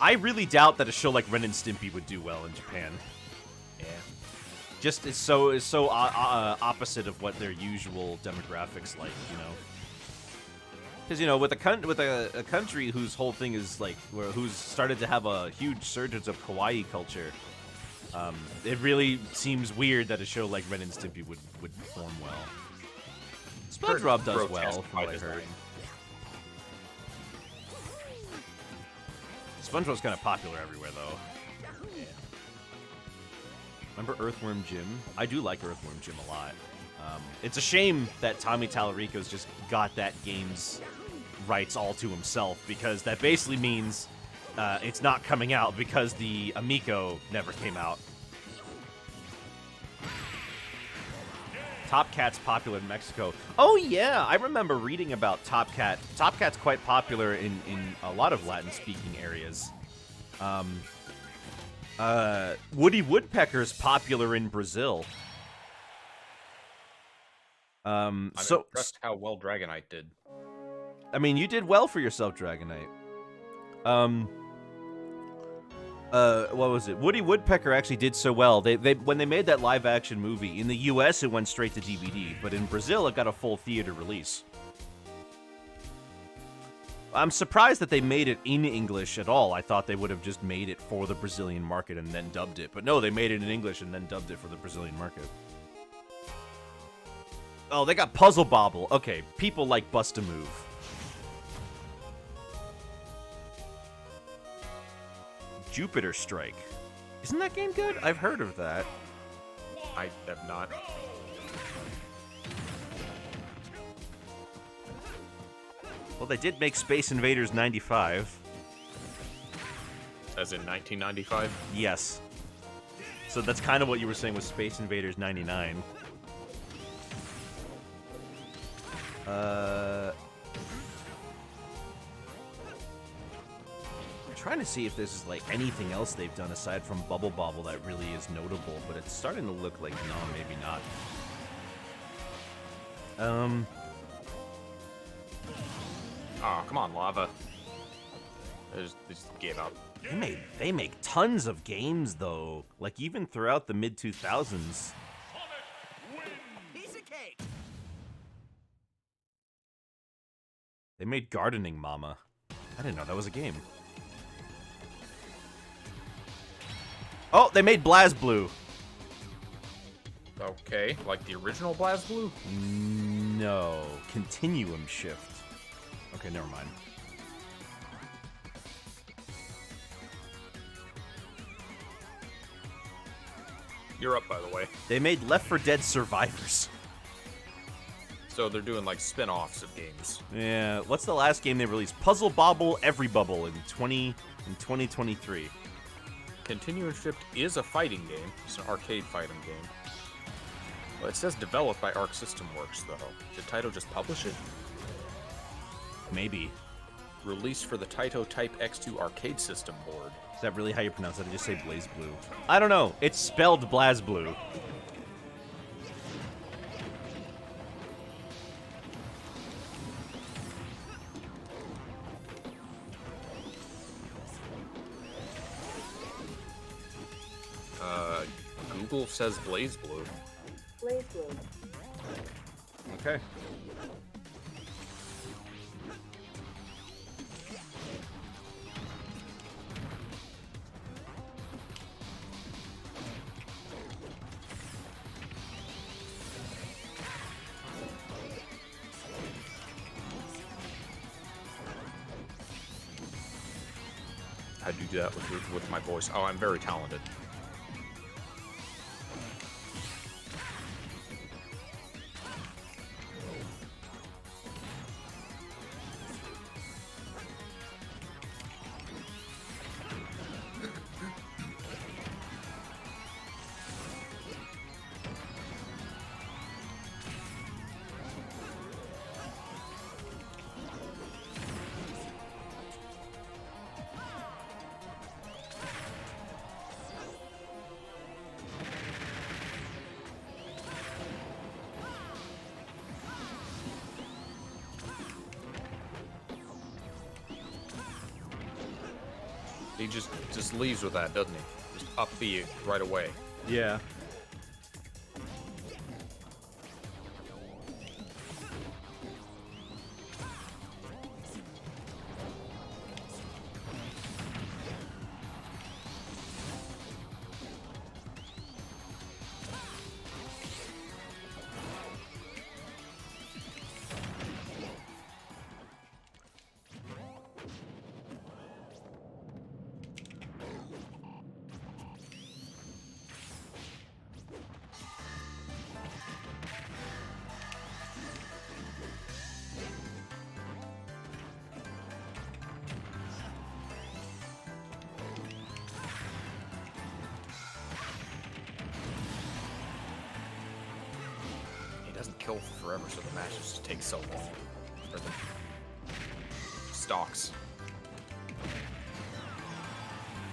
I really doubt that a show like Ren and Stimpy would do well in Japan. Yeah. Just it's so opposite of what their usual demographics like, you know. Because, you know, with a country whose whole thing is like, who's started to have a huge surge of kawaii culture, it really seems weird that a show like Ren and Stimpy would perform well. SpongeBob does well, from what I heard. SpongeBob's kind of popular everywhere, though. Yeah. Remember Earthworm Jim? I do like Earthworm Jim a lot. It's a shame that Tommy Tallarico's just got that game's rights all to himself, because that basically means it's not coming out because the Amico never came out. Top Cat's popular in Mexico. Oh yeah, I remember reading about Top Cat. Top Cat's quite popular in a lot of Latin-speaking areas. Woody Woodpecker's popular in Brazil. I'm impressed how well Dragonite did. I mean, you did well for yourself, Dragonite. What was it? Woody Woodpecker actually did so well. They when they made that live action movie in the U.S., it went straight to DVD, but in Brazil, it got a full theater release. I'm surprised that they made it in English at all. I thought they would have just made it for the Brazilian market and then dubbed it, but no, they made it in English and then dubbed it for the Brazilian market. Oh, they got Puzzle Bobble. Okay, people like Bust-A-Move. Jupiter Strike. Isn't that game good? I've heard of that. I have not. Well, they did make Space Invaders 95. As in 1995? Yes. So that's kind of what you were saying with Space Invaders 99. I'm trying to see if there's like anything else they've done aside from Bubble Bobble that really is notable, but it's starting to look like no, maybe not. Oh, come on, Lava. They just gave up. They make tons of games though, like even throughout the mid 2000s. They made Gardening Mama. I didn't know that was a game. Oh, they made BlazBlue. Okay, like the original BlazBlue? No, Continuum Shift. Okay, never mind. You're up, by the way. They made Left 4 Dead Survivors. So they're doing like spin-offs of games. Yeah, what's the last game they released? Puzzle Bobble Every Bubble in 2023. Continuum Shift is a fighting game. It's an arcade fighting game. Well, it says developed by Arc System Works, though. Did Taito just publish it? Maybe. Released for the Taito Type X2 arcade system board. Is that really how you pronounce it? I just say BlazBlue. I don't know. It's spelled BlazBlue. Google says BlazBlue. BlazBlue. Okay. I do that with my voice. Oh, I'm very talented. He just leaves with that, doesn't he? Just up B right away. Yeah. kill for forever, so the matches just take so long. Or the stocks.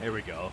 Here we go.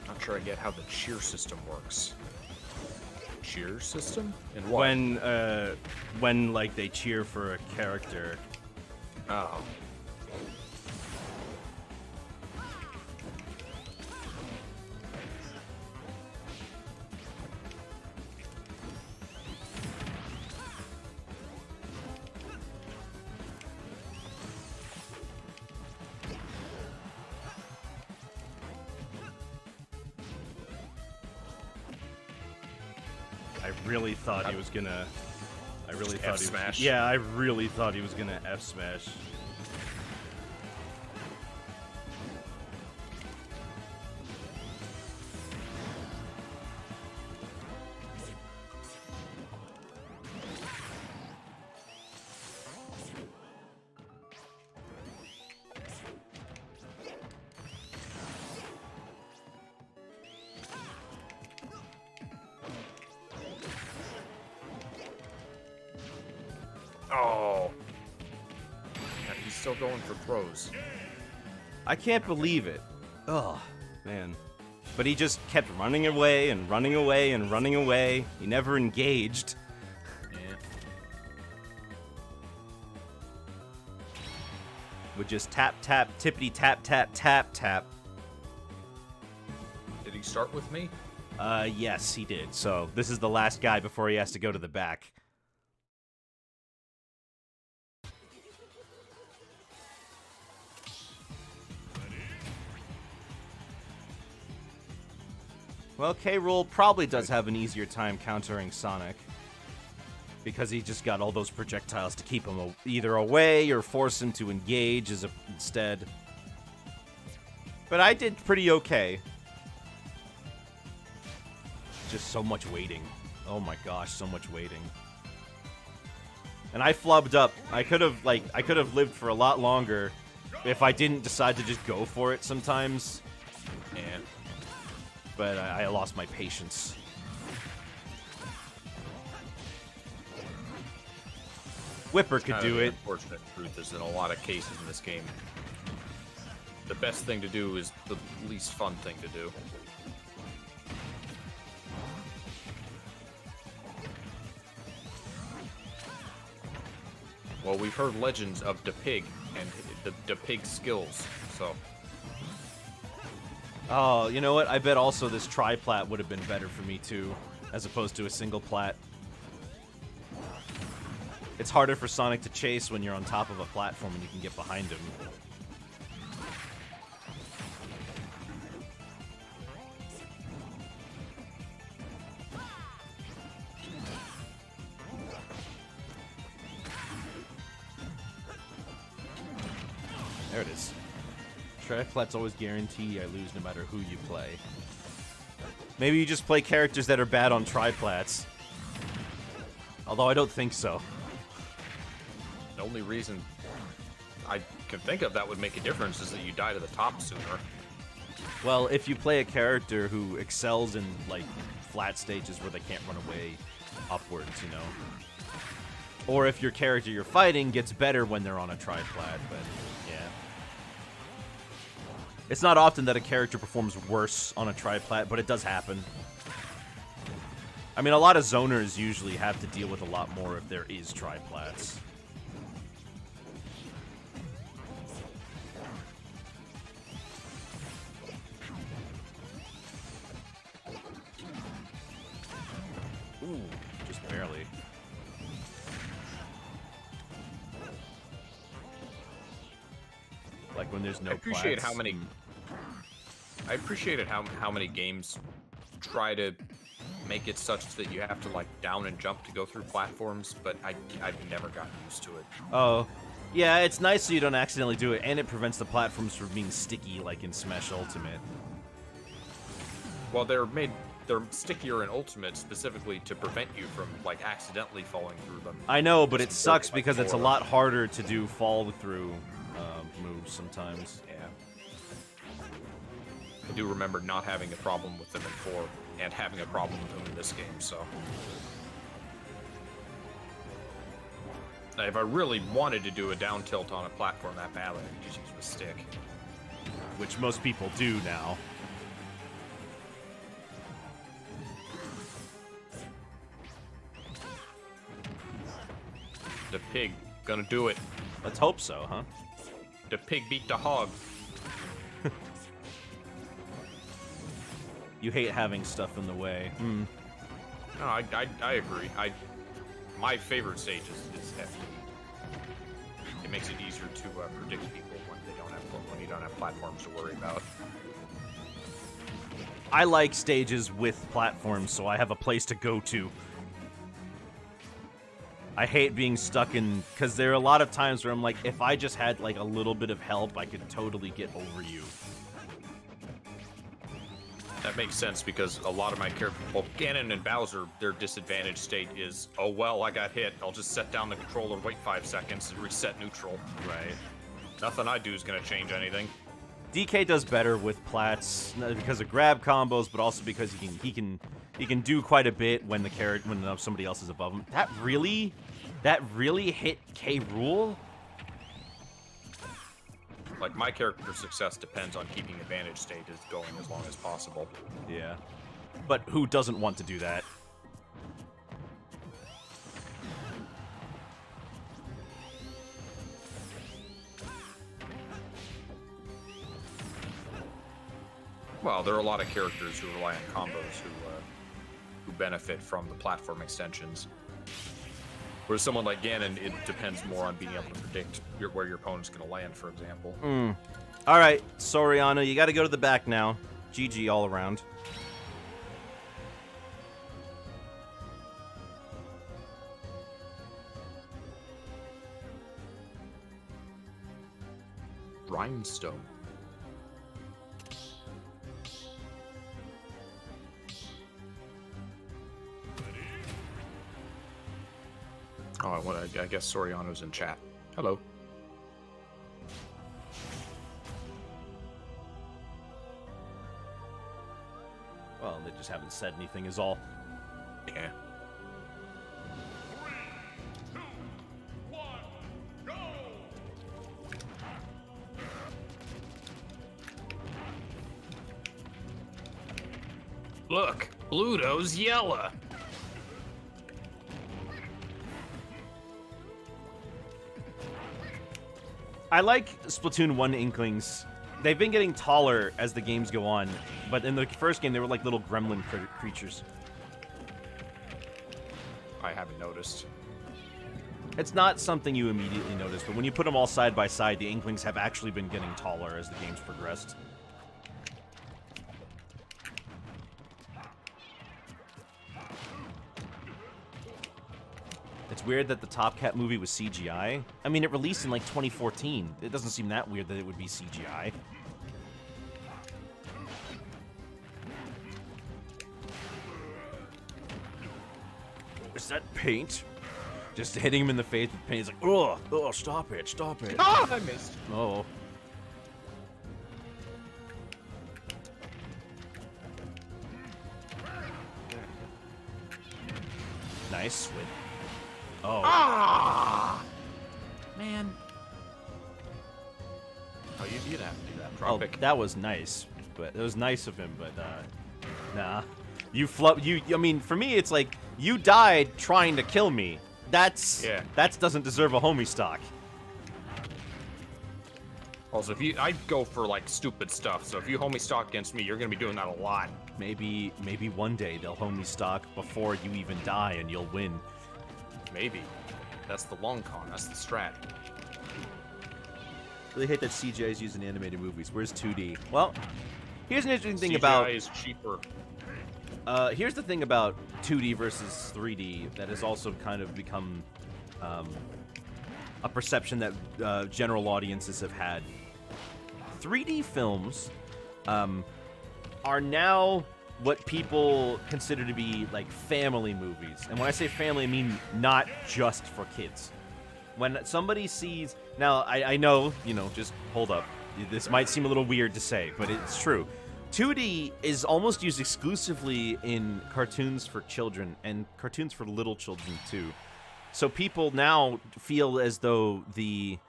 Not sure I get how the cheer system works. Cheer system? And what? When like they cheer for a character. Oh. I really thought he was gonna. I really thought he was. F-smash. Yeah, I really thought he was gonna F smash. Oh. Yeah, he's still going for throws. I can't believe it. Oh, man. But he just kept running away and running away and running away. He never engaged. Yeah. Would just tap, tap, tippity, tap, tap, tap, tap. Did he start with me? Yes, he did. So this is the last guy before he has to go to the back. Well, K. Rool probably does have an easier time countering Sonic. Because he just got all those projectiles to keep him either away or force him to engage instead. But I did pretty okay. just so much waiting. Oh my gosh, so much waiting. And I flubbed up. I could have lived for a lot longer if I didn't decide to just go for it sometimes. And But I lost my patience. Whipper could do it. Unfortunate truth is in a lot of cases in this game, the best thing to do is the least fun thing to do. Well, we've heard legends of the pig and the pig skills, so. Oh, you know what? I bet also this tri-plat would have been better for me too, as opposed to a single plat. It's harder for Sonic to chase when you're on top of a platform and you can get behind him. There it is. Tri-plats always guarantee I lose no matter who you play. Maybe you just play characters that are bad on tri-plats. Although I don't think so. The only reason I can think of that would make a difference is that you die to the top sooner. Well, if you play a character who excels in, like, flat stages where they can't run away upwards, you know. Or if your character you're fighting gets better when they're on a tri-plat, but, yeah. It's not often that a character performs worse on a tri-plat, but it does happen. I mean, a lot of zoners usually have to deal with a lot more if there is tri-plats. Ooh, just barely. Like when there's no I appreciate plats. how many. I appreciated how many games try to make it such that you have to like down and jump to go through platforms, but I've never gotten used to it. Oh, yeah, it's nice so you don't accidentally do it, and it prevents the platforms from being sticky like in Smash Ultimate. Well, they're stickier in Ultimate specifically to prevent you from like accidentally falling through them. I know, but it It's sucks like because it's a four. lot harder to do fall-through moves sometimes. Yeah. I do remember not having a problem with them in 4 and having a problem with them in this game, so. Now, if I really wanted to do a down tilt on a platform that badly, I could just use a stick. Which most people do now. The pig gonna do it. Let's hope so, huh? The pig beat the hog. You hate having stuff in the way. Hmm. No, I agree. My favorite stage is FD. It makes it easier to predict people when you don't have platforms to worry about. I like stages with platforms, so I have a place to go to. I hate being stuck in, because there are a lot of times where I'm like, if I just had like a little bit of help, I could totally get over you. That makes sense because a lot of my characters, well, Ganon and Bowser, their disadvantaged state is, oh well, I got hit. I'll just set down the controller, wait 5 seconds, and reset neutral. Right. Nothing I do is gonna change anything. DK does better with plats not because of grab combos, but also because he can do quite a bit when somebody else is above him. That really hit K. Rool? Like, my character's success depends on keeping advantage state going as long as possible. Yeah. But who doesn't want to do that? Well, there are a lot of characters who rely on combos who benefit from the platform extensions. Whereas someone like Ganon, it depends more on being able to predict where your opponent's going to land, for example. All right, Soriano, you got to go to the back now. GG all around. Rhinestone. I guess Soriano's in chat. Hello. Well, they just haven't said anything is all. Yeah. Look, Bluto's yellow. I like Splatoon 1 Inklings. They've been getting taller as the games go on, but in the first game they were like little gremlin creatures. I haven't noticed. It's not something you immediately notice, but when you put them all side by side, the Inklings have actually been getting taller as the games progressed. It's weird that the Top Cat movie was CGI. I mean, it released in like 2014. It doesn't seem that weird that it would be CGI. Is that paint? Just hitting him in the face with paint. He's like, oh, stop it, stop it. Ah, I missed. Oh. Nice swing. Oh. Ah! Man. Oh, you did have to do that. Oh, Drop pick. that was nice. But it was nice of him, but nah. I mean, for me it's like you died trying to kill me. That doesn't deserve a homie stock. Also, I'd go for like stupid stuff. So if you homie stock against me, you're gonna be doing that a lot. Maybe one day they'll homie stock before you even die and you'll win. Maybe. That's the long con. That's the strat. Really hate that CGI is used in animated movies. Where's 2D? Well, here's an interesting thing CGI about. is cheaper. Here's the thing about 2D versus 3D that has also kind of become a perception that general audiences have had. 3D films are now what people consider to be like family movies. And when I say family, I mean not just for kids. When somebody sees... Now, I know, just hold up. This might seem a little weird to say, but it's true. 2D is almost used exclusively in cartoons for children and cartoons for little children too. So people now feel as though the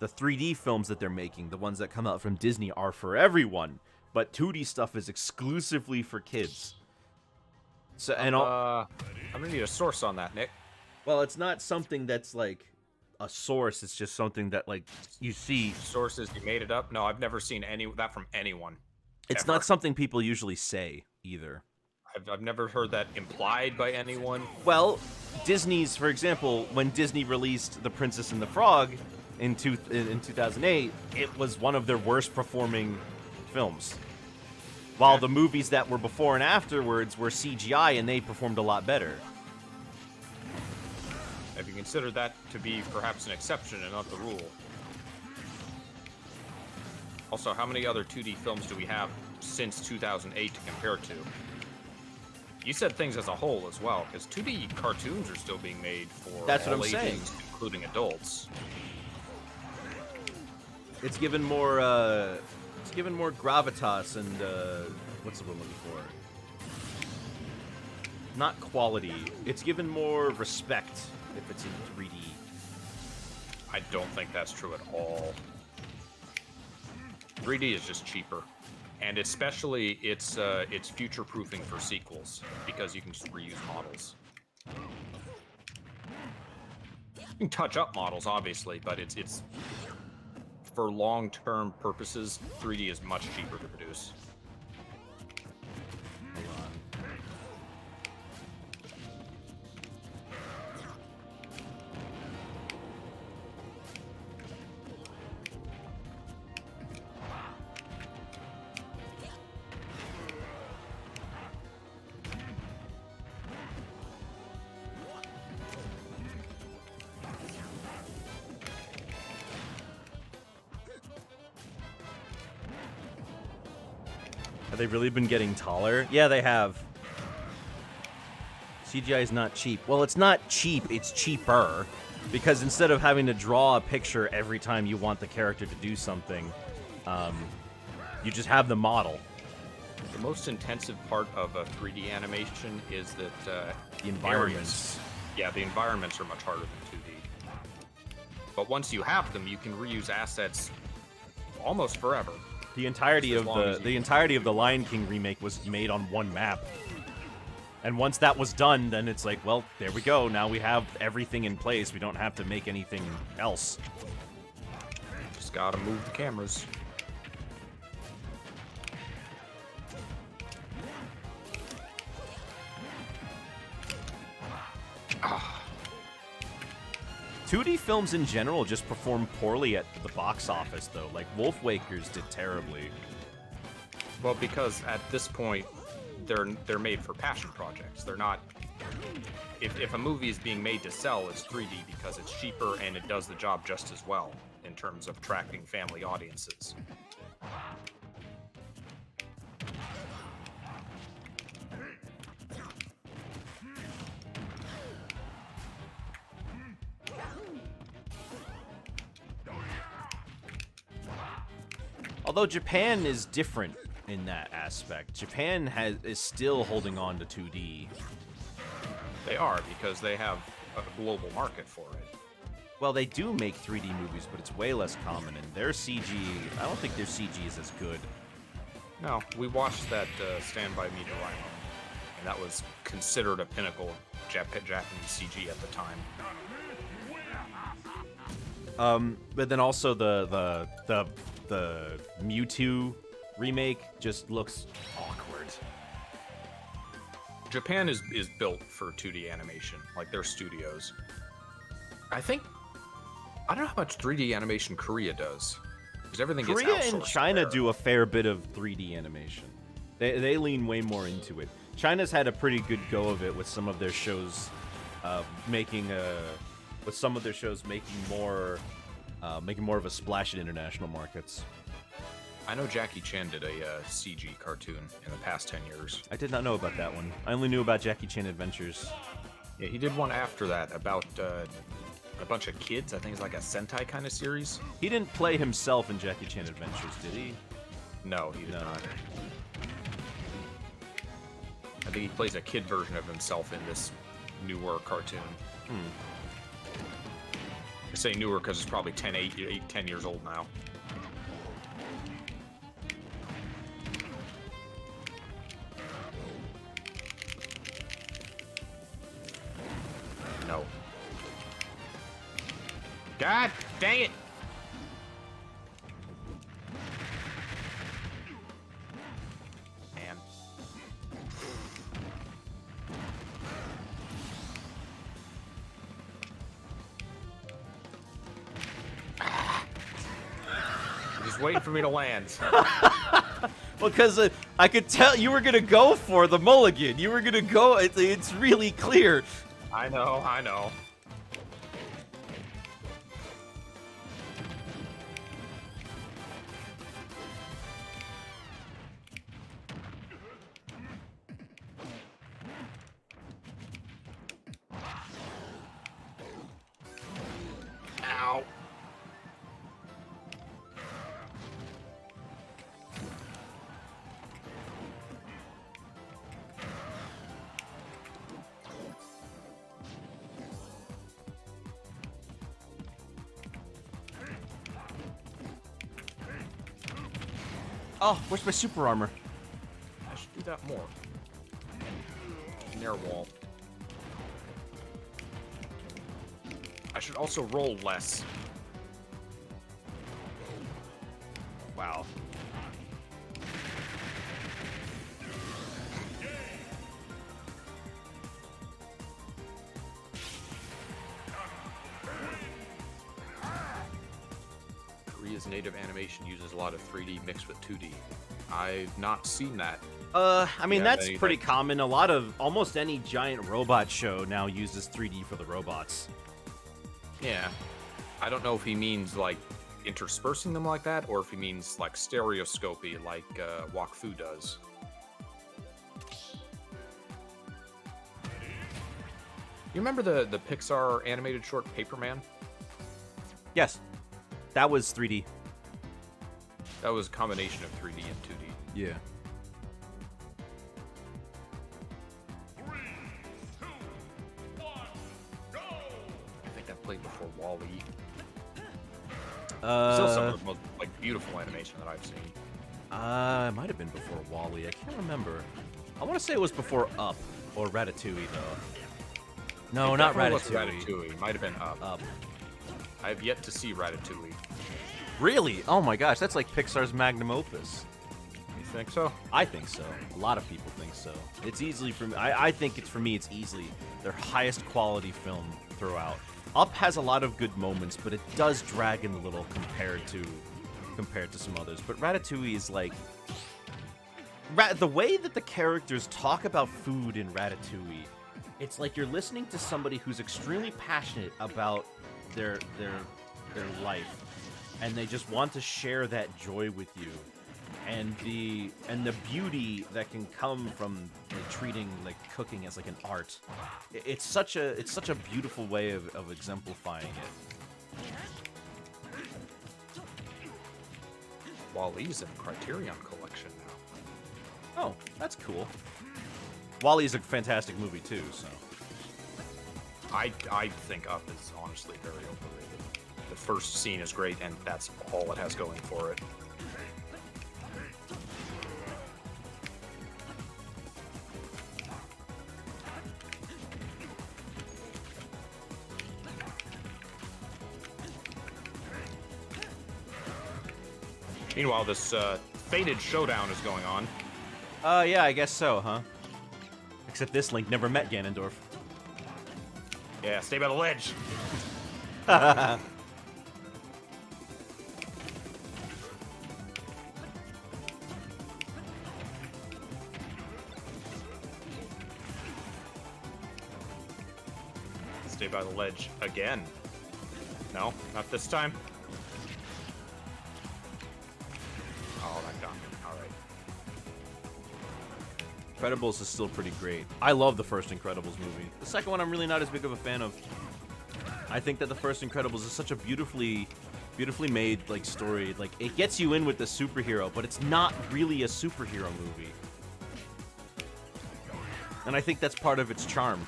3D films that they're making, the ones that come out from Disney, are for everyone, but 2D stuff is exclusively for kids. So and I'm gonna need a source on that, Nick. well, it's not something that's like a source. It's just something that like you see. Sources, you made it up? No, I've never seen that from anyone. It's ever. not something people usually say either. I've never heard that implied by anyone. Well, Disney's, for example, when Disney released The Princess and the Frog in 2008, it was one of their worst performing films. While the movies that were before and afterwards were CGI and they performed a lot better. Have you considered that to be perhaps an exception and not the rule? Also, how many other 2D films do we have since 2008 to compare to? You said things as a whole as well, because 2D cartoons are still being made for That's what all I'm saying. ages, including adults. It's given more gravitas and what's the word I'm looking for? Not quality. It's given more respect if it's in 3D. I don't think that's true at all. 3D is just cheaper, and especially it's future-proofing for sequels because you can just reuse models. You can touch up models, obviously, but it's for long-term purposes. 3D is much cheaper to produce. Hold on. Have they really been getting taller? Yeah, they have. CGI is not cheap. Well, it's not cheap, it's cheaper. because instead of having to draw a picture every time you want the character to do something, you just have the model. The most intensive part of a 3D animation is that The environments. Yeah, the environments are much harder than 2D. But once you have them, you can reuse assets almost forever. The entirety As of long as you- the entirety of the Lion King remake was made on one map. And once that was done, then it's like, well, there we go. Now we have everything in place. We don't have to make anything else. Just gotta move the cameras. 2D films in general just perform poorly at the box office, though. Like, Wolf Wakers did terribly. Well, because at this point, they're made for passion projects. They're not. If a movie is being made to sell, it's 3D because it's cheaper and it does the job just as well in terms of attracting family audiences. Although Japan is different in that aspect. Japan is still holding on to 2D. They are because they have a global market for it. Well, they do make 3D movies, but it's way less common, and their CG, I don't think their CG is as good. No, we watched that Stand By Me Doraemon, and that was considered a pinnacle of Japanese CG at the time. But then also the Mewtwo remake just looks awkward. Japan is built for 2D animation, like their studios. I don't know how much 3D animation Korea does, because everything gets Korea outsourced and China there. do a fair bit of 3D animation. They lean way more into it. China's had a pretty good go of it with some of their shows making more of a splash in international markets. I know Jackie Chan did a CG cartoon in the past 10 years. I did not know about that one. I only knew about Jackie Chan Adventures. Yeah, he did one after that about a bunch of kids. I think it's like a Sentai kind of series. He didn't play himself in Jackie Chan Adventures, did he? No, he did No. not. I think he plays a kid version of himself in this newer cartoon. I say newer because it's probably 10 years old now. No. God dang it! Man. Just waiting for me to land. Well, because I could tell you were gonna go for the mulligan. You were gonna go. It's really clear. I know, I know. Ow. Oh, where's my super armor? I should do that more. Near wall. I should also roll less. Wow. Korea's native animation uses a lot of 3D mixed with 2D. I've not seen that. I mean, Yeah, that's they- pretty common. Almost any giant robot show now uses 3D for the robots. Yeah. I don't know if he means like interspersing them like that, or if he means like stereoscopy like Wakfu does. You remember the Pixar animated short Paperman? Yes, that was 3D. That was a combination of 3D and 2D. Yeah. I think that played before Wall-E. Uh, Still some of the most beautiful animation that I've seen. It might have been before Wall-E. I can't remember. I want to say it was before Up or Ratatouille, though. No, It not definitely Ratatouille. wasn't Ratatouille. It might have been Up. Up. I have yet to see Ratatouille. Really? Oh my gosh, that's like Pixar's magnum opus. You think so? I think so. A lot of people think so. It's easily for me. I think it's for me. It's easily their highest quality film throughout. Up has a lot of good moments, but it does drag in a little compared to some others. But Ratatouille is like the way that the characters talk about food in Ratatouille. It's like you're listening to somebody who's extremely passionate about their life, and they just want to share that joy with you. And the beauty that can come from treating cooking as an art. It's such a beautiful way of exemplifying it. Wall-E's in the Criterion Collection now. Oh, that's cool. Wall-E's a fantastic movie too, so. I think Up is honestly very overrated. The first scene is great, and that's all it has going for it. Meanwhile, this fated showdown is going on. Yeah, I guess so, huh? Except this Link never met Ganondorf. Yeah, stay by the ledge. Stay by the ledge again. No, not this time. Oh, that got me. All right. Incredibles is still pretty great. I love the first Incredibles movie. The second one I'm really not as big of a fan of. I think that the first Incredibles is such a beautifully made story. It gets you in with the superhero, but it's not really a superhero movie. And I think that's part of its charm.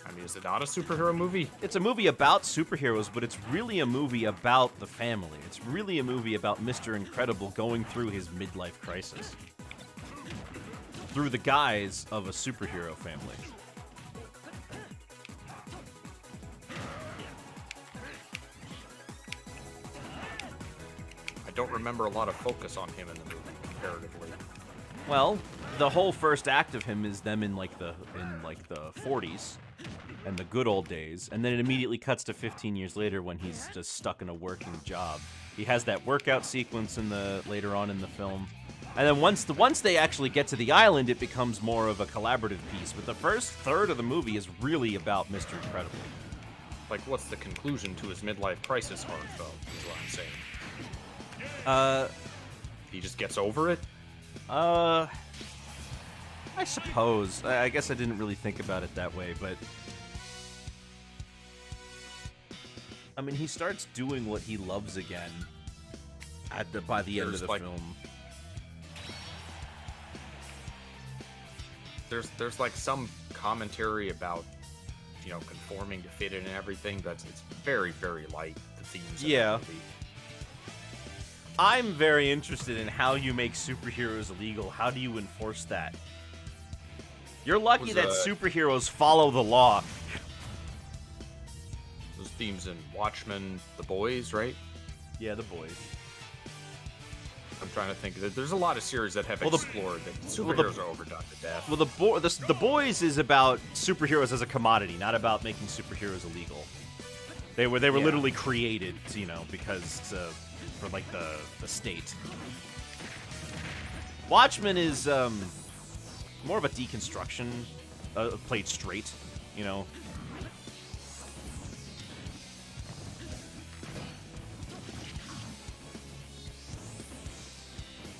I mean, is it not a superhero movie? It's a movie about superheroes, but it's really a movie about the family. It's really a movie about Mr. Incredible going through his midlife crisis through the guise of a superhero family. I don't remember a lot of focus on him in the movie comparatively. Well, the whole first act of him is them in the 40s and the good old days, and then it immediately cuts to 15 years later when he's just stuck in a working job. He has that workout sequence later on in the film. And then once they actually get to the island, it becomes more of a collaborative piece. But the first third of the movie is really about Mr. Incredible. What's the conclusion to his midlife crisis arc, though, is what I'm saying. He just gets over it? I suppose. I guess I didn't really think about it that way, but I mean, he starts doing what he loves again by the end of the film. There's some commentary about, conforming to fit in and everything, but it's very, very light, the themes of the movie. I'm very interested in how you make superheroes illegal. How do you enforce that? You're lucky that superheroes follow the law. Those themes in Watchmen, The Boys, right? Yeah, The Boys. I'm trying to think. There's a lot of series that have explored that superheroes are overdone to death. Well, the Boys is about superheroes as a commodity, not about making superheroes illegal. They were literally created, because for the state. Watchmen is more of a deconstruction, played straight,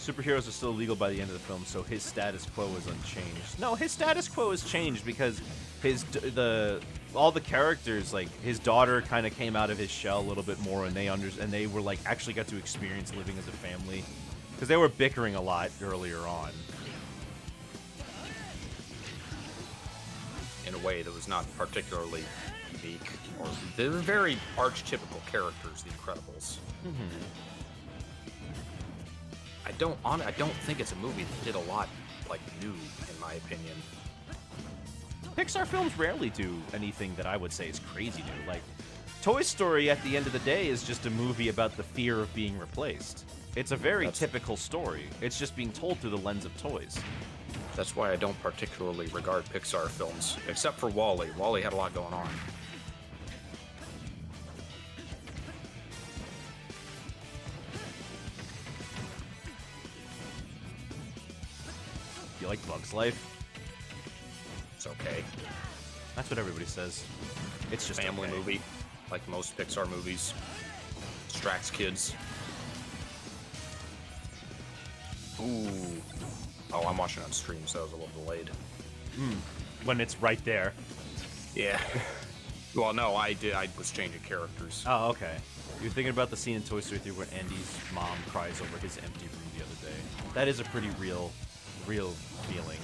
superheroes are still illegal by the end of the film, so his status quo is unchanged. No, his status quo has changed because all the characters, like his daughter, kind of came out of his shell a little bit more, and they were like actually got to experience living as a family, because they were bickering a lot earlier on. In a way that was not particularly unique, or they were very archetypical characters, the Incredibles. I don't think it's a movie that did a lot like new, in my opinion. Pixar films rarely do anything that I would say is crazy new. Like, Toy Story, at the end of the day, is just a movie about the fear of being replaced. It's a very typical story. It's just being told through the lens of toys. That's why I don't particularly regard Pixar films, except for WALL-E. WALL-E had a lot going on. You like Bug's Life? It's okay. That's what everybody says. It's just Family okay. movie, like most Pixar movies. Distracts kids. Ooh. Oh, I'm watching on stream, so I was a little delayed. When it's right there. Yeah. Well, no, I was changing characters. Oh, okay. You're thinking about the scene in Toy Story 3 where Andy's mom cries over his empty room the other day. That is a pretty real feeling.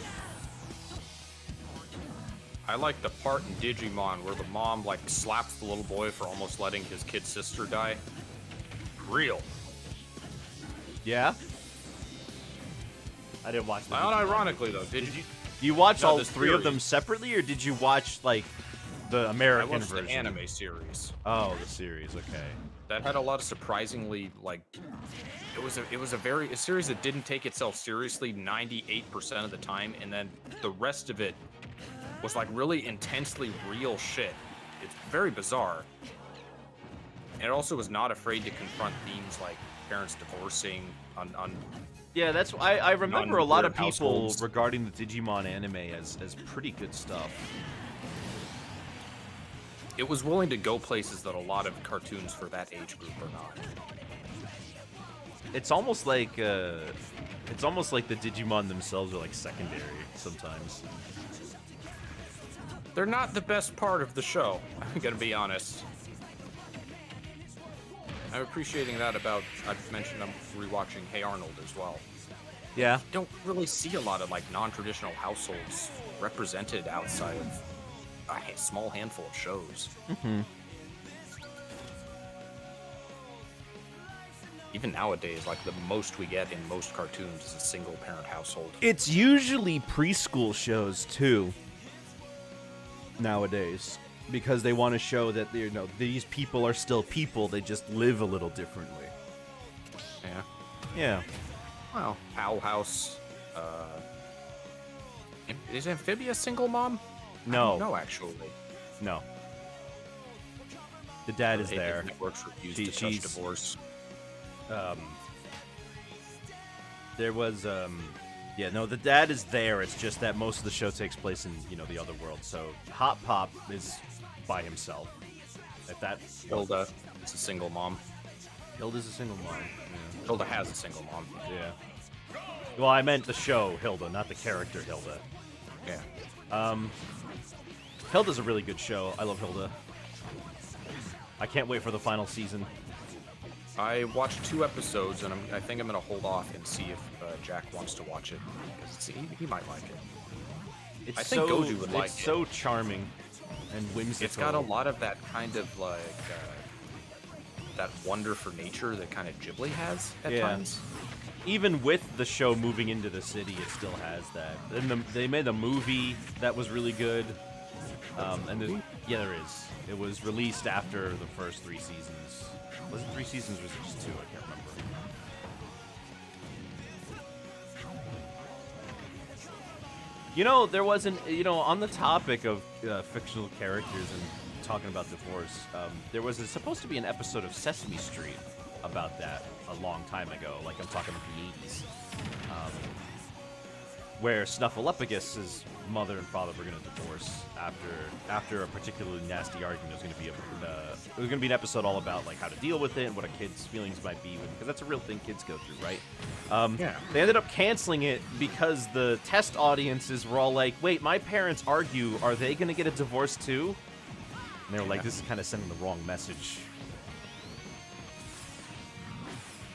I like the part in Digimon where the mom like slaps the little boy for almost letting his kid sister die. Real. Yeah? I didn't watch that. Not ironically though, did you? You watch No, all the three of series. them separately, or did you watch like the I American watched version? the anime series. Oh, the series. Okay. That had a lot of surprisingly like. It was a series that didn't take itself seriously 98% of the time, and then the rest of it was like really intensely real shit. It's very bizarre. And it also was not afraid to confront themes like parents divorcing on Yeah, that's I remember a lot of Non-weird people households. regarding the Digimon anime as pretty good stuff. It was willing to go places that a lot of cartoons for that age group are not. It's almost like the Digimon themselves are like secondary sometimes. They're not the best part of the show, I'm gonna be honest. I'm appreciating that about, I've mentioned I'm rewatching Hey Arnold as well. Yeah. Don't really see a lot of like non-traditional households represented outside of a small handful of shows. Even nowadays, like the most we get in most cartoons is a single parent household. It's usually preschool shows too. Nowadays, because they want to show that these people are still people. They just live a little differently. Yeah. Yeah. Well, Owl House. Is Amphibia a single mom? No. No, actually. No. The dad is Hate that there. Networks refused She- to touch she's- divorce. There was the dad is there. It's just that most of the show takes place in the other world. So Hot Pop is by himself. If that Hilda is a single mom. Hilda's a single mom. Yeah. Hilda has a single mom. Yeah. Well, I meant the show Hilda, not the character Hilda. Yeah. Hilda's a really good show. I love Hilda. I can't wait for the final season. I watched 2 episodes, and I think I'm gonna hold off and see if Jack wants to watch it, because he might like it. It's I think Goju would like it's it. so charming and whimsical. It's got a lot of that kind of like that wonder for nature that kind of Ghibli has at times. Even with the show moving into the city, it still has that. And they made a movie that was really good. There is. It was released after the first 3 seasons. Was it 3 seasons or was it just 2? I can't remember. There wasn't, on the topic of fictional characters and talking about divorce, there was supposed to be an episode of Sesame Street about that a long time ago. Like, I'm talking about the 80s. where Snuffleupagus' mother and father were going to divorce after a particularly nasty argument. There's going to be an episode all about like how to deal with it and what a kid's feelings might be, because that's a real thing kids go through, right? Yeah. They ended up canceling it because the test audiences were all like, "Wait, my parents argue. Are they going to get a divorce too?" And they were like, "This is kind of sending the wrong message."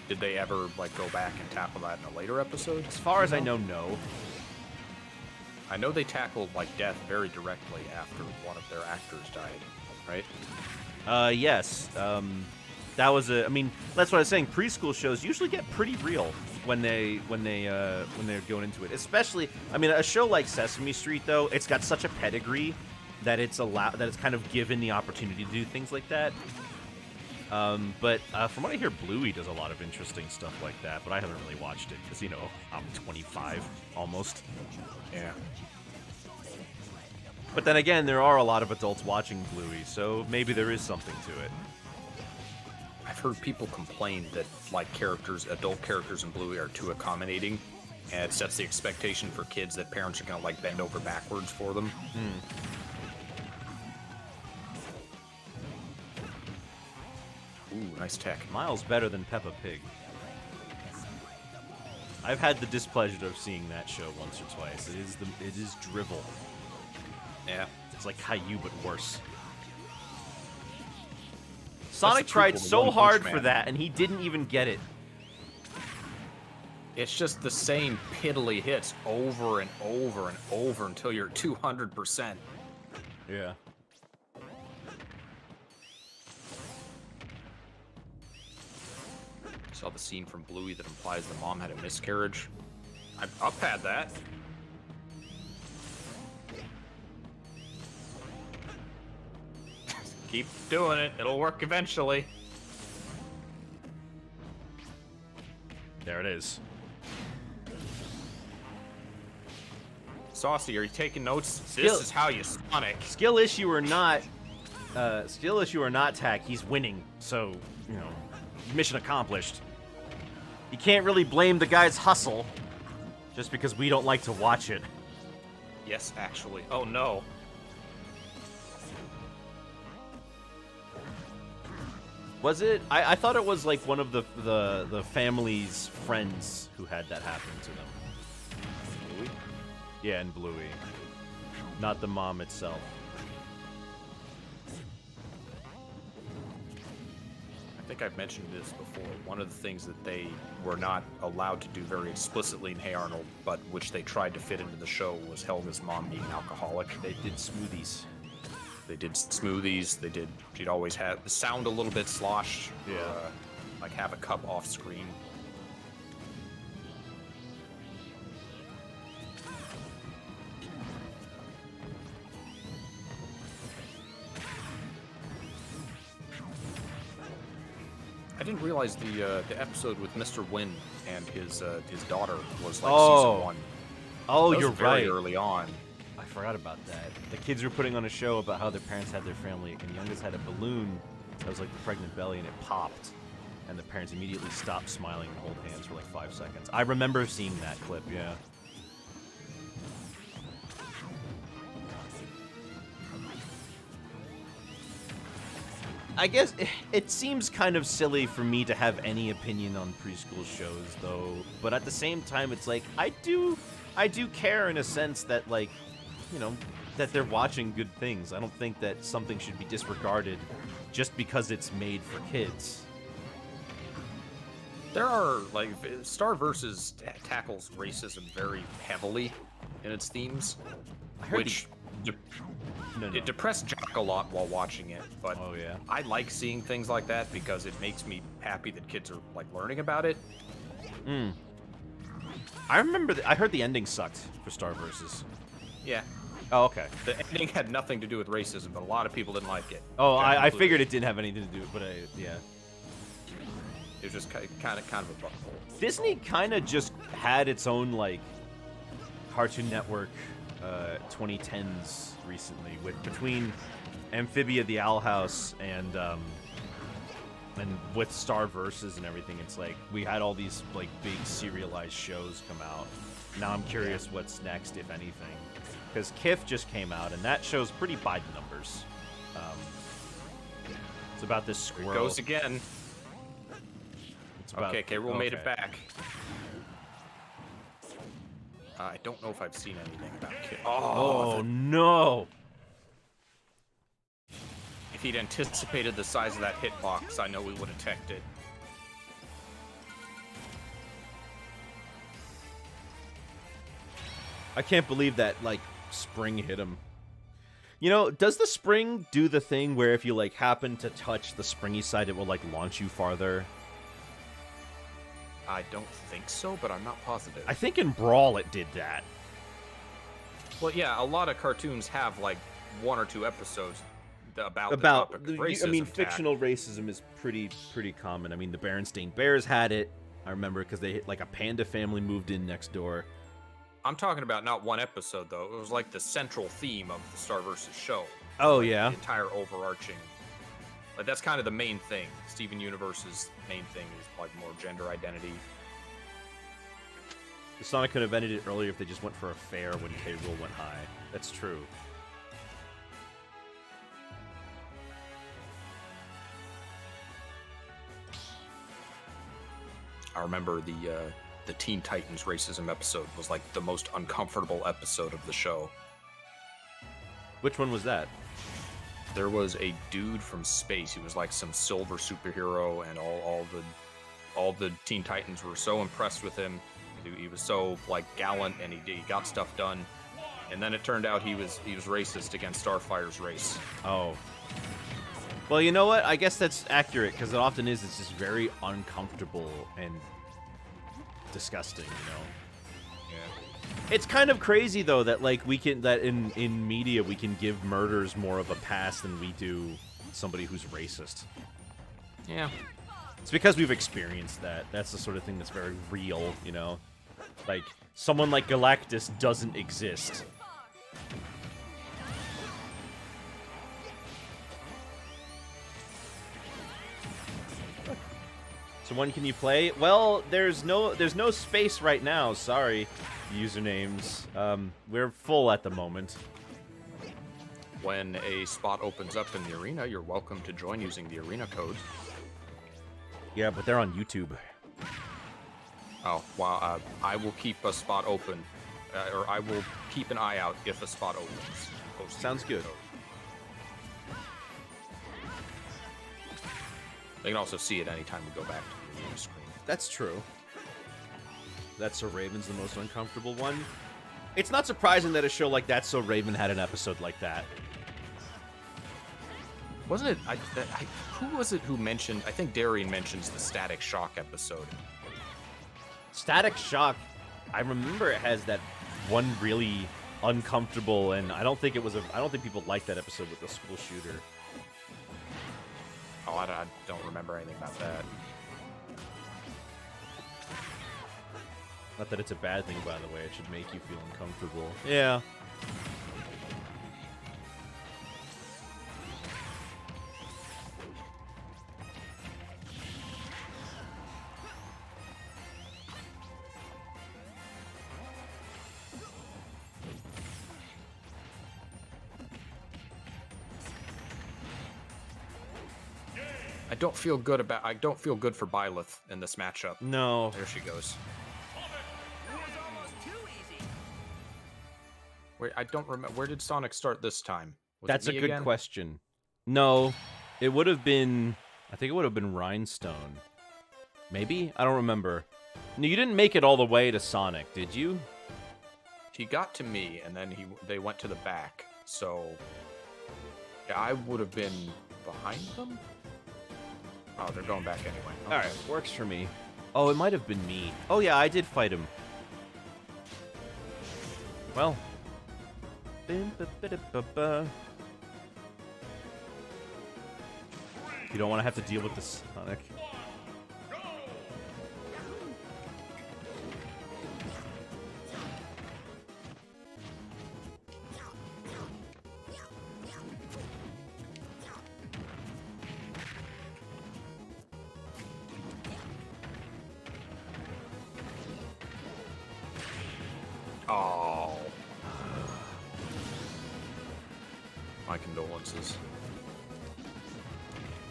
Did they ever like go back and tackle that in a later episode? As far as I know, no. I know they tackled like death very directly after one of their actors died, right? Yes. That was I mean, that's what I was saying. Preschool shows usually get pretty real when they're going into it. Especially, I mean, a show like Sesame Street, though, it's got such a pedigree that it's kind of given the opportunity to do things like that. But from what I hear, Bluey does a lot of interesting stuff like that. But I haven't really watched it because, you know, I'm 25 almost. Yeah. But then again, there are a lot of adults watching Bluey, so maybe there is something to it. I've heard people complain that like adult characters in Bluey are too accommodating, and it sets the expectation for kids that parents are gonna like bend over backwards for them. Ooh, nice tech. Miles better than Peppa Pig. I've had the displeasure of seeing that show once or twice. It is drivel. Yeah. It's like Caillou, but worse. Sonic the tried prequel to so One hard Punch for Man. that, and he didn't even get it. It's just the same piddly hits over and over and over until you're 200%. Yeah. Saw the scene from Bluey that implies the mom had a miscarriage. I've up had that. Keep doing it. It'll work eventually. There it is. Saucy, are you taking notes? Skill- This is how you Sonic. Skill issue or not, Tack, he's winning. So, you know, mission accomplished. You can't really blame the guy's hustle just because we don't like to watch it. Yes, actually. Oh no. Was it? I thought it was like one of the family's friends who had that happen to them. Bluey? Yeah, in Bluey. Not the mom itself. I think I've mentioned this before. One of the things that they were not allowed to do very explicitly in Hey Arnold, but which they tried to fit into the show, was Helga's mom being an alcoholic. They did smoothies. They did smoothies. She'd always have sound a little bit sloshed. Yeah. Like have a cup off screen. I didn't realize the episode with Mr. Wynn and his daughter was like season 1. Oh, That was you're very right. early on. I forgot about that. The kids were putting on a show about how their parents had their family, and the youngest had a balloon that was like the pregnant belly, and it popped. And the parents immediately stopped smiling and hold hands for like 5 seconds. I remember seeing that clip, yeah. I guess it seems kind of silly for me to have any opinion on preschool shows, though. But at the same time, it's like I do care in a sense that, like, you know, that they're watching good things. I don't think that something should be disregarded just because it's made for kids. There are, like, Star Versus tackles racism very heavily in its themes, I heard which it depressed Jack a lot while watching it. But Oh, yeah. I like seeing things like that because it makes me happy that kids are like learning about it. I remember I heard the ending sucked for Star Versus. Yeah, Oh, okay. the ending had nothing to do with racism, but a lot of people didn't like it. Oh, Jack I included. figured it didn't have anything to do, but yeah. It was just kind of a butthole. Disney kind of just had its own, like, Cartoon Network 2010s recently, between Amphibia the Owl House and with Star Versus and everything. It's like we had all these like big serialized shows come out, Now I'm curious what's next, if anything. Because KIF just came out, and that shows pretty Biden numbers. It's about this squirrel. Here it goes again. It's about, Okay, K. Rool made it okay. back. I don't know if I've seen anything about Kid. Oh, Oh, no! if he'd anticipated the size of that hitbox, I know we would have teched it. I can't believe that, like, spring hit him. You know, does the spring do the thing where if you, like, happen to touch the springy side, it will, like, launch you farther? I don't think so, but I'm not positive. I think in Brawl it did that. Well, yeah, a lot of cartoons have like 1 or 2 episodes about the About, topic of I racism. mean, tag. fictional racism is pretty common. I mean, the Berenstain Bears had it. I remember because they, like, a panda family moved in next door. I'm talking about not one episode though. It was like the central theme of the Star vs. Show. Oh, Like, yeah. The entire overarching. Like that's kind of the main thing. Steven Universe's main thing is like more gender identity. Sonic could have ended it earlier if they just went for a fair when K. Rool went high. That's true. I remember the Teen Titans racism episode was like the most uncomfortable episode of the show. Which one was that? There was a dude from space. He was like some silver superhero, and all the Teen Titans were so impressed with him. He was so like gallant, and he got stuff done. And then it turned out he was racist against Starfire's race. Oh. Well, you know what? I guess that's accurate, because it often is. It's just very uncomfortable and disgusting, you know? Yeah. It's kind of crazy, though, that, like, we can, that in media we can give murders more of a pass than we do somebody who's racist. Yeah. It's because we've experienced that. That's the sort of thing that's very real, you know? Like, someone like Galactus doesn't exist. So when can you play? Well, there's no space right now. Sorry, usernames. We're full at the moment. When a spot opens up in the arena, you're welcome to join using the arena code. Yeah, but they're on YouTube. Oh, wow. I will keep a spot open, or I will keep an eye out if a spot opens. Post Sounds the good. code. They can also see it anytime we go back to the arena screen. That's true. That's So Raven's the most uncomfortable one. It's not surprising that a show like That's So Raven had an episode like that. Wasn't it? Who was it who mentioned? I think Darian mentions the Static Shock episode. Static Shock, I remember it has that one really uncomfortable, and I don't think people liked that episode with the school shooter. Oh, I don't remember anything about that. Not that it's a bad thing, by the way. It should make you feel uncomfortable. Yeah. I don't feel good for Byleth in this matchup. No. There she goes. Wait, I don't remember. Where did Sonic start this time? Was That's it a me good again? question. No. It would have been... I think it would have been Rhinestone. Maybe? I don't remember. No, you didn't make it all the way to Sonic, did you? He got to me, and then they went to the back. So yeah, I would have been behind them. Oh, they're going back anyway. Okay. Alright, works for me. Oh, it might have been me. Oh yeah, I did fight him. Well. You don't want to have to deal with this, Sonic. Oh. My condolences.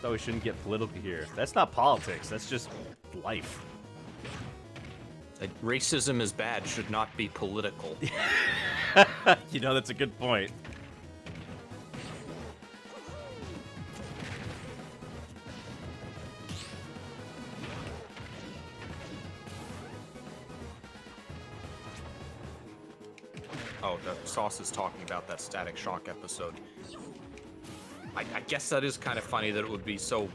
Thought we shouldn't get political here. That's not politics. That's just life. Racism is bad, should not be political. You know, that's a good point. Oh, the Sauce is talking about that Static Shock episode. I guess that is kind of funny that it would be so...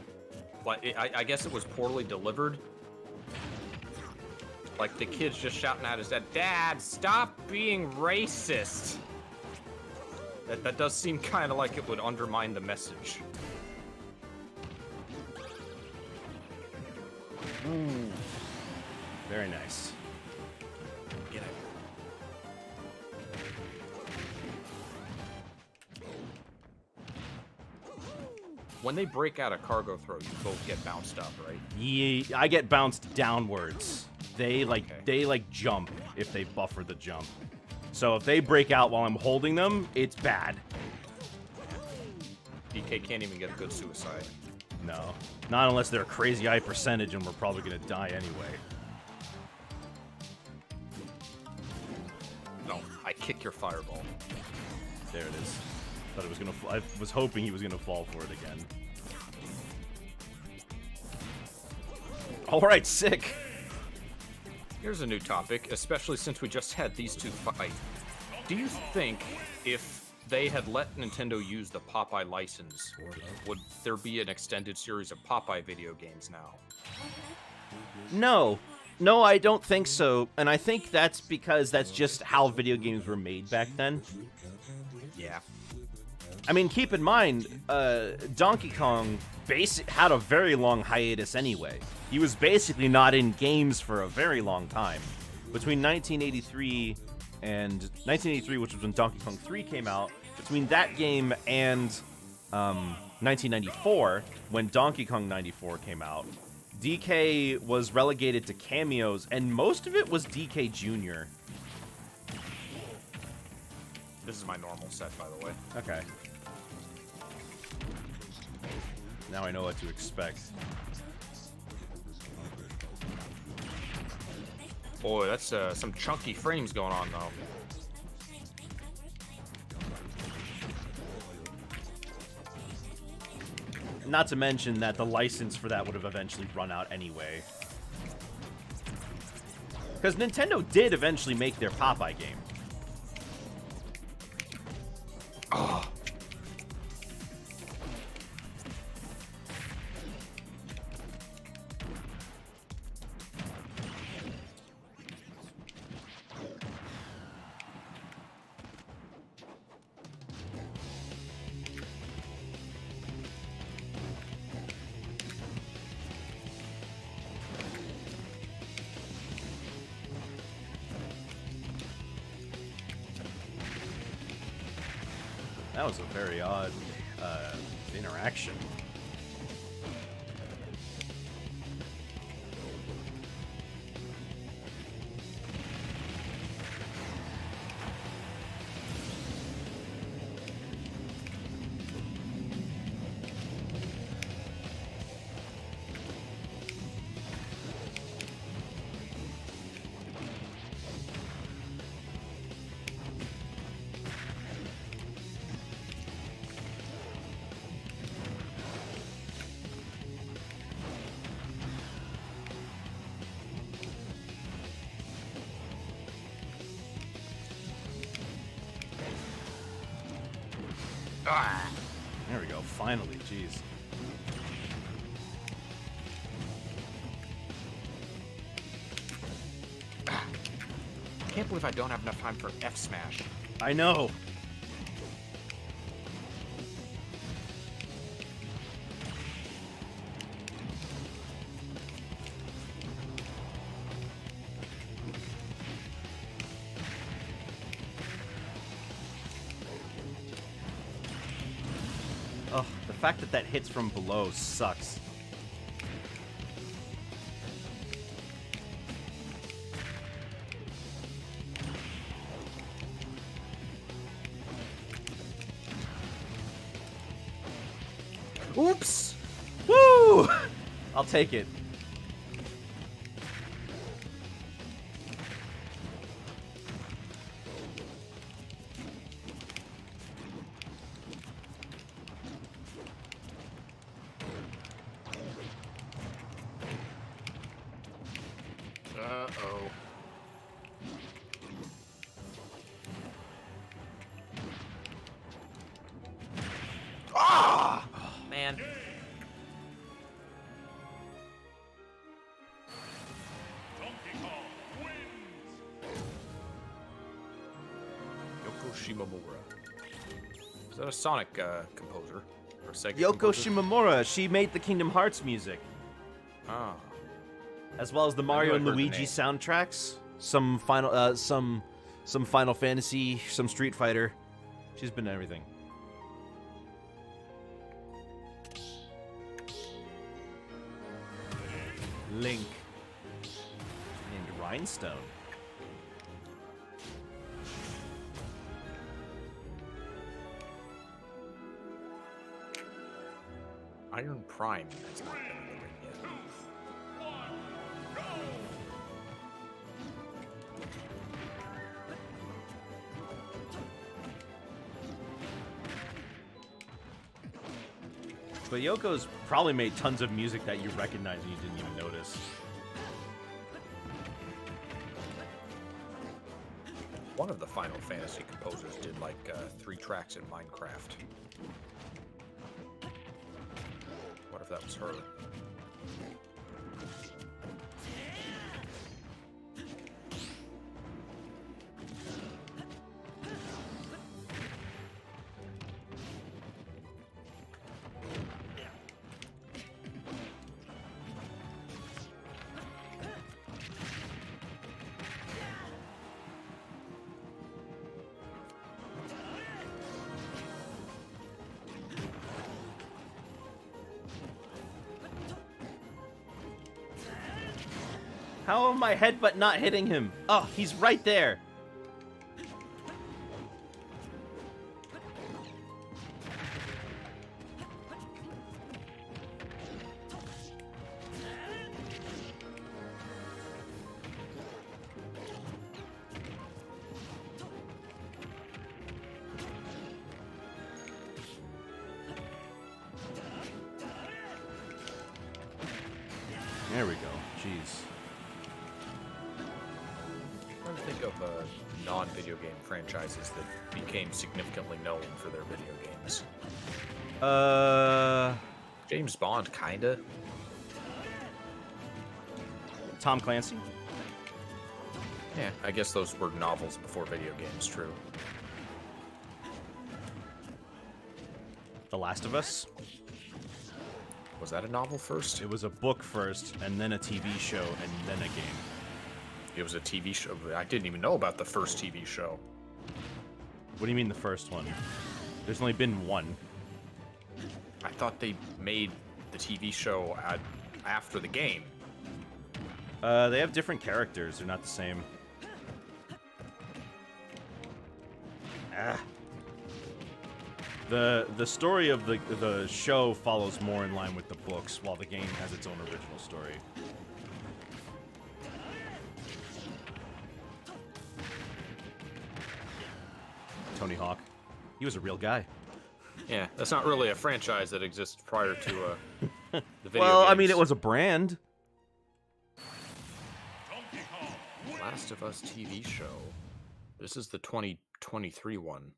Like, I guess it was poorly delivered. Like, the kid's just shouting at his dad, "Dad, stop being racist!" That does seem kind of like it would undermine the message. Ooh. Very nice. Get it. When they break out a cargo throw, you both get bounced up, right? Yeah, I get bounced downwards. They jump if they buffer the jump. So if they break out while I'm holding them, it's bad. DK can't even get a good suicide. No. Not unless they're a crazy high percentage and we're probably gonna die anyway. No, I kick your fireball. There it is. Thought it was gonna. I was hoping he was gonna fall for it again. All right, sick. Here's a new topic, especially since we just had these two fight. Do you think if they had let Nintendo use the Popeye license, would there be an extended series of Popeye video games now? No, I don't think so. And I think that's because that's just how video games were made back then. Yeah. I mean, keep in mind, Donkey Kong had a very long hiatus anyway. He was basically not in games for a very long time. Between 1983 and 1983, which was when Donkey Kong 3 came out, between that game and 1994, when Donkey Kong 94 came out, DK was relegated to cameos, and most of it was DK Jr. This is my normal set, by the way. Okay. Now I know what to expect. Boy, that's some chunky frames going on, though. Not to mention that the license for that would have eventually run out anyway. Because Nintendo did eventually make their Popeye game. Oh. That was a very odd interaction. Ah. There we go, finally, jeez. Can't believe I don't have enough time for F Smash. I know. Oh, the fact that that hits from below sucks. I'll take it. Uh-oh. Ah! Man. Yoko Shimomura. Is that a Sonic composer? Or a Sega Yoko composer? Shimomura, she made the Kingdom Hearts music, Ah. as well as the Mario I and heard the Luigi name. soundtracks. Some Final Fantasy, some Street Fighter. She's been in everything. Link. Named Rhinestone. Iron Prime has not been in the ring yet. But Yoko's probably made tons of music that you recognize and you didn't even notice. One of the Final Fantasy composers did like 3 tracks in Minecraft. What if that was her? How am my headbutt not hitting him? Oh, he's right there. There we go. Jeez. I'm trying to think of non-video game franchises that became significantly known for their video games. James Bond, kinda. Tom Clancy? Yeah, I guess those were novels before video games, true. The Last of Us? Was that a novel first? It was a book first, and then a TV show, and then a game. It was a TV show. I didn't even know about the first TV show. What do you mean the first one? There's only been one. I thought they made the TV show after the game. They have different characters. They're not the same. Ah. The story of the show follows more in line with the books, while the game has its own original story. Tony Hawk. He was a real guy. Yeah, that's not really a franchise that exists prior to the video Well, I games. mean, it was a brand. Last of Us TV show. This is the 2023 one.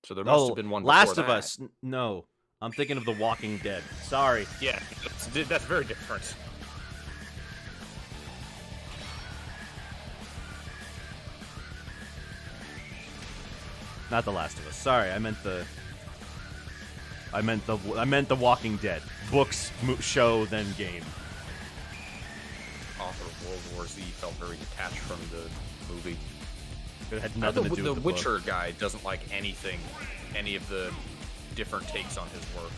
So there must have been one before Last of that. Us. No. I'm thinking of The Walking Dead. Sorry. Yeah, that's very different. Not The Last of Us. Sorry, I meant The Walking Dead. Books, show, then game. Author of World War Z felt very detached from the movie. It had nothing to do The with the Witcher book. guy doesn't like any of the different takes on his work.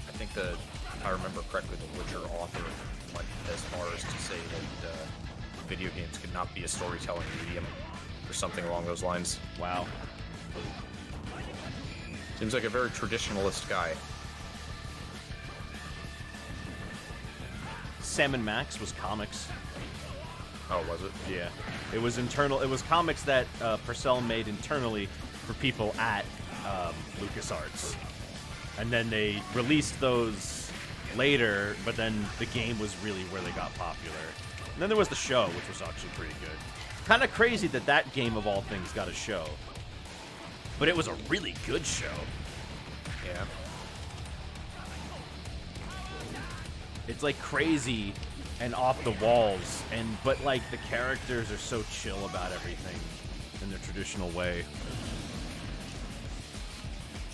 I think if I remember correctly, the Witcher author went as far as to say that video games could not be a storytelling medium, or something along those lines. Wow. Seems like a very traditionalist guy. Sam and Max was comics. Oh, was it? Yeah. It was internal. It was comics that Purcell made internally for people at LucasArts. And then they released those later, but then the game was really where they got popular. And then there was the show, which was actually pretty good. Kind of crazy that that game, of all things, got a show. But it was a really good show. Yeah. It's like crazy and off the walls, but like the characters are so chill about everything in their traditional way.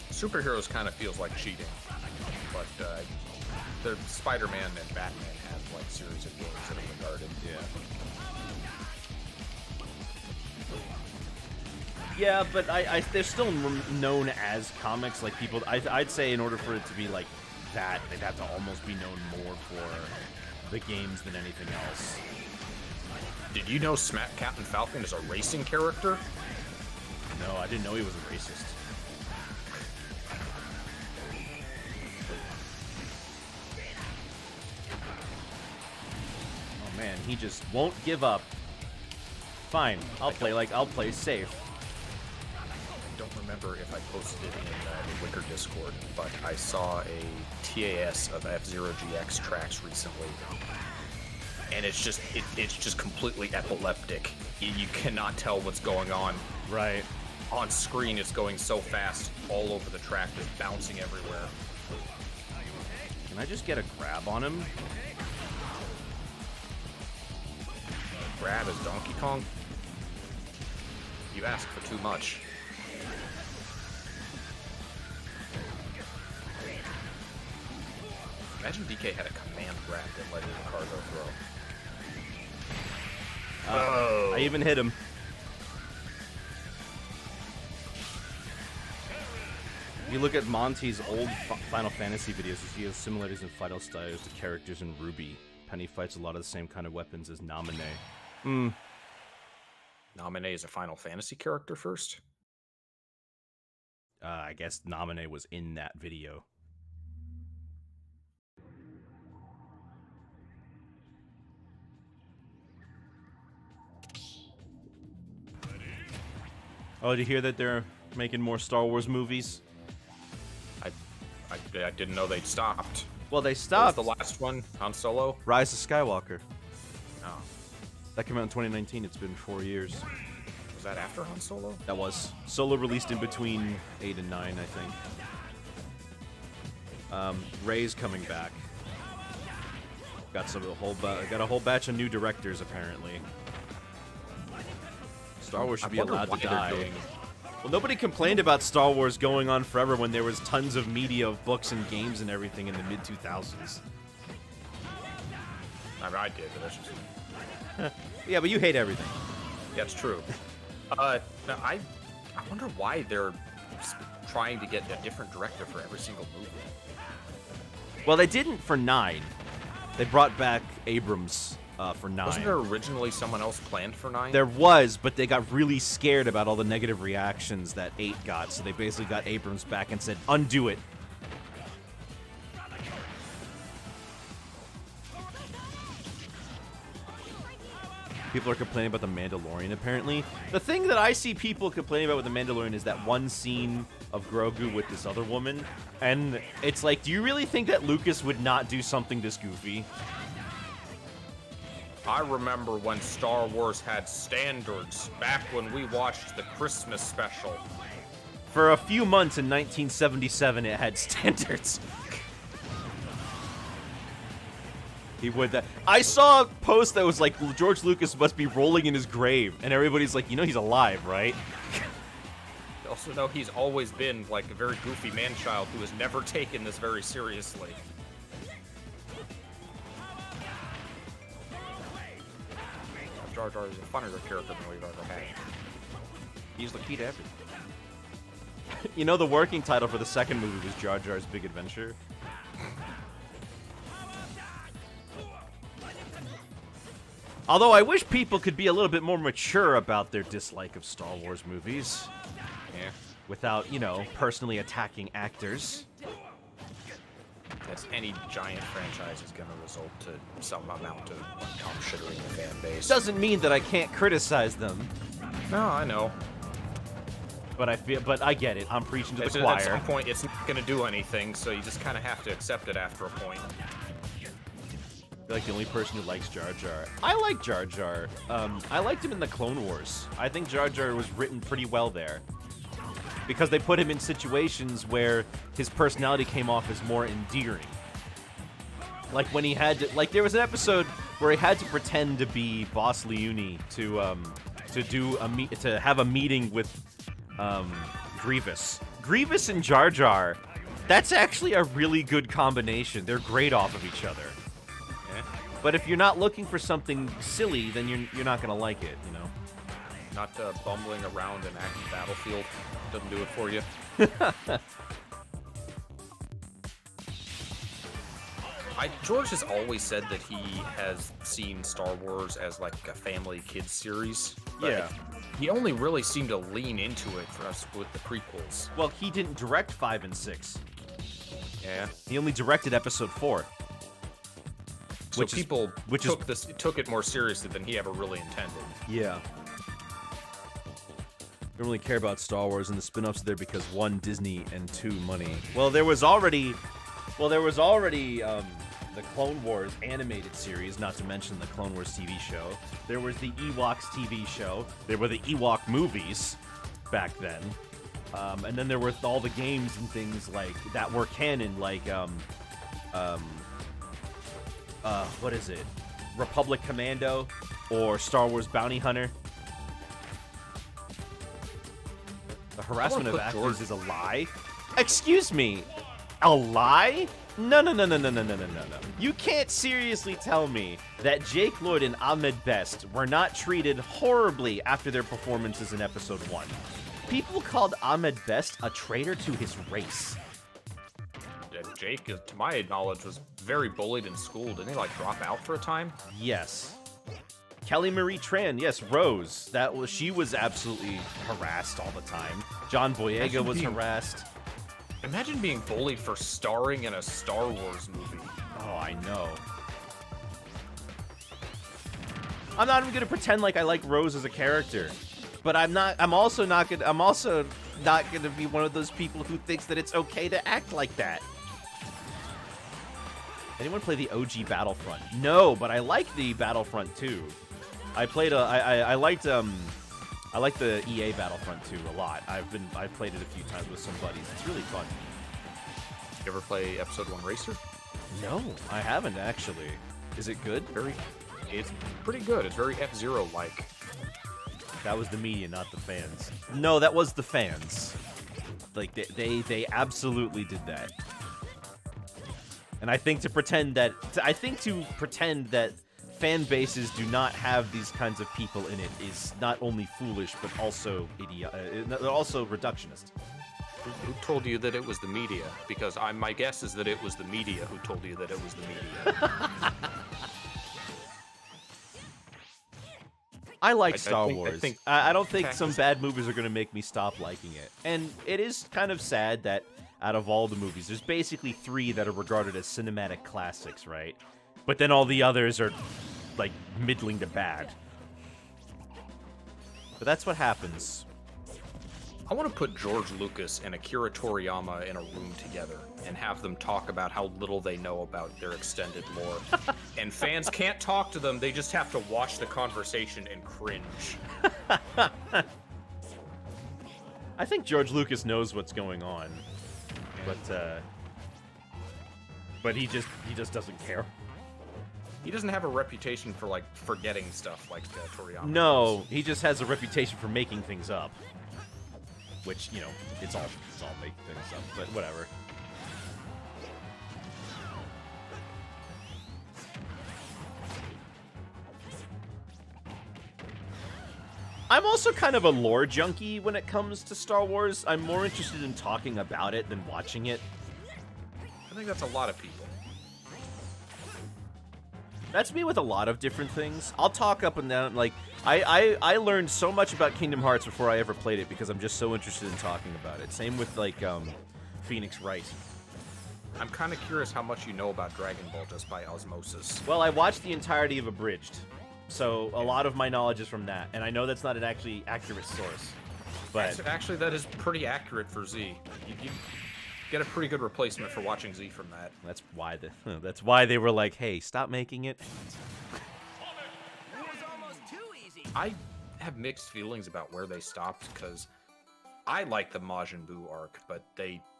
Superheroes kind of feels like cheating, but the Spider-Man and Batman have like series of games that are regarded. Yeah, but they're still known as comics. Like people, I'd say in order for it to be like that, they'd have to almost be known more for the games than anything else. Did you know Captain Falcon is a racing character? No, I didn't know he was a racist. Oh man, he just won't give up. Fine, I'll play safe. I don't remember if I posted it in the Wicker Discord, but I saw a TAS of F-Zero GX tracks recently, and it's just completely epileptic. You cannot tell what's going on. Right. On screen, it's going so fast all over the track, just bouncing everywhere. Can I just get a grab on him? Grab as Donkey Kong? You ask for too much. Imagine DK had a command grab that led to the cargo throw. Oh! I even hit him. If you look at Monty's old Final Fantasy videos, you see how similarities in fighting styles to characters in Ruby. Penny fights a lot of the same kind of weapons as Naminé. Naminé is a Final Fantasy character first? I guess Naminé was in that video. Oh, did you hear that they're making more Star Wars movies? I didn't know they'd stopped. Well, they What was stopped. the last one? Han Solo? Rise of Skywalker. Oh. That came out in 2019. It's been 4 years. Was that after Han Solo? That was. Solo released in between 8 and 9, I think. Rey's coming back. Got a whole batch of new directors apparently. Star Wars should be allowed to die. Well, nobody complained about Star Wars going on forever when there was tons of media of books and games and everything in the mid-2000s. I mean, I did, but that's just... Yeah, but you hate everything. Yeah, it's true. Now, I wonder why they're trying to get a different director for every single movie. Well, they didn't for 9. They brought back Abrams for 9. Wasn't there originally someone else planned for 9? There was, but they got really scared about all the negative reactions that 8 got, so they basically got Abrams back and said, undo it. People are complaining about The Mandalorian, apparently. The thing that I see people complaining about with The Mandalorian is that one scene of Grogu with this other woman, and it's like, do you really think that Lucas would not do something this goofy? I remember when Star Wars had standards, back when we watched the Christmas special. For a few months in 1977, it had standards. He would that. I saw a post that was like, George Lucas must be rolling in his grave, and everybody's like, you know he's alive, right? Also know he's always been like a very goofy man-child who has never taken this very seriously. Jar Jar is a funnier character than we've ever had. He's the key to everything. You know, the working title for the second movie was Jar Jar's Big Adventure. Although I wish people could be a little bit more mature about their dislike of Star Wars movies. Yeah. without, you know, personally attacking actors. That's any giant franchise is going to result to some amount of shittering the fan base. Doesn't mean that I can't criticize them, No, I know. but I get it. I'm preaching to the At some choir. point, it's not going to do anything, so you just kind of have to accept it after a point. You're like the only person who likes Jar Jar. I like Jar Jar. I liked him in the Clone Wars. I think Jar Jar was written pretty well there. Because they put him in situations where his personality came off as more endearing. Like when he had to, like there was an episode where he had to pretend to be Boss Leuni to have a meeting with Grievous. Grievous and Jar Jar, that's actually a really good combination. They're great off of each other. Yeah. But if you're not looking for something silly, then you're not gonna like it, you know. Not bumbling around an active battlefield doesn't do it for you. George has always said that he has seen Star Wars as like a family kids series. But Yeah. he only really seemed to lean into it for us with the prequels. Well, he didn't direct 5 and 6. Yeah. He only directed episode 4. So people which took it more seriously than he ever really intended. Yeah. Don't really care about Star Wars and the spin-offs there because 1, Disney, and 2, money. Well, there was already the Clone Wars animated series, not to mention the Clone Wars TV show. There was the Ewoks TV show. There were the Ewok movies back then. And then there were all the games and things like that were canon, like what is it? Republic Commando or Star Wars Bounty Hunter. The harassment of actors is a lie. Excuse me, a lie? No. You can't seriously tell me that Jake Lloyd and Ahmed Best were not treated horribly after their performances in Episode 1. People called Ahmed Best a traitor to his race. Jake, to my knowledge, was very bullied in school. Didn't he like drop out for a time? Yes. Kelly Marie Tran, yes, Rose. She was absolutely harassed all the time. John Boyega was harassed. Imagine being bullied for starring in a Star Wars movie. Oh, I know. I'm not even gonna pretend like I like Rose as a character, but I'm also not gonna be one of those people who thinks that it's okay to act like that. Anyone play the OG Battlefront? No, but I like the Battlefront 2. I liked the EA Battlefront 2 a lot. I've played it a few times with some buddies. It's really fun. You ever play Episode 1 Racer? No, I haven't actually. Is it good? It's pretty good. It's very F-Zero-like. That was the media, not the fans. No, that was the fans. Like they absolutely did that. And I think to pretend that fan bases do not have these kinds of people in it is not only foolish but also also reductionist. Who told you that it was the media? Because my guess is that it was the media who told you that it was the media. I like Star Wars. I don't think Okay. some bad movies are going to make me stop liking it. And it is kind of sad that out of all the movies, there's basically 3 that are regarded as cinematic classics, right? But then all the others are, like, middling to bad. But that's what happens. I want to put George Lucas and Akira Toriyama in a room together and have them talk about how little they know about their extended lore. And fans can't talk to them, they just have to watch the conversation and cringe. I think George Lucas knows what's going on. But he just doesn't care. He doesn't have a reputation for, like, forgetting stuff like Toriyama. No, he just has a reputation for making things up. Which, you know, it's all making things up, but whatever. I'm also kind of a lore junkie when it comes to Star Wars. I'm more interested in talking about it than watching it. I think that's a lot of people. That's me with a lot of different things. I'll talk up and down. Like, I learned so much about Kingdom Hearts before I ever played it because I'm just so interested in talking about it. Same with, like, Phoenix Wright. I'm kind of curious how much you know about Dragon Ball just by osmosis. Well, I watched the entirety of Abridged, so a lot of my knowledge is from that. And I know that's not an actually accurate source. But Actually, that is pretty accurate for Z. You get a pretty good replacement for watching Z from that. that's why they were like, hey, stop making it. I have mixed feelings about where they stopped, because I like the Majin Buu arc, but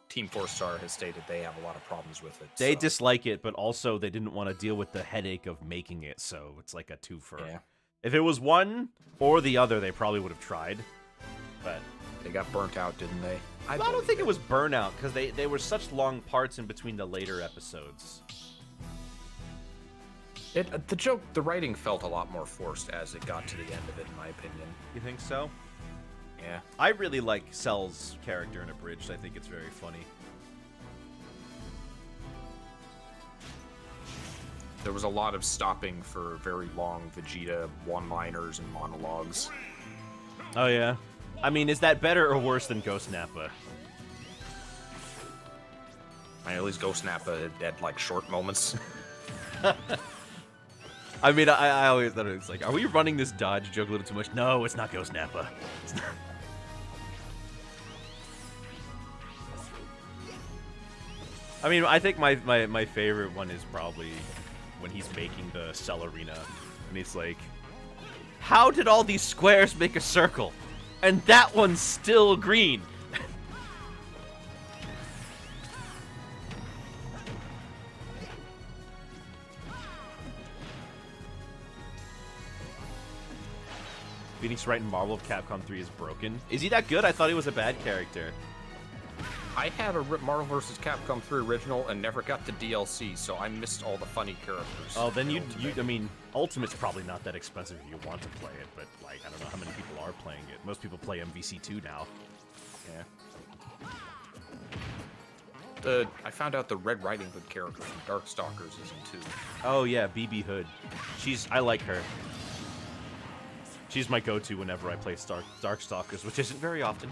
Team 4-Star has stated they have a lot of problems with it. They so. dislike it, but also they didn't want to deal with the headache of making it, so it's like a twofer. Yeah. If it was one or the other, they probably would have tried. But They got burnt out, didn't they? I don't think it was burnout, because they were such long parts in between the later episodes. The writing felt a lot more forced as it got to the end of it, in my opinion. You think so? Yeah. I really like Cell's character in Abridged. I think it's very funny. There was a lot of stopping for very long Vegeta one-liners and monologues. Oh, yeah? I mean, is that better or worse than Ghost Nappa? I mean, at least Ghost Nappa had like short moments. I mean, I always thought it was like, are we running this dodge joke a little too much? No, it's not Ghost Nappa. It's not. I mean, I think my favorite one is probably when he's making the Cell Arena, and he's like, how did all these squares make a circle? And that one's still green. Phoenix Wright in Marvel of Capcom 3 is broken. Is he that good? I thought he was a bad character. I had a Marvel vs. Capcom 3 original and never got the DLC, so I missed all the funny characters. Oh, then I mean, Ultimate's probably not that expensive if you want to play it, but, like, I don't know how many people are playing it. Most people play MVC2 now. Yeah. I found out the Red Riding Hood character from Darkstalkers is in 2. Oh, yeah, BB Hood. I like her. She's my go-to whenever I play Darkstalkers, which isn't very often.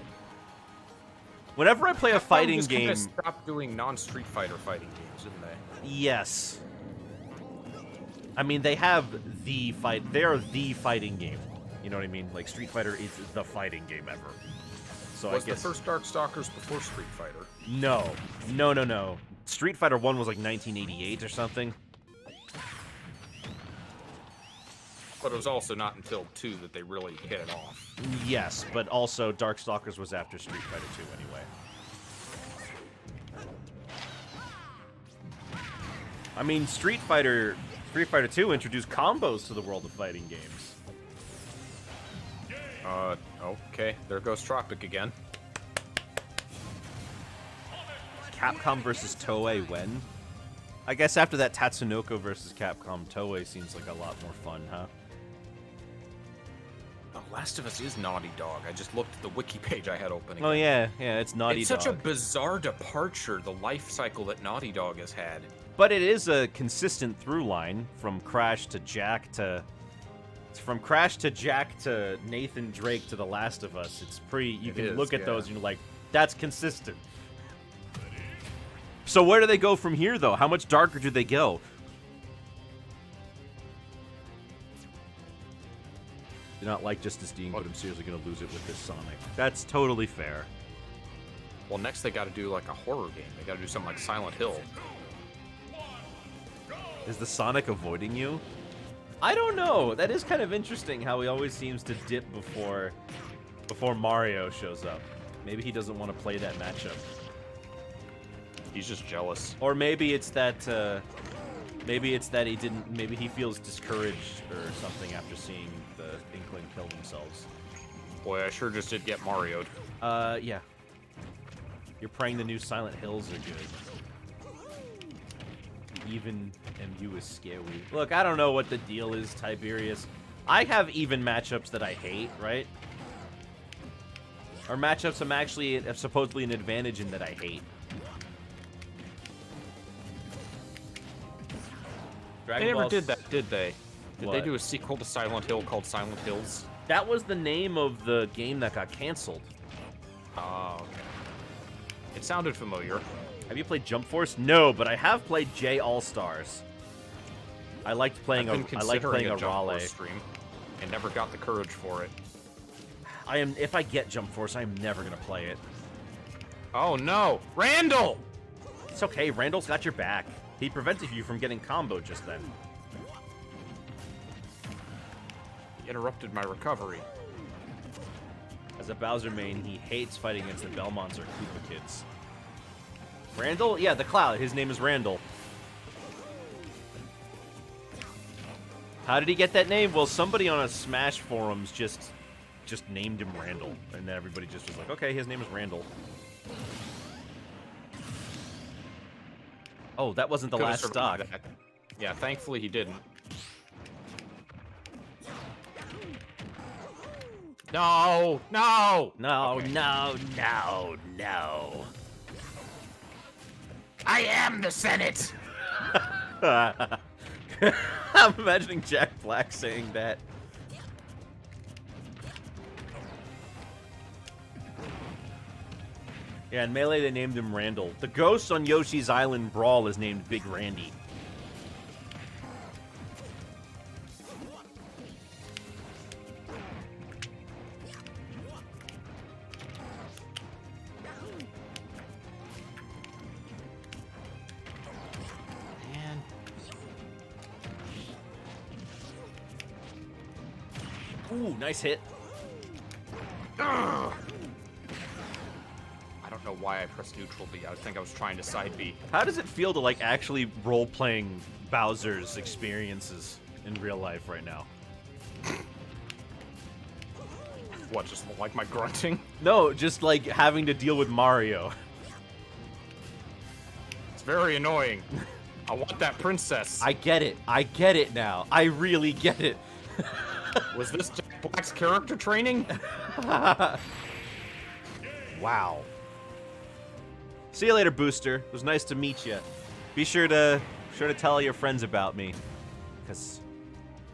Whenever I play a fighting just game... kinda stopped doing non-Street Fighter fighting games, didn't they? Yes. I mean, they have the fight... They are the fighting game. You know what I mean? Like, Street Fighter is the fighting game ever. So Was I guess... the first Darkstalkers before Street Fighter? No. No. Street Fighter 1 was like 1988 or something. But it was also not until 2 that they really hit it off. Yes, but also Darkstalkers was after Street Fighter 2 anyway. I mean, Street Fighter 2 introduced combos to the world of fighting games. Okay. There goes Tropic again. Capcom versus Toei when? I guess after that Tatsunoko versus Capcom, Toei seems like a lot more fun, huh? Oh, Last of Us is Naughty Dog. I just looked at the wiki page I had open. Oh yeah, it's Naughty Dog. It's such a bizarre departure, the life cycle that Naughty Dog has had. But it is a consistent through line from Crash to Jack to... From Crash to Jack to Nathan Drake to The Last of Us. It's pretty... You can look at those and you're like, that's consistent. So where do they go from here, though? How much darker do they go? Do not like Justice Dean, but I'm seriously going to lose it with this Sonic. That's totally fair. Well, next they got to do like a horror game. They got to do something like Silent Hill. Is the Sonic avoiding you? I don't know. That is kind of interesting how he always seems to dip before Mario shows up. Maybe he doesn't want to play that matchup. He's just jealous. Or maybe it's that he didn't. Maybe he feels discouraged or something after seeing the Inkling kill themselves. Boy, I sure just did get Mario'd. Yeah. You're praying the new Silent Hills are good. Even MU is scary. Look, I don't know what the deal is, Tiberius. I have even matchups that I hate, right? Or matchups I'm actually supposedly an advantage in that I hate. Dragon They never Ball did that, did they? Did they What? do a sequel to Silent Hill called Silent Hills? That was the name of the game that got canceled. Oh, okay. It sounded familiar. Have you played Jump Force? No, but I have played J All Stars. I liked playing I've been I like playing considering a Jump Raleigh. Force stream and never got the courage for it. If I get Jump Force, I'm never gonna play it. Oh no, Randall! It's okay, Randall's got your back. He prevented you from getting combo just then. He interrupted my recovery. As a Bowser main, he hates fighting against the Belmonts or Koopa kids. Randall? Yeah, the Cloud. His name is Randall. How did he get that name? Well, somebody on a Smash forums just named him Randall, and then everybody just was like, okay, his name is Randall. Oh, that wasn't the Could've last stock. survived that. Yeah, thankfully he didn't. No! No! No, Okay. no, no, no. I am the Senate! I'm imagining Jack Black saying that. Yeah, in Melee they named him Randall. The ghost on Yoshi's Island Brawl is named Big Randy. Man. Ooh, nice hit. I don't know why I pressed neutral B. I think I was trying to side B. How does it feel to like actually role-playing Bowser's experiences in real life right now? What, just like my grunting? No, just like having to deal with Mario. It's very annoying. I want that princess. I get it. I get it now. I really get it. Was this Jack Black's character training? Wow. See you later, Booster. It was nice to meet you. Be sure to tell all your friends about me, cause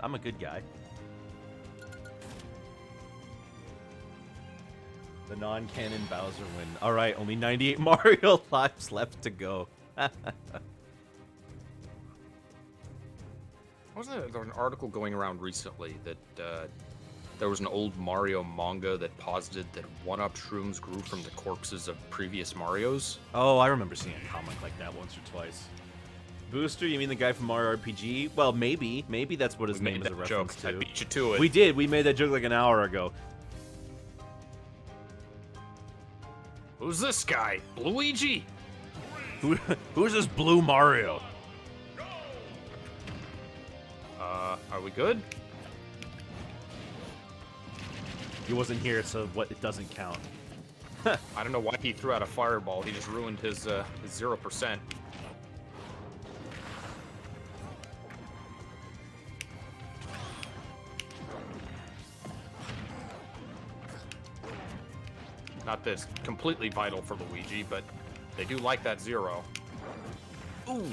I'm a good guy. The non-canon Bowser win. All right, only 98 Mario lives left to go. Wasn't there an article going around recently that there was an old Mario manga that posited that 1-Up shrooms grew from the corpses of previous Marios? Oh, I remember seeing a comic like that once or twice. Booster, you mean the guy from Mario RPG? Well, maybe. Maybe that's what his We name made is a that reference joke. I to. beat you to it. We did. We made that joke like an hour ago. Who's this guy? Luigi? Who's this blue Mario? Are we good? He wasn't here, so what? It doesn't count. I don't know why he threw out a fireball. He just ruined his 0%. Not that it's completely vital for Luigi, but they do like that 0. Ooh.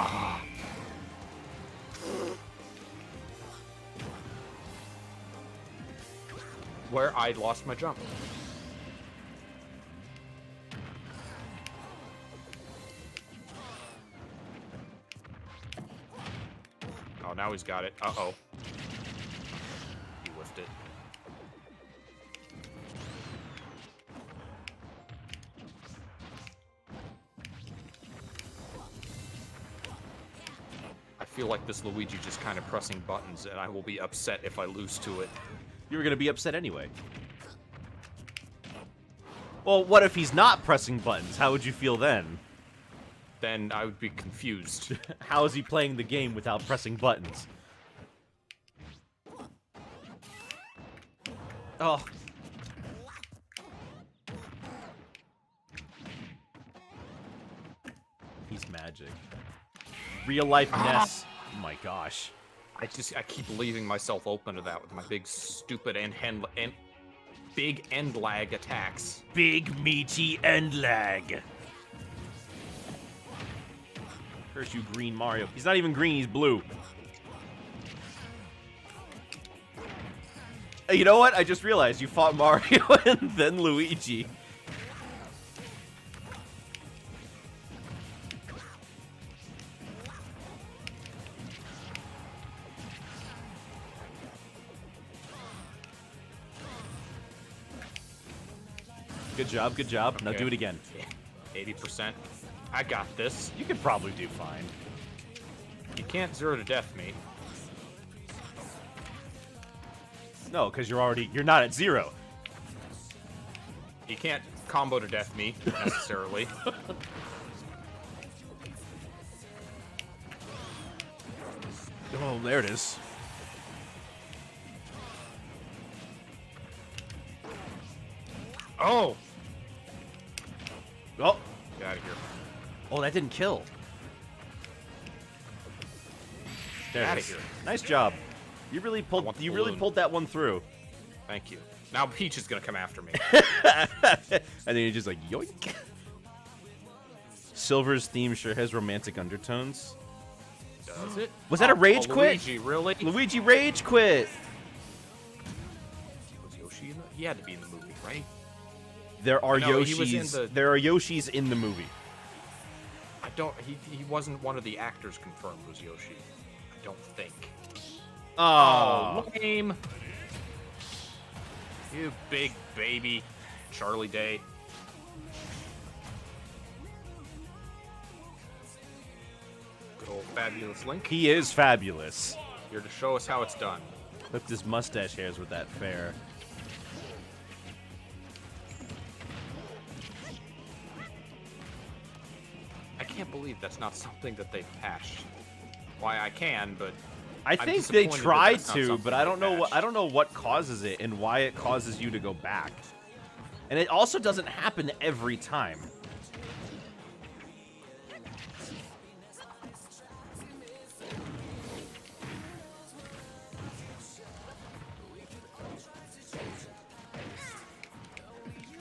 Where I lost my jump. Oh, now he's got it. Uh-oh. He whiffed it. I feel like this Luigi just kind of pressing buttons, and I will be upset if I lose to it. You were gonna be upset anyway. Well, what if he's not pressing buttons? How would you feel then? Then I would be confused. How is he playing the game without pressing buttons? Oh. He's magic. Real life Ness. Oh my gosh. I keep leaving myself open to that with my big stupid big end lag attacks. Big meaty end lag. Curse you, green Mario. He's not even green, he's blue. You know what? I just realized you fought Mario and then Luigi. Good job, good job. Now Okay. do it again. 80%. I got this. You could probably do fine. You can't 0 to death me. No, because you're not at 0. You can't combo to death me, necessarily. Oh, there it is. Oh! Oh, Get out of here. oh, that didn't kill. There Outta it is. here. Nice job. You really want pulled. the You really balloon. pulled that one through. Thank you. Now Peach is gonna come after me. And then you're just like yoink. Silver's theme sure has romantic undertones. Does it? Was that a rage quit? Luigi, really? Luigi rage quit. Was Yoshi in the... He had to be in the movie, right? There are No, he was in Yoshis. the- There are Yoshis in the movie. I don't... He wasn't one of the actors confirmed was Yoshi. I don't think. Oh, Lame. You big baby. Charlie Day. Good old fabulous Link. he is fabulous. Here to show us how it's done. Look, his mustache hairs with that fair. I can't believe that's not something that they've patched. Why I can, but I I'm think they disappointed that tried that's not to, something but I don't they know what patched. what causes it and why it causes you to go back. And it also doesn't happen every time.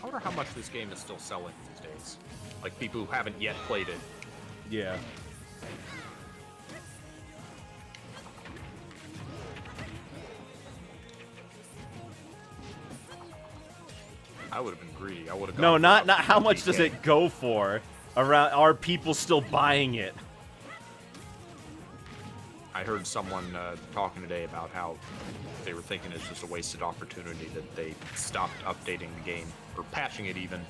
I wonder how much this game is still selling these days. Like people who haven't yet played it. Yeah. I would have been greedy. I would have gone No, for not a how much does DK. it go for? Around are people still buying it? I heard someone talking today about how they were thinking it's just a wasted opportunity that they stopped updating the game or patching it even.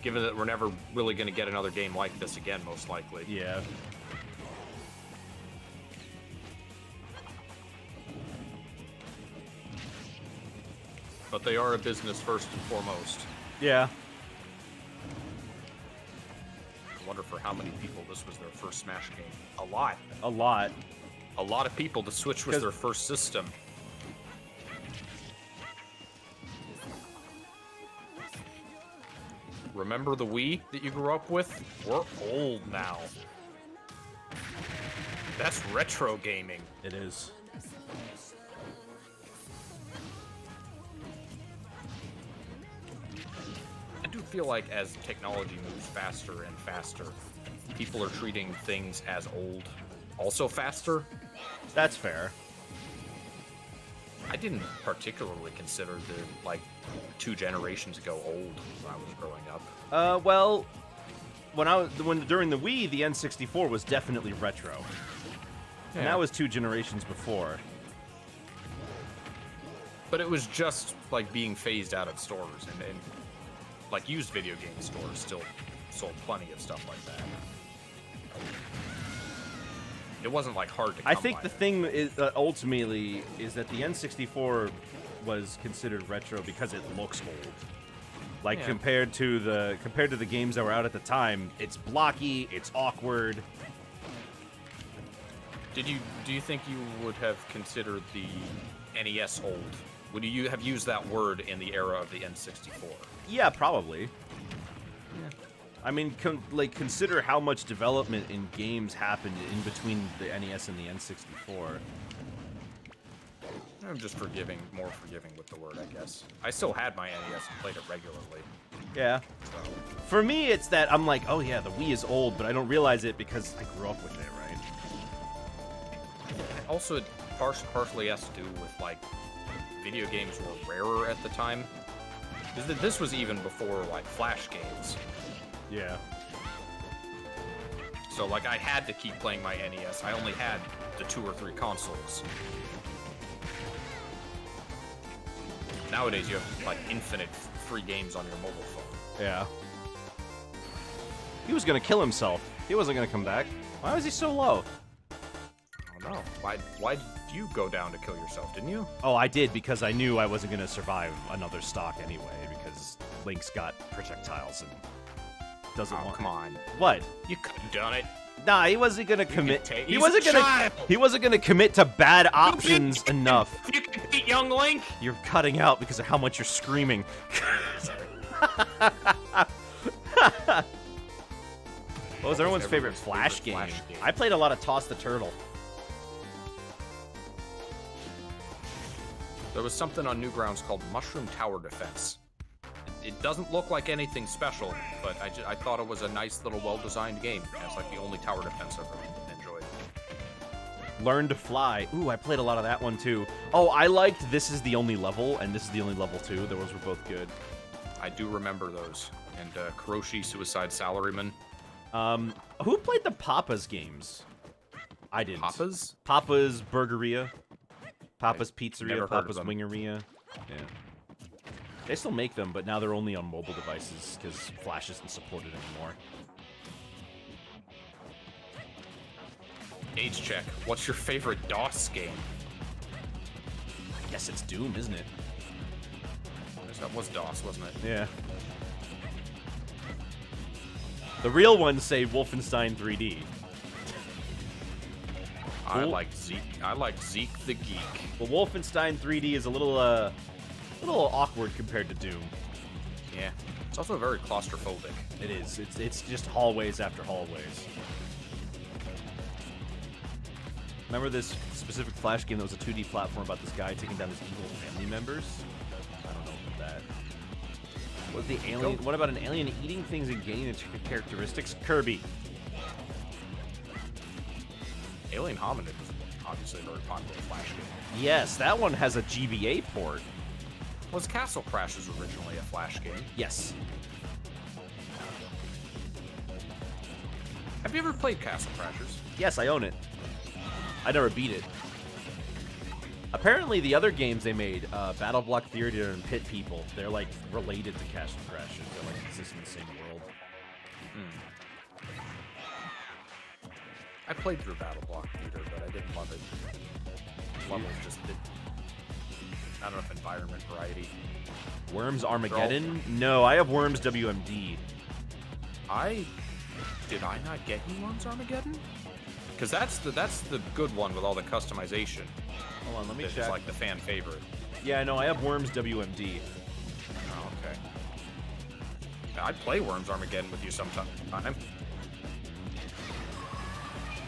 Given that we're never really going to get another game like this again, most likely. Yeah. But they are a business first and foremost. Yeah. I wonder for how many people this was their first Smash game. A lot. A lot. A lot of people, the Switch was 'Cause- their first system. Remember the Wii that you grew up with? We're old now. That's retro gaming. It is. I do feel like as technology moves faster and faster, people are treating things as old also faster. That's fair. I didn't particularly consider the, like, 2 generations ago old when I was growing up. Well, during the Wii, the N64 was definitely retro. And that was 2 generations before. But it was just, like, being phased out of stores, and like, used video game stores still sold plenty of stuff like that. It wasn't, like, hard to come I think by the then. thing is ultimately is that the N64 was considered retro because it looks old. Like Yeah. compared to the games that were out at the time, it's blocky, it's awkward. Do you think you would have considered the NES old? Would you have used that word in the era of the N64? Yeah, probably. I mean, consider how much development in games happened in between the NES and the N64. I'm just more forgiving with the word, I guess. I still had my NES and played it regularly. Yeah. So. For me, it's that I'm like, oh yeah, the Wii is old, but I don't realize it because I grew up with it, right? Also, it partially has to do with, like, video games were rarer at the time. This was even before like Flash games. Yeah. So like I had to keep playing my NES. I only had the 2 or 3 consoles. Nowadays you have like infinite free games on your mobile phone. Yeah. He was gonna kill himself. He wasn't gonna come back. Why was he so low? I don't know. Why did you go down to kill yourself, didn't you? Oh, I did because I knew I wasn't gonna survive another stock anyway because Link's got projectiles and doesn't want. Come on. What? You could have done it. Nah, he wasn't gonna commit. take- He he's wasn't a gonna. child. He wasn't gonna commit to bad options enough. You can beat young Link. You're cutting out because of how much you're screaming. What was everyone's favorite Flash game? I played a lot of Toss the Turtle. There was something on Newgrounds called Mushroom Tower Defense. It doesn't look like anything special, but I thought it was a nice little well-designed game. It's like the only tower defense I've ever enjoyed. Learn to Fly. Ooh, I played a lot of that one too. Oh, I liked This Is the Only Level and This Is the Only Level 2. Those were both good. I do remember those. And Kuroshi Suicide Salaryman. Who played the Papa's games? I didn't. Papa's? Papa's Burgeria. Papa's never Pizzeria. heard of Papa's them. Wingeria. Yeah. They still make them, but now they're only on mobile devices because Flash isn't supported anymore. Age check. What's your favorite DOS game? I guess it's Doom, isn't it? That was DOS, wasn't it? Yeah. The real ones say Wolfenstein 3D. I Cool. like Zeke. I like Zeke the Geek. Well, Wolfenstein 3D is a little awkward compared to Doom. Yeah. It's also very claustrophobic. It is. It's just hallways after hallways. Remember this specific Flash game that was a 2D platform about this guy taking down his evil family members? I don't know about that. What the alien? What about an alien eating things and gaining its characteristics? Kirby. Alien Hominid was obviously a very popular Flash game. Yes, that one has a GBA port. Was Castle Crashers originally a Flash game? Yes. Have you ever played Castle Crashers? Yes, I own it. I never beat it. Apparently, the other games they made, Battle Block Theater and Pit People, they're like related to Castle Crashers. They like exist in the same world. I played through Battle Block Theater, but I didn't love it. Levels just did. I don't know if environment variety. Worms Armageddon? No, I have Worms WMD. Did I not get you Worms Armageddon? Because that's the good one with all the customization. Hold on, let me It's check. like the fan favorite. Yeah, no, I have Worms WMD. Oh, okay. I'd play Worms Armageddon with you sometime.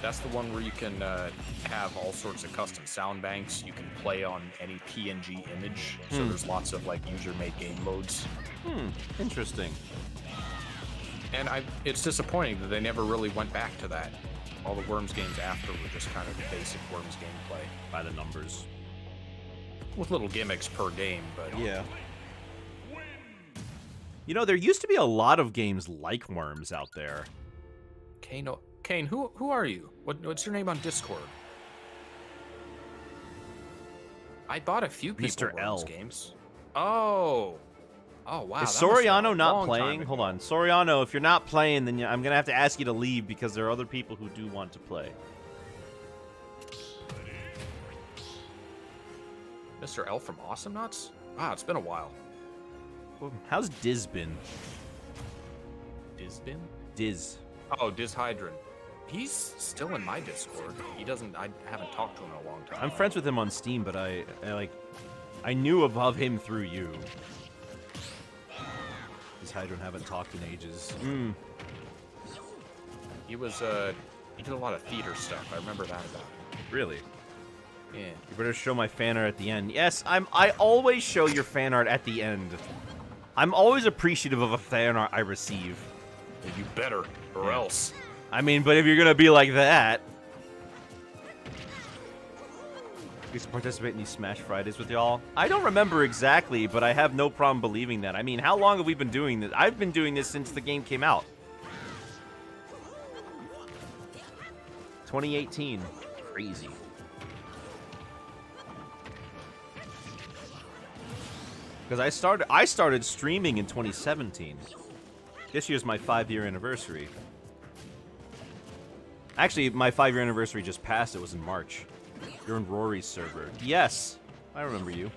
That's the one where you can have all sorts of custom sound banks. You can play on any PNG image. So there's lots of like user-made game modes. Interesting. And it's disappointing that they never really went back to that. All the Worms games after were just kind of the basic Worms gameplay. By the numbers. With little gimmicks per game, but... Yeah. You know, there used to be a lot of games like Worms out there. Kane, who are you? What's your name on Discord? I bought a few people Mr. Worms L. games. Oh, wow. Is that must Soriano have been a not long time playing? ago. Hold on. Soriano, if you're not playing, then I'm going to have to ask you to leave because there are other people who do want to play. Mr. L from Awesome Nuts? Wow, it's been a while. How's Diz been? Dizbin? Diz. Oh, Dizhydron. He's still in my Discord. I haven't talked to him in a long time. I'm friends with him on Steam, but I knew of him through you. Diz Hydron haven't talked in ages. He did a lot of theater stuff. I remember that about him. Really? Yeah. You better show my fan art at the end. Yes, I always show your fan art at the end. I'm always appreciative of a fan art I receive. You better, or else. I mean, but if you're gonna be like that, used to participate in these Smash Fridays with y'all. I don't remember exactly, but I have no problem believing that. I mean, how long have we been doing this? I've been doing this since the game came out. 2018. Crazy. Because I started streaming in 2017. This year's my 5-year anniversary. Actually, my 5-year anniversary just passed. It was in March. You're in Rory's server. Yes, I remember you.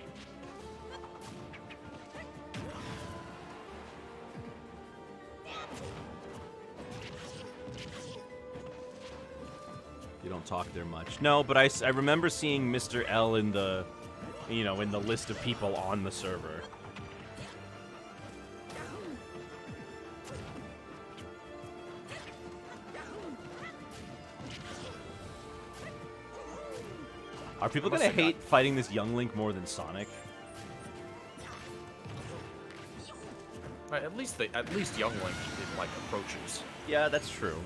You don't talk there much. No, but I remember seeing Mr. L in the, you know, in the list of people on the server. Are people gonna hate fighting this young Link more than Sonic? At least young Link did like approaches. Yeah, that's true.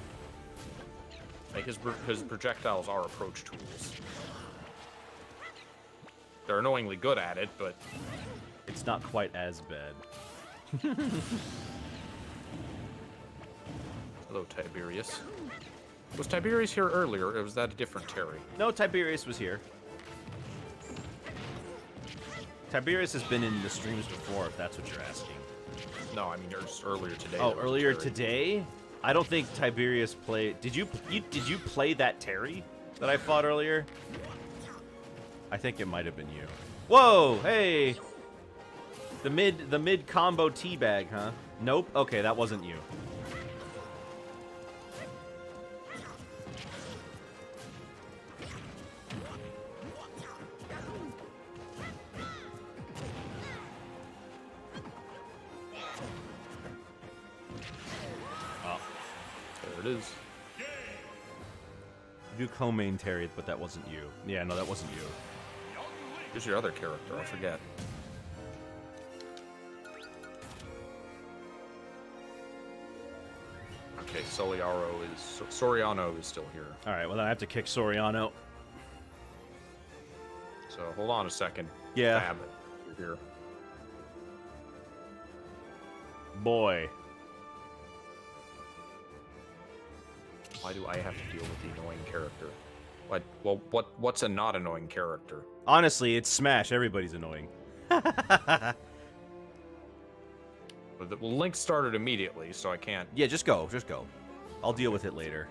Like his projectiles are approach tools. They're annoyingly good at it, but it's not quite as bad. Hello, Tiberius. Was Tiberius here earlier, or was that a different Terry? No, Tiberius was here. Tiberius has been in the streams before, if that's what you're asking. No, I mean just earlier today. Oh, earlier today? I don't think Tiberius played. Did you play that Terry that I fought earlier? I think it might have been you. Whoa, hey! The mid combo teabag, huh? Nope. Okay, that wasn't you. There it is. You co-main Terry, but that wasn't you. Yeah, no, that wasn't you. Who's your other character? I forget. Okay, Soriano is still here. All right, well then I have to kick Soriano. So hold on a second. Yeah. Fab, you're here. Boy. Why do I have to deal with the annoying character? What? Well, what's a not annoying character? Honestly, it's Smash. Everybody's annoying. Well, Link started immediately, so I can't. Yeah, just go. Just go. I'll deal with it later.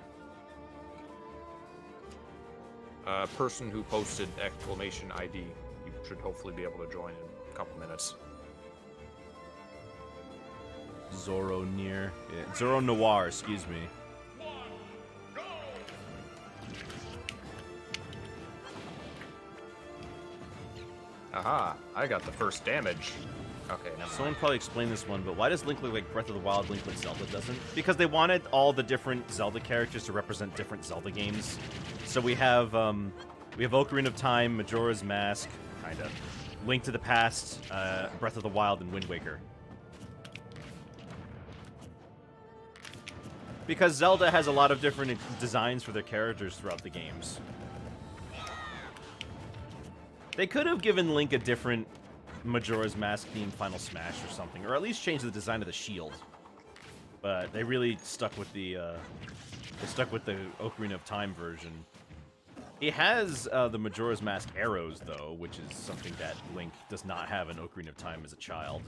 Person who posted exclamation ID. You should hopefully be able to join in a couple minutes. Zoro near. Yeah, Zoro Noir, excuse me. Aha! I got the first damage. Okay, never Someone mind. probably explained this one, but why does Link look like Breath of the Wild Link but Zelda doesn't? Because they wanted all the different Zelda characters to represent different Zelda games. So we have Ocarina of Time, Majora's Mask, kinda, Link to the Past, Breath of the Wild, and Wind Waker. Because Zelda has a lot of different designs for their characters throughout the games. They could have given Link a different Majora's Mask themed Final Smash or something, or at least change the design of the shield. But they really stuck with the Ocarina of Time version. It has the Majora's Mask arrows though, which is something that Link does not have in Ocarina of Time as a child.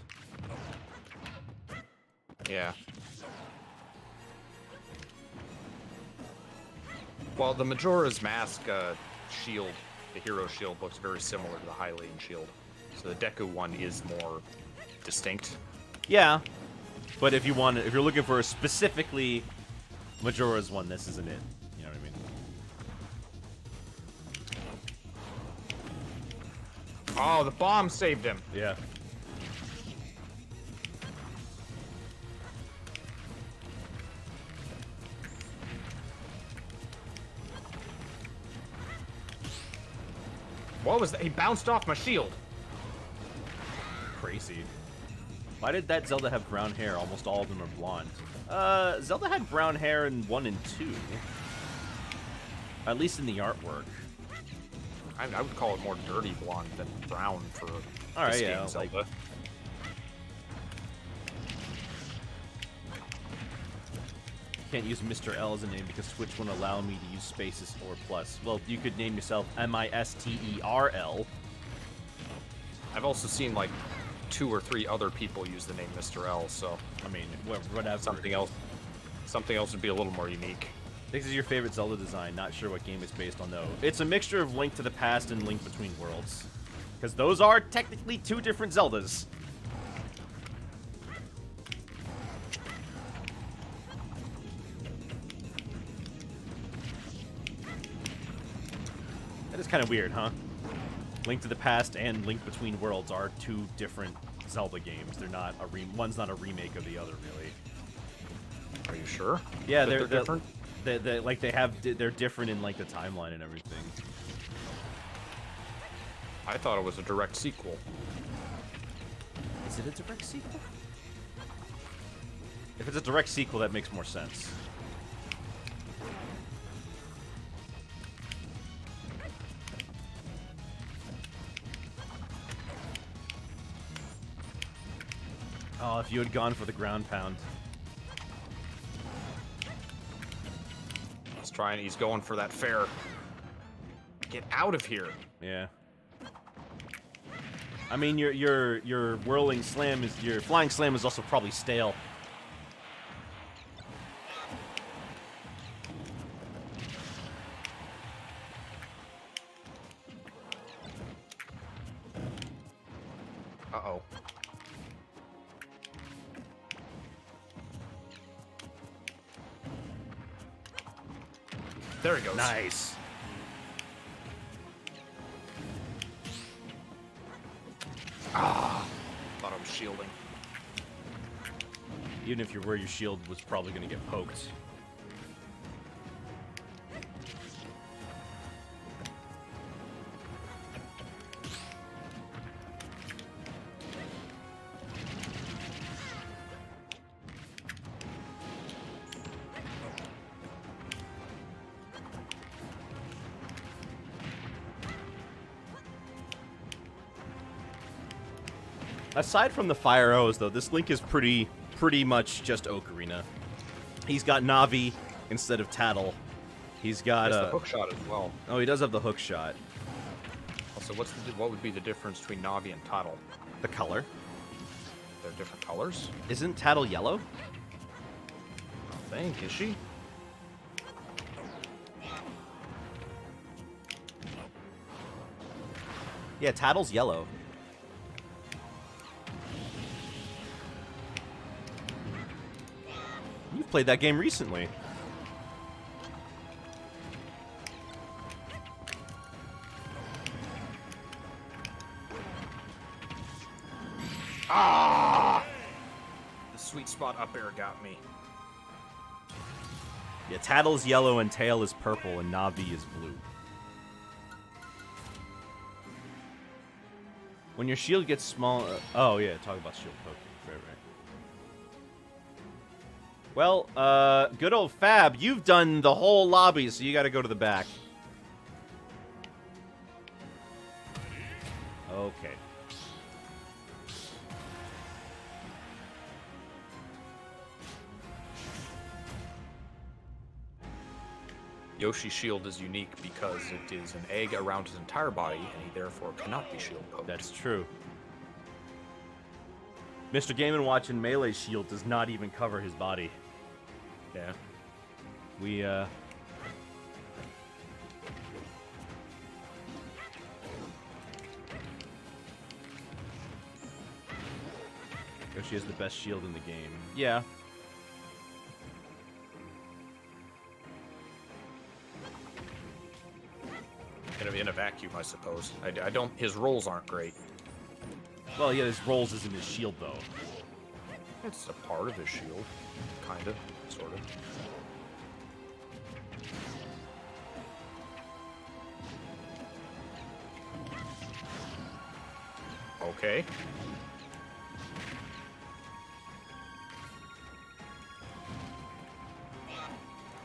Yeah. Well, the Majora's Mask shield, the hero shield, looks very similar to the Hylian shield. So the Deku one is more distinct. Yeah, but if you're looking for a specifically Majora's one, this isn't it. You know what I mean? Oh, the bomb saved him. Yeah. What was that? He bounced off my shield. Crazy. Why did that Zelda have brown hair? Almost all of them are blonde. Zelda had brown hair in 1 and 2. At least in the artwork. I would call it more dirty blonde than brown for All right, this yeah, game, Zelda. Can't use Mr. L as a name because Switch won't allow me to use spaces or plus. Well, you could name yourself Misterl. I've also seen like 2 or 3 other people use the name Mr. L, so I mean, whatever. something else would be a little more unique. This is your favorite Zelda design. Not sure what game it's based on, though. It's a mixture of Link to the Past and Link Between Worlds. Because those are technically 2 different Zeldas. That is kind of weird, huh? Link to the Past and Link Between Worlds are 2 different Zelda games. They're not one's not a remake of the other, really. Are you sure? Yeah, that they're different. They're different in like the timeline and everything. I thought it was a direct sequel. Is it a direct sequel? If it's a direct sequel, that makes more sense. Oh, if you had gone for the ground pound. He's going for that fair. Get out of here. Yeah. I mean, your whirling slam your flying slam is also probably stale. Uh-oh. There he goes. Nice. Thought I was shielding. Even if you're where your shield was probably going to get poked. Aside from the fire arrows, though, this Link is pretty much just Ocarina. He's got Navi instead of Tattle. He's got the hook shot as well. Oh, he does have the hook shot. Also, what would be the difference between Navi and Tattle? The color. They're different colors? Isn't Tattle yellow? I think. Is she? Yeah, Tattle's yellow. You've played that game recently. Ah! The sweet spot up air got me. Yeah, Tattle's yellow and Tail is purple and Navi is blue. When your shield gets small... oh, yeah, talk about shield poking. Right. Well, good old Fab, you've done the whole lobby, so you gotta go to the back. Okay. Yoshi's shield is unique because it is an egg around his entire body, and he therefore cannot be shield poked. That's true. Mr. Game & Watch in Melee's shield does not even cover his body. Yeah. We, Yoshi has the best shield in the game. Yeah. In a vacuum, I suppose. I don't. His rolls aren't great. Well, yeah, his rolls isn't his shield, though. It's a part of his shield, kind of, sort of. Okay.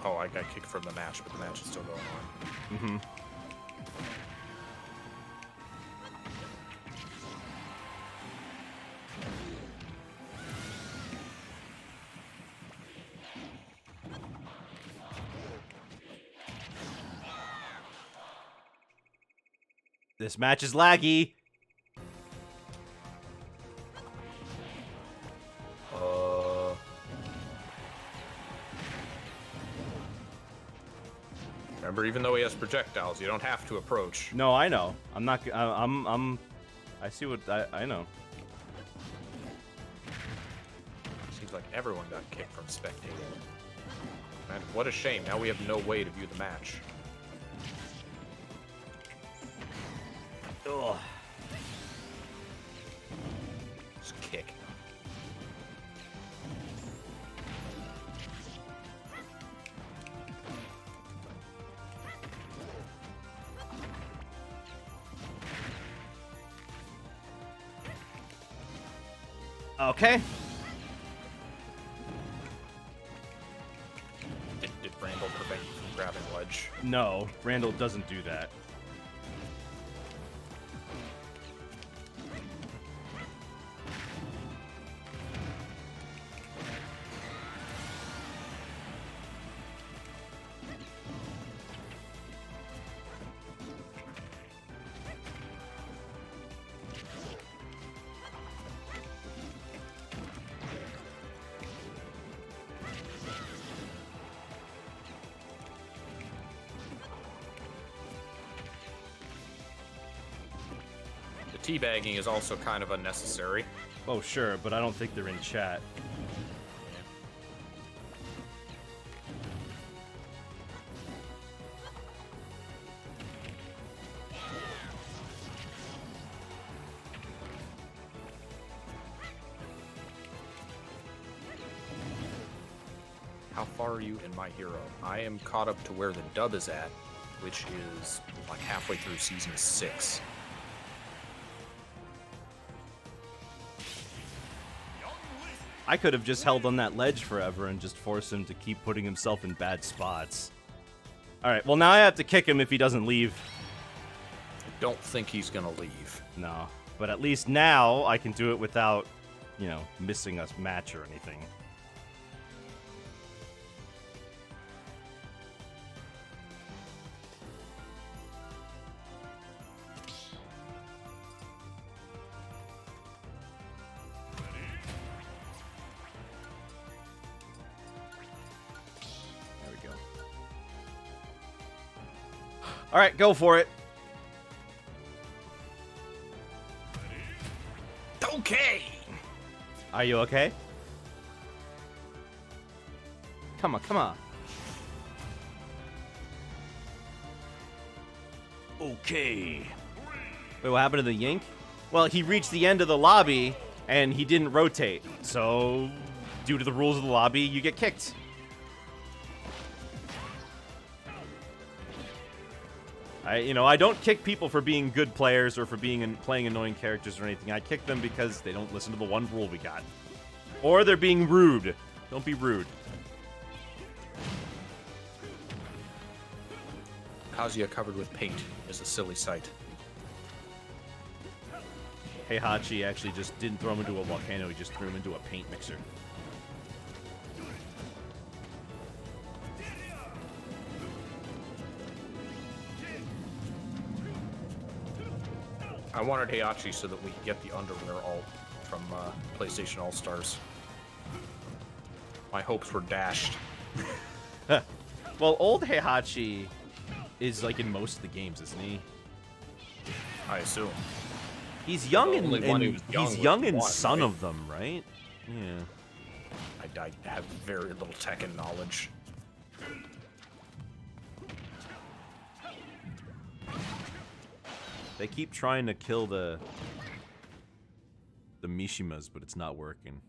Oh, I got kicked from the match, but the match is still going on. Mm-hmm. This match is laggy. Remember, even though he has projectiles, you don't have to approach. No, I know. I'm not. I see what I know. Seems like everyone got kicked from spectating. Man, what a shame. Now we have no way to view the match. Ugh. Just kick. Okay. Did Randall prevent you from grabbing ledge? No, Randall doesn't do that. Teabagging is also kind of unnecessary. Oh, sure, but I don't think they're in chat. How far are you in My Hero? I am caught up to where the dub is at, which is like halfway through season 6. I could have just held on that ledge forever and just forced him to keep putting himself in bad spots. Alright, well now I have to kick him if he doesn't leave. I don't think he's gonna leave. No. But at least now I can do it without, you know, missing a match or anything. All right, go for it. Okay. Are you okay? Come on, come on. Okay. Wait, what happened to the Yank? Well, he reached the end of the lobby and he didn't rotate. So, due to the rules of the lobby, you get kicked. I don't kick people for being good players or for playing annoying characters or anything. I kick them because they don't listen to the one rule we got. Or they're being rude. Don't be rude. Kazuya covered with paint is a silly sight. Heihachi actually just didn't throw him into a volcano, he just threw him into a paint mixer. I wanted Heihachi so that we could get the underwear alt from PlayStation All-Stars. My hopes were dashed. Well, old Heihachi is like in most of the games, isn't he? I assume. He's young The and, only one and who's young he's was young and one, son right? of them, right? Yeah. I have very little Tekken knowledge. They keep trying to kill the Mishimas, but it's not working.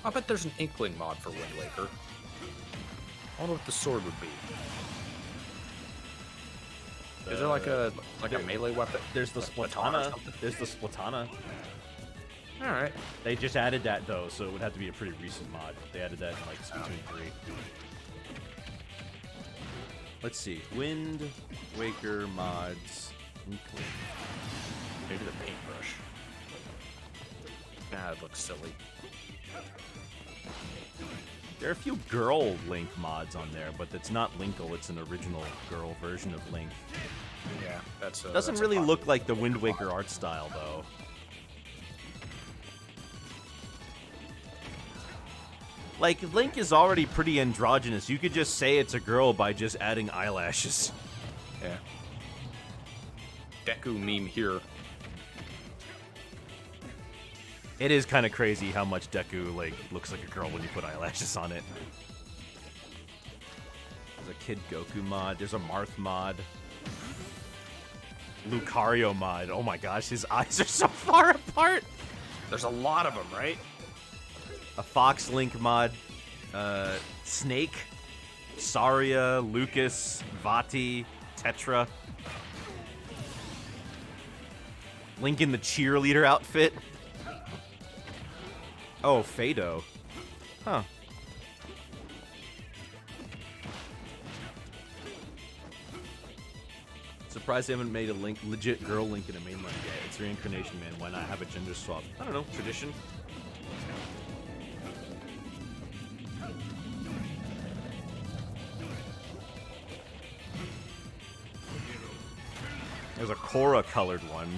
I bet there's an Inkling mod for Wind Waker. I wonder what the sword would be. Is there like a melee weapon? There's the Baton or Splatana. something? There's the Splatana. All right. They just added that though, so it would have to be a pretty recent mod. They added that in like Splatoon 3. Let's see. Wind Waker mods. Maybe the paintbrush. Nah, it looks silly. There are a few girl Link mods on there, but it's not Linkle, it's an original girl version of Link. Yeah, that's Doesn't that's really a look like the Wind Waker art style, though. Like, Link is already pretty androgynous. You could just say it's a girl by just adding eyelashes. Yeah. Deku meme here. It is kind of crazy how much Deku, like, looks like a girl when you put eyelashes on it. There's a Kid Goku mod. There's a Marth mod. Lucario mod. Oh my gosh, his eyes are so far apart. There's a lot of them, right? A Fox Link mod. Snake. Saria, Lucas, Vati, Tetra. Link in the cheerleader outfit. Oh, Fado. Huh. Surprised they haven't made a Link, legit girl Link in a mainline yet. It's reincarnation, man. Why not have a gender swap? I don't know. Tradition. There's a Korra colored one.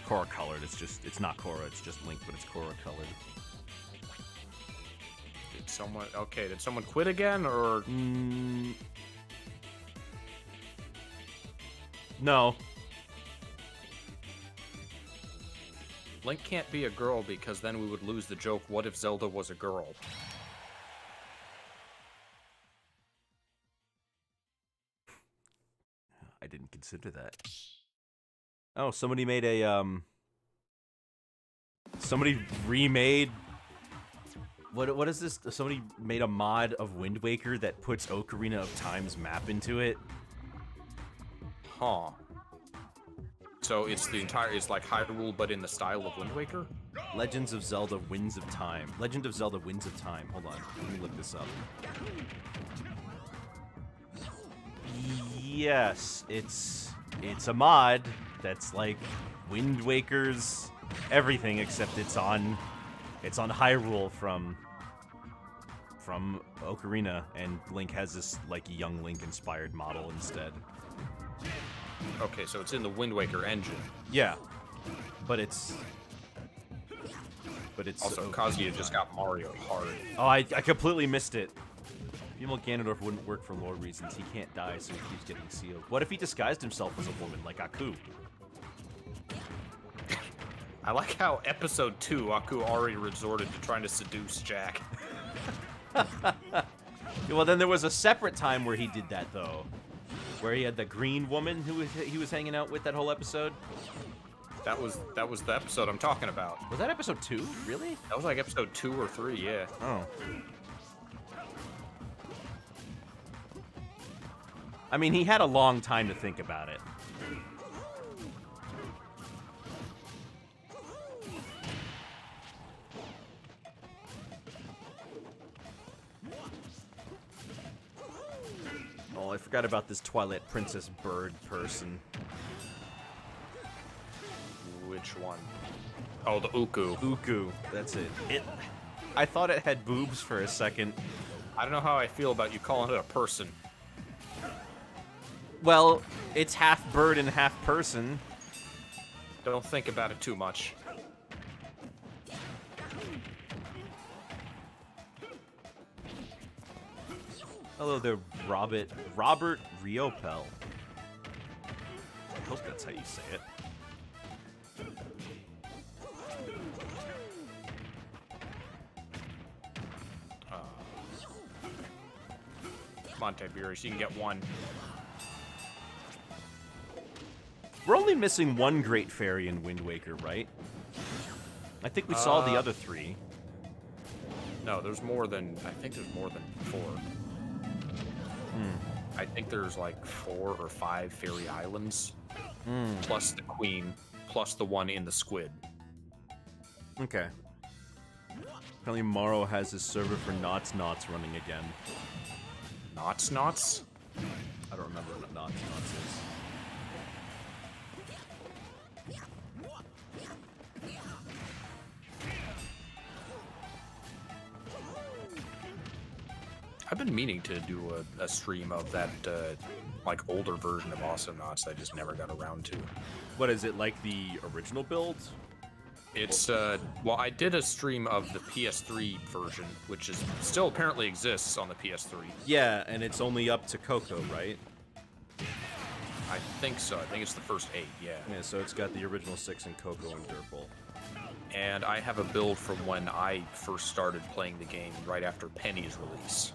Korra colored. It's not Korra. It's just Link, but it's Korra colored. Did someone quit again, or? No. Link can't be a girl because then we would lose the joke, what if Zelda was a girl? I didn't consider that. Oh, somebody made a, somebody remade... What is this? Somebody made a mod of Wind Waker that puts Ocarina of Time's map into it. Huh. So it's like Hyrule, but in the style of Wind Waker? Legends of Zelda Winds of Time. Legend of Zelda Winds of Time. Hold on. Let me look this up. Yes, it's a mod that's like Wind Waker's everything, except it's on Hyrule from Ocarina, and Link has this like young Link inspired model instead. Okay, so it's in the Wind Waker engine. Yeah, but it's Also, Kazuya just got Mario hard. Oh, I completely missed it. Female Ganondorf wouldn't work for lore reasons. He can't die, so he keeps getting sealed. What if he disguised himself as a woman, like Aku? I like how episode 2, Aku already resorted to trying to seduce Jack. Well, then there was a separate time where he did that, though. Where he had the green woman who he was hanging out with that whole episode. That was the episode I'm talking about. Was that episode 2? Really? That was like episode 2 or 3, yeah. Oh. I mean, he had a long time to think about it. Oh, I forgot about this Twilight Princess bird person. Which one? Oh, the Uku. Uku, that's it. I thought it had boobs for a second. I don't know how I feel about you calling it a person. Well, it's half bird and half person. Don't think about it too much. Hello there, Robert Riopel. I hope that's how you say it. Come on, Tiberius, you can get one. We're only missing one Great Fairy in Wind Waker, right? I think we saw the other 3. No, there's more than... I think there's more than 4. I think there's like 4 or 5 fairy islands. Plus the queen, plus the one in the squid. Okay. Apparently Morrow has his server for Knots running again. Knots? I don't remember what Knots is. I've been meaning to do a stream of that, like, older version of Awesomenauts. I just never got around to. What is it, like the original build? It's, well, I did a stream of the PS3 version, which is still apparently exists on the PS3. Yeah, and it's only up to Coco, right? I think so. I think it's the first 8, yeah. Yeah, so it's got the original 6 and Coco and Dirtball. And I have a build from when I first started playing the game, right after Penny's release.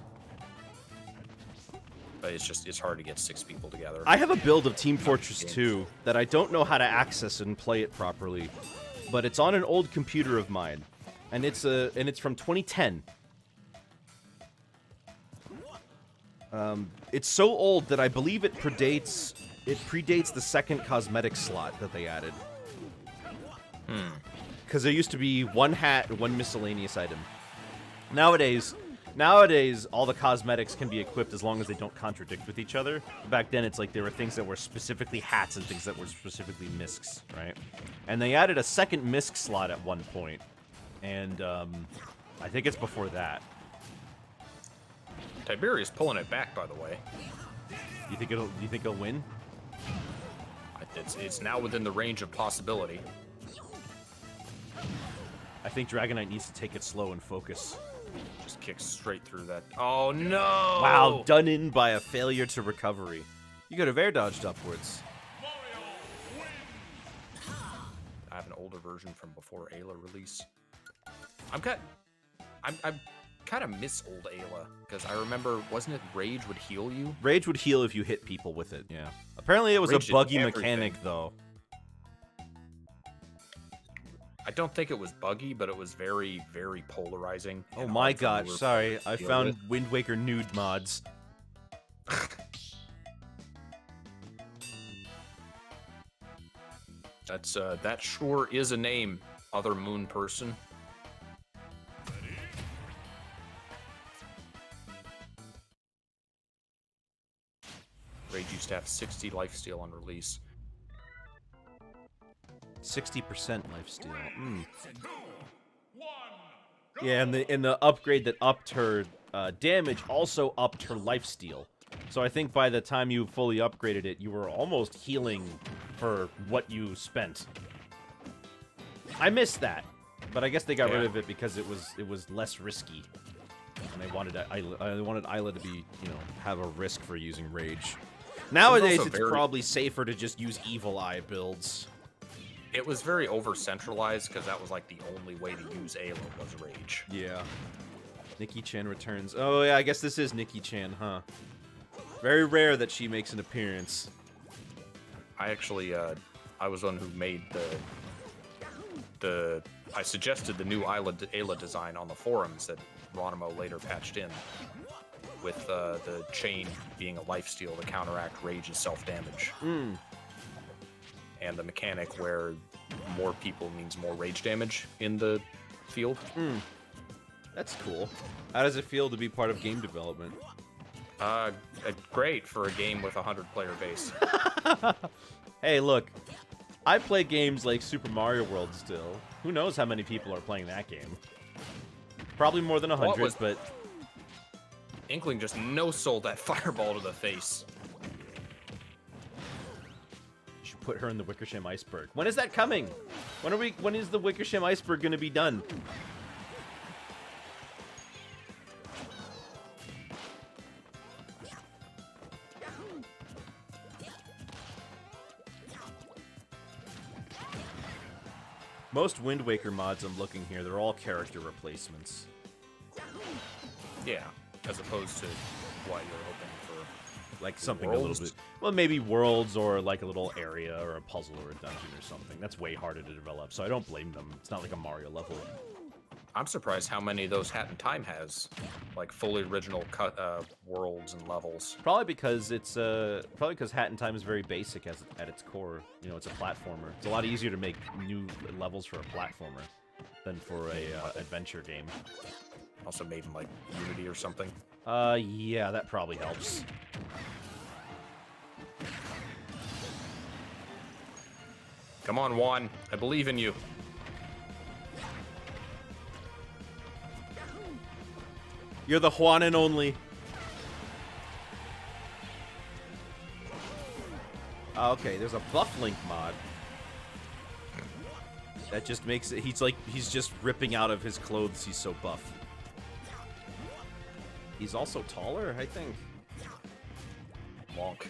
But it's hard to get 6 people together. I have a build of Team Fortress 2 that I don't know how to access and play it properly, but it's on an old computer of mine, and it's from 2010. It's so old that I believe it predates the second cosmetic slot that they added. Because there used to be one hat and one miscellaneous item. Nowadays, all the cosmetics can be equipped as long as they don't contradict with each other. Back then, it's like there were things that were specifically hats and things that were specifically miscs, right? And they added a second misc slot at one point, and I think it's before that. Tiberius pulling it back, by the way. You think it'll win? It's now within the range of possibility. I think Dragonite needs to take it slow and focus. Just kicks straight through that. Oh no! Wow, done in by a failure to recovery. You could have air dodged upwards. I have an older version from before Ayla release. I kind of miss old Ayla because I remember, wasn't it Rage would heal you? Rage would heal if you hit people with it. Yeah. Apparently, it was Rage a did buggy everything. mechanic, though. I don't think it was buggy, but it was very, very polarizing. Oh and my hard for gosh, newer sorry. players to I deal found with. Wind Waker nude mods. That sure is a name, other moon person. Rage used to have 60 lifesteal on release. 60% lifesteal. Yeah, and the upgrade that upped her damage also upped her lifesteal. So I think by the time you fully upgraded it, you were almost healing for what you spent. I missed that, but I guess they got rid of it because it was less risky, and they wanted Isla to be, have a risk for using Rage. Nowadays, it's probably safer to just use Evil Eye builds. It was very over-centralized because that was like the only way to use Ayla was Rage. Yeah. Nikki Chan returns. Oh yeah, I guess this is Nikki Chan, huh? Very rare that she makes an appearance. I actually, I was one who made I suggested the new Ayla design on the forums that Ronimo later patched in, with the chain being a lifesteal to counteract Rage's self-damage. And the mechanic where more people means more Rage damage in the field. That's cool. How does it feel to be part of game development? Great for a game with a 100-player base. Hey, look. I play games like Super Mario World still. Who knows how many people are playing that game? Probably more than 100, but... Inkling just no-sold that fireball to the face. You should put her in the Wickersham Iceberg. When is that coming? When is the Wickersham Iceberg gonna be done? Most Wind Waker mods I'm looking here, they're all character replacements. Yeah, as opposed to what you're hoping for. Like something worlds? a little bit... Well, maybe worlds or like a little area or a puzzle or a dungeon or something. That's way harder to develop, so I don't blame them. It's not like a Mario level. I'm surprised how many of those Hat in Time has, like fully original worlds and levels. Probably because Hat in Time is very basic at its core. You know, it's a platformer. It's a lot easier to make new levels for a platformer than for a adventure game. Also made in like Unity or something. Yeah, that probably helps. Come on, Juan. I believe in you. You're the Juan and only. Oh, okay, there's a buff Link mod. That just makes it, he's just ripping out of his clothes, he's so buff. He's also taller, I think. Lonk.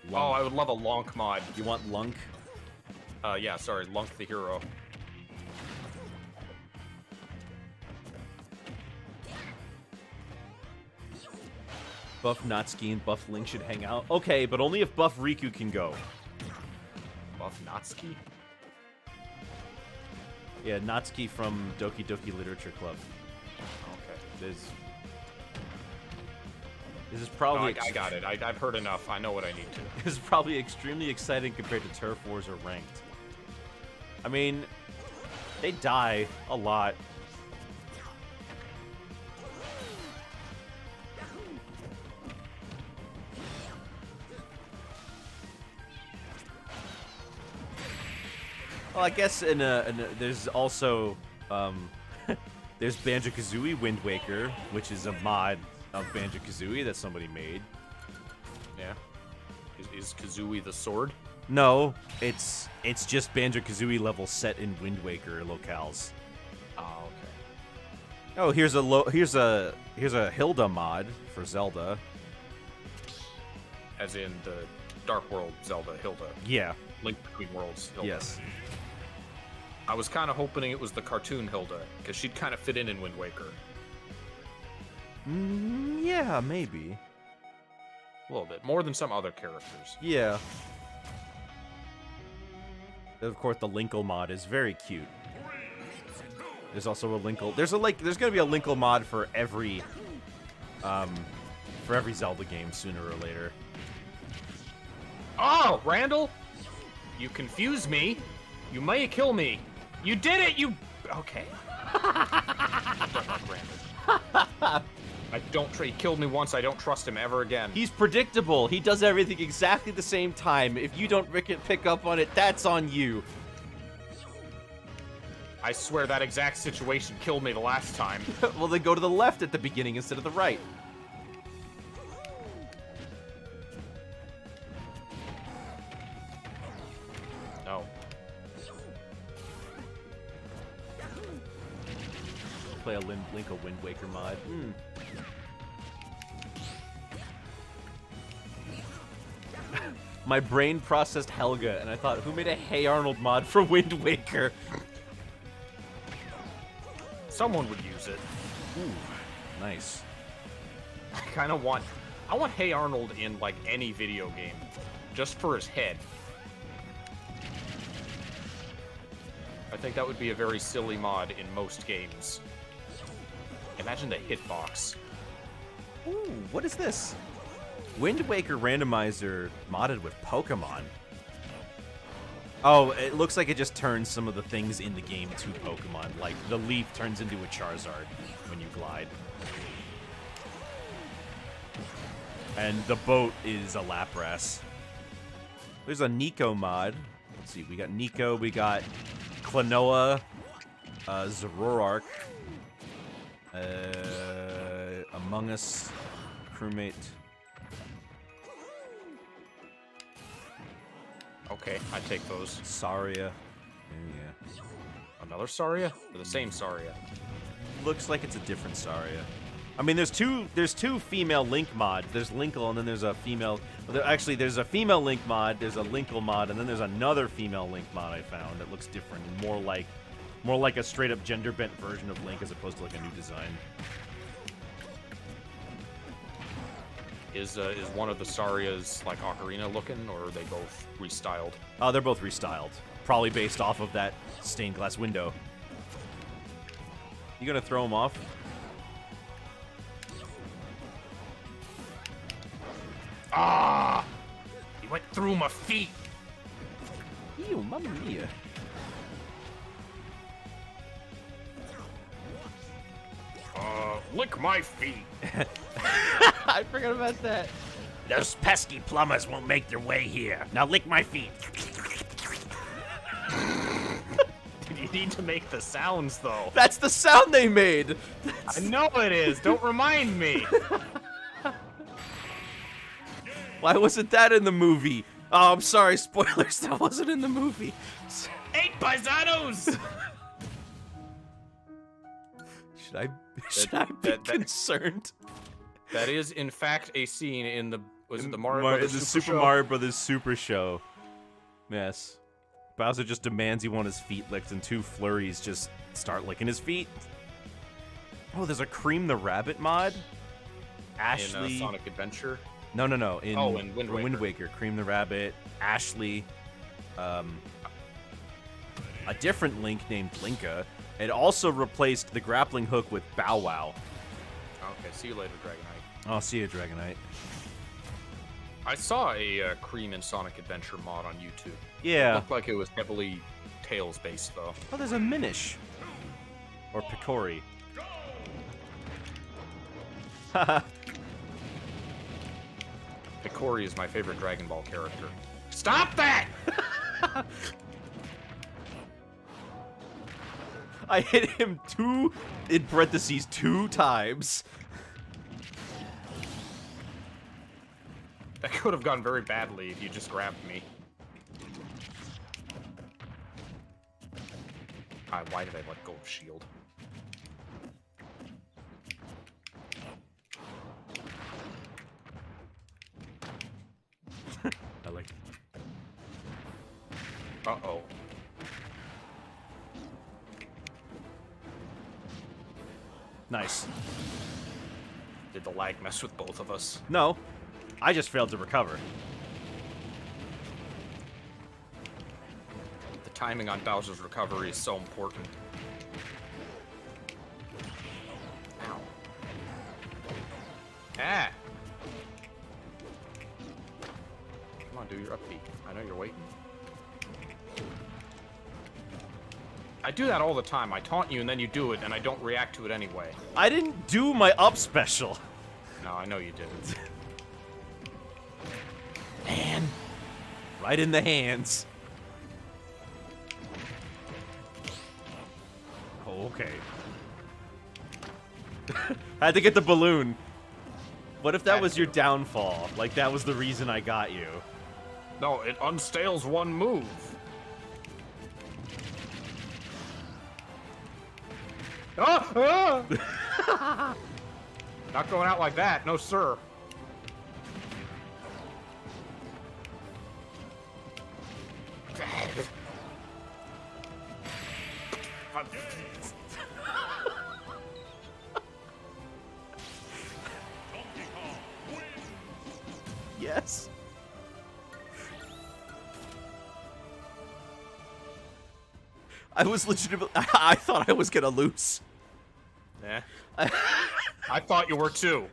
Lunk. Oh, I would love a Lonk mod. You want Lunk? Yeah, sorry, Lunk the hero. Buff Natsuki and Buff Link should hang out. Okay, but only if Buff Riku can go. Buff Natsuki? Yeah, Natsuki from Doki Doki Literature Club. Okay. This is probably... I got it. I've heard enough. I know what I need to. This is probably extremely exciting compared to Turf Wars or Ranked. I mean, they die a lot. Well, I guess there's also there's Banjo-Kazooie Wind Waker, which is a mod of Banjo-Kazooie that somebody made. Yeah. Is Kazooie the sword? No, it's just Banjo-Kazooie level set in Wind Waker locales. Oh, okay. Oh, here's a Hilda mod for Zelda. As in the Dark World Zelda Hilda. Yeah. Link Between Worlds Hilda. Yes. I was kind of hoping it was the cartoon Hilda, because she'd kind of fit in Wind Waker. Yeah, maybe. A little bit. More than some other characters. Yeah. Of course, the Linkle mod is very cute. There's also a Linkle. There's gonna be a Linkle mod for every Zelda game sooner or later. Oh, Randall! You confuse me. You may kill me. You did it, you... Okay. I don't like Randall. I don't... He killed me once, I don't trust him ever again. He's predictable. He does everything exactly the same time. If you don't pick up on it, that's on you. I swear that exact situation killed me the last time. Well, then go to the left at the beginning instead of the right. No. Play a Link a Wind Waker mod. My brain processed Helga, and I thought, who made a Hey Arnold mod for Wind Waker? Someone would use it. Ooh, nice. I want Hey Arnold in, like, any video game. Just for his head. I think that would be a very silly mod in most games. Imagine the hitbox. Ooh, what is this? Wind Waker randomizer modded with Pokemon. Oh, it looks like it just turns some of the things in the game to Pokemon. Like, the leaf turns into a Charizard when you glide. And the boat is a Lapras. There's a Nico mod. Let's see, we got Nico, we got Klonoa, Zoroark, Among Us, crewmate. Okay, I take those. Saria. Yeah. Another Saria? Or the same Saria? Looks like it's a different Saria. I mean, there's two female Link mods. There's Linkle, and then there's a female... Well, actually, there's a female Link mod, there's a Linkle mod, and then there's another female Link mod I found that looks different and more like a straight-up gender-bent version of Link as opposed to like a new design. Is one of the Sarias like Ocarina looking, or are they both restyled? They're both restyled. Probably based off of that stained glass window. You gonna throw them off? Ah! He went through my feet! Ew, mamma mia. Lick my feet! I forgot about that. Those pesky plumbers won't make their way here. Now lick my feet. You need to make the sounds, though. That's the sound they made. I know it is. Don't remind me. Why wasn't that in the movie? Oh, I'm sorry, spoilers. That wasn't in the movie. 8 paisanos! Should I be concerned? That is, in fact, a scene in the Mario Brothers the Super Super Show? Mario Brothers Super Show. Yes. Bowser just demands he want his feet licked, and 2 flurries just start licking his feet. Oh, there's a Cream the Rabbit mod. Ashley. In Sonic Adventure. No. In Wind Waker. Wind Waker. Cream the Rabbit. Ashley. A different Link named Linka. It also replaced the grappling hook with Bow Wow. Okay, see you later, Dragonite. I'll see you, Dragonite. I saw a Cream in Sonic Adventure mod on YouTube. It Yeah. looked like it was heavily Tails based, though. Oh, there's a Minish. Or Picori. Haha. Picori is my favorite Dragon Ball character. Stop that! I hit him 2 times. That could have gone very badly if you just grabbed me. Why did I let go of shield? I like it. Uh-oh. Nice. Did the lag mess with both of us? No, I just failed to recover. The timing on Bowser's recovery is so important. Ow. Ah! Come on, do your upbeat. I know you're waiting. I do that all the time. I taunt you and then you do it, and I don't react to it anyway. I didn't do my up special. No, I know you didn't. Man. Right in the hands. Oh, okay. Had to get the balloon. What if that was your downfall? Like, that was the reason I got you. No, it unstales one move. Ah! Ah! Not going out like that, no sir. Yes. I was legitimately. I thought I was gonna lose. Yeah. I thought you were too.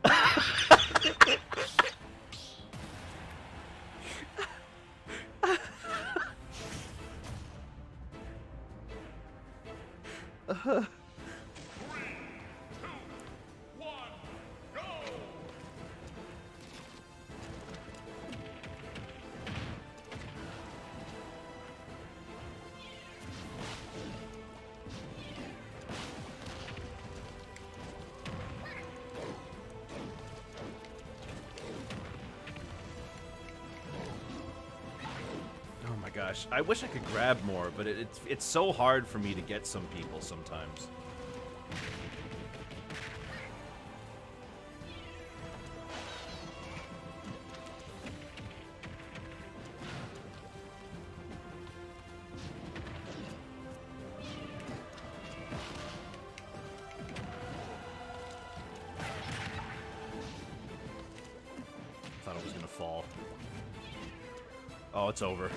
Oh my gosh, I wish I could grab more, but it's so hard for me to get some people sometimes. Thought I was gonna fall. Oh, it's over.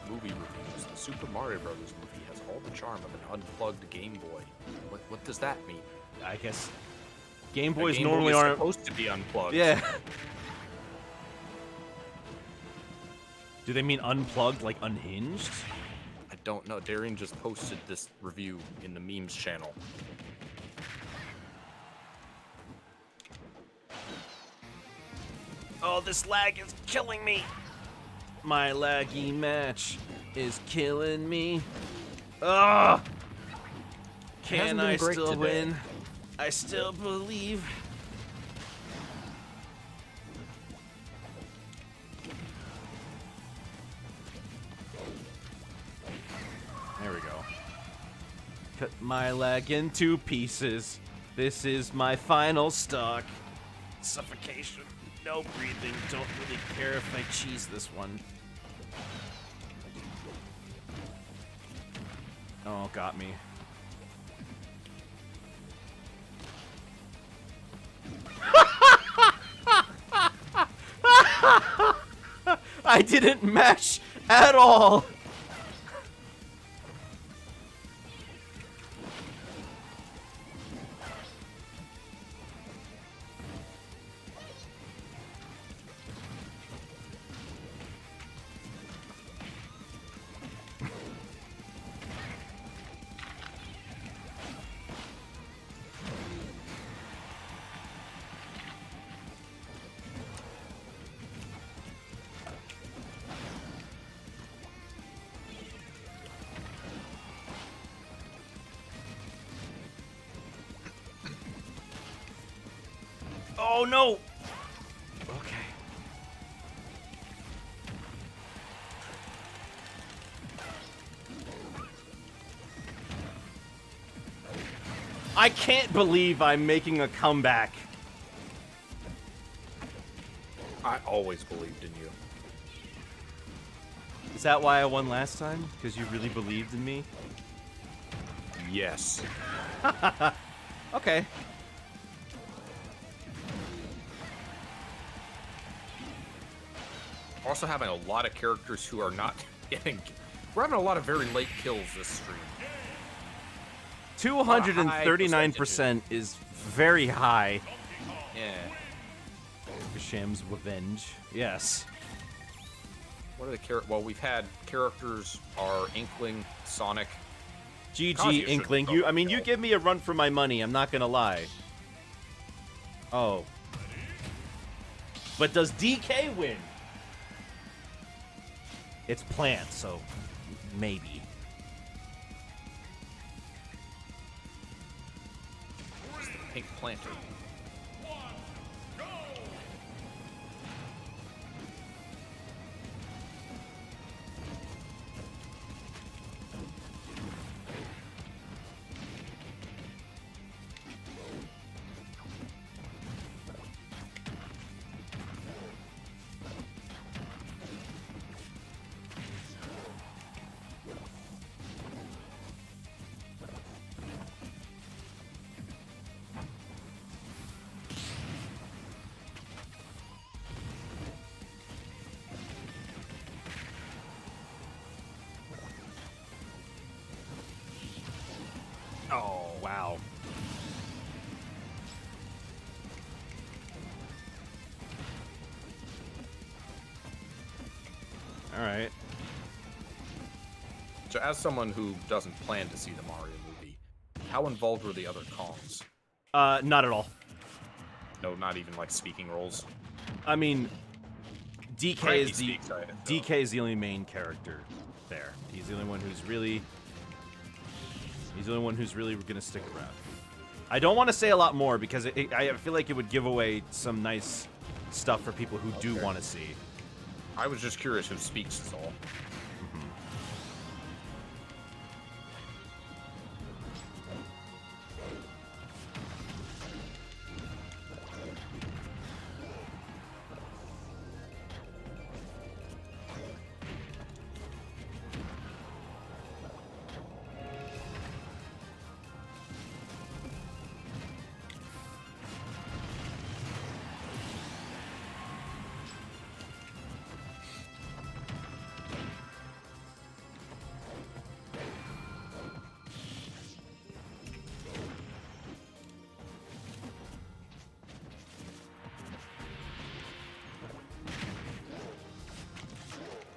Movie reviews. The Super Mario Brothers movie has all the charm of an unplugged Game Boy. What does that mean? I guess Game A Boys Game normally Boy is aren't. supposed to be unplugged. Yeah. Do they mean unplugged, like unhinged? I don't know. Darian just posted this review in the memes channel. Oh, this lag is killing me. My laggy match is killing me. Ugh. Can hasn't been I great still today. win? I still believe. There we go. Cut my leg in 2 pieces. This is my final stock. Suffocation. No breathing. Don't really care if I cheese this one. Oh, got me. I didn't mesh at all. Oh no! Okay. I can't believe I'm making a comeback. I always believed in you. Is that why I won last time? Because you really believed in me? Yes. Okay. We're also having a lot of characters who are not getting. We're having a lot of very late kills this stream. 239% is very high. Yeah. Sham's Revenge. Yes. What are the characters? Well, we've had characters are Inkling, Sonic. GG Kazuya Inkling. should've You give me a run for my money, I'm not gonna lie. Oh. But does DK win? It's planned, so maybe. It's the Pink Planter. Oh, wow. Alright. So, as someone who doesn't plan to see the Mario movie, how involved were the other Kongs? Not at all. No, not even like speaking roles. I mean, DK Frankie is the speaks, I know. DK is the only main character there. He's the only one who's really gonna stick around. I don't want to say a lot more because I feel like it would give away some nice stuff for people who do want to see. I was just curious who speaks is all.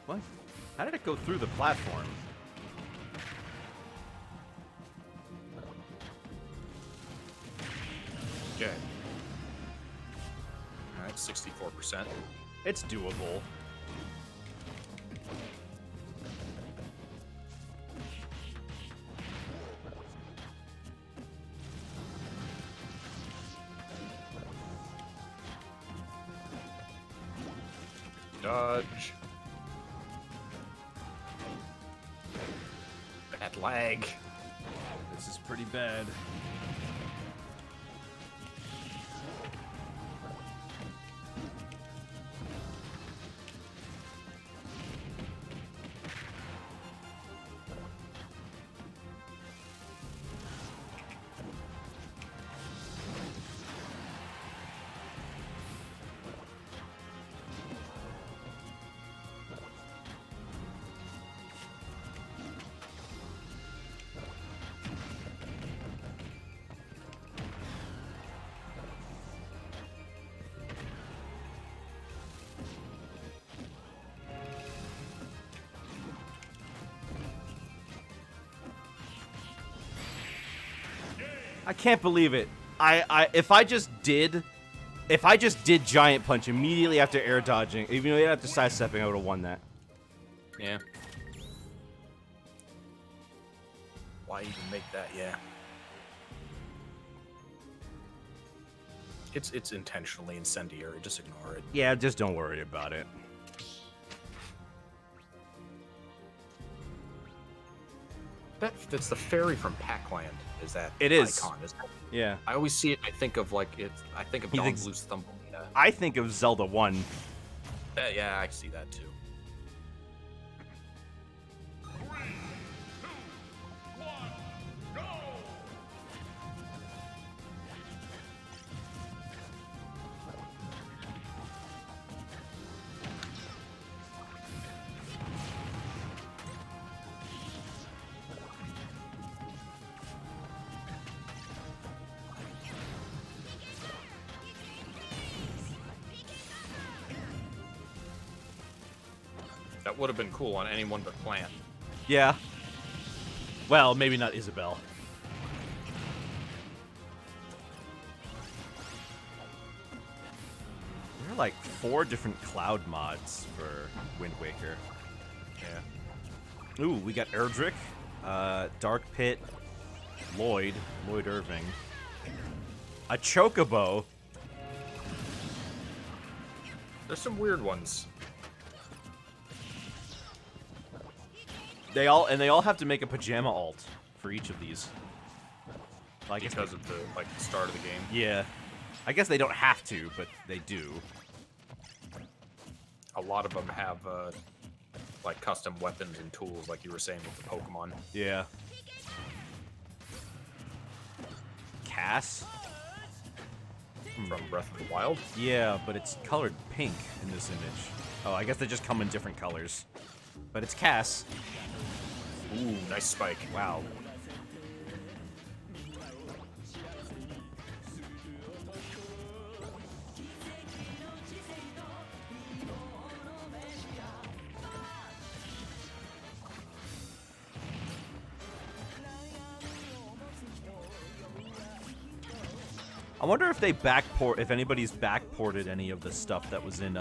What? How did it go through the platform? Okay. Alright, 64%. It's doable. Dodge. Bad lag. This is pretty bad. I can't believe it. If I just did giant punch immediately after air dodging, even though after sidestepping, I would have won that. Yeah. Why even make that? Yeah. It's intentionally incendiary. Just ignore it. Yeah, just don't worry about it. That's the fairy from Pac-Land. Is that It is. icon? Isn't it? Yeah. I always see it. I think of like it. I think of You Don think- Bluth's Thumbelina. I think of Zelda 1. Yeah, I see that too. That would have been cool on anyone but Plant. Yeah. Well, maybe not Isabelle. There are like 4 different cloud mods for Wind Waker. Yeah. Ooh, we got Erdrick, Dark Pit, Lloyd Irving, a Chocobo. There's some weird ones. They all have to make a pajama alt for each of these. Well, I guess Because of the the start of the game. yeah. I guess they don't have to, but they do. A lot of them have like custom weapons and tools, like you were saying with the Pokemon. Yeah. Cass? From Breath of the Wild. Yeah, but it's colored pink in this image. Oh, I guess they just come in different colors. But it's Cass. Ooh, nice spike. Wow. I wonder if they if anybody's backported any of the stuff that was in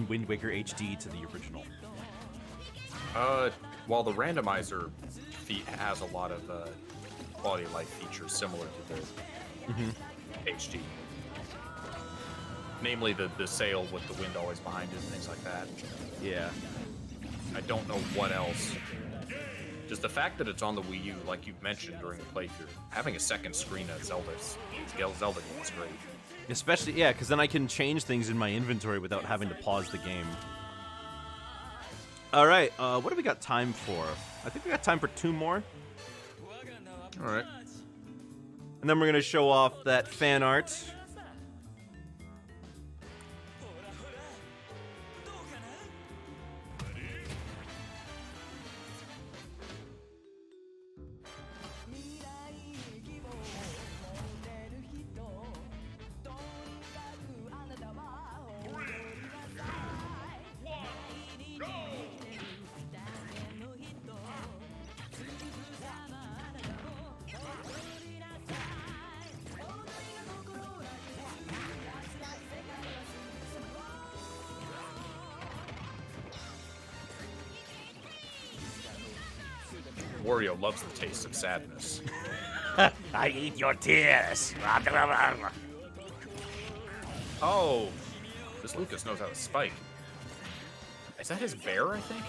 Wind Waker HD to the original. While the randomizer feat has a lot of quality of life features similar to the HD. Namely the sail with the wind always behind it and things like that. Yeah. I don't know what else. Just the fact that it's on the Wii U, like you mentioned during the playthrough, having a second screen of Zelda game is great. Especially, yeah, because then I can change things in my inventory without having to pause the game. All right, what do we got time for? I think we got time for 2 more. All right. And then we're going to show off that fan art. Wario loves the taste of sadness. I eat your tears. Oh, this Lucas knows how to spike. Is that his bear, I think?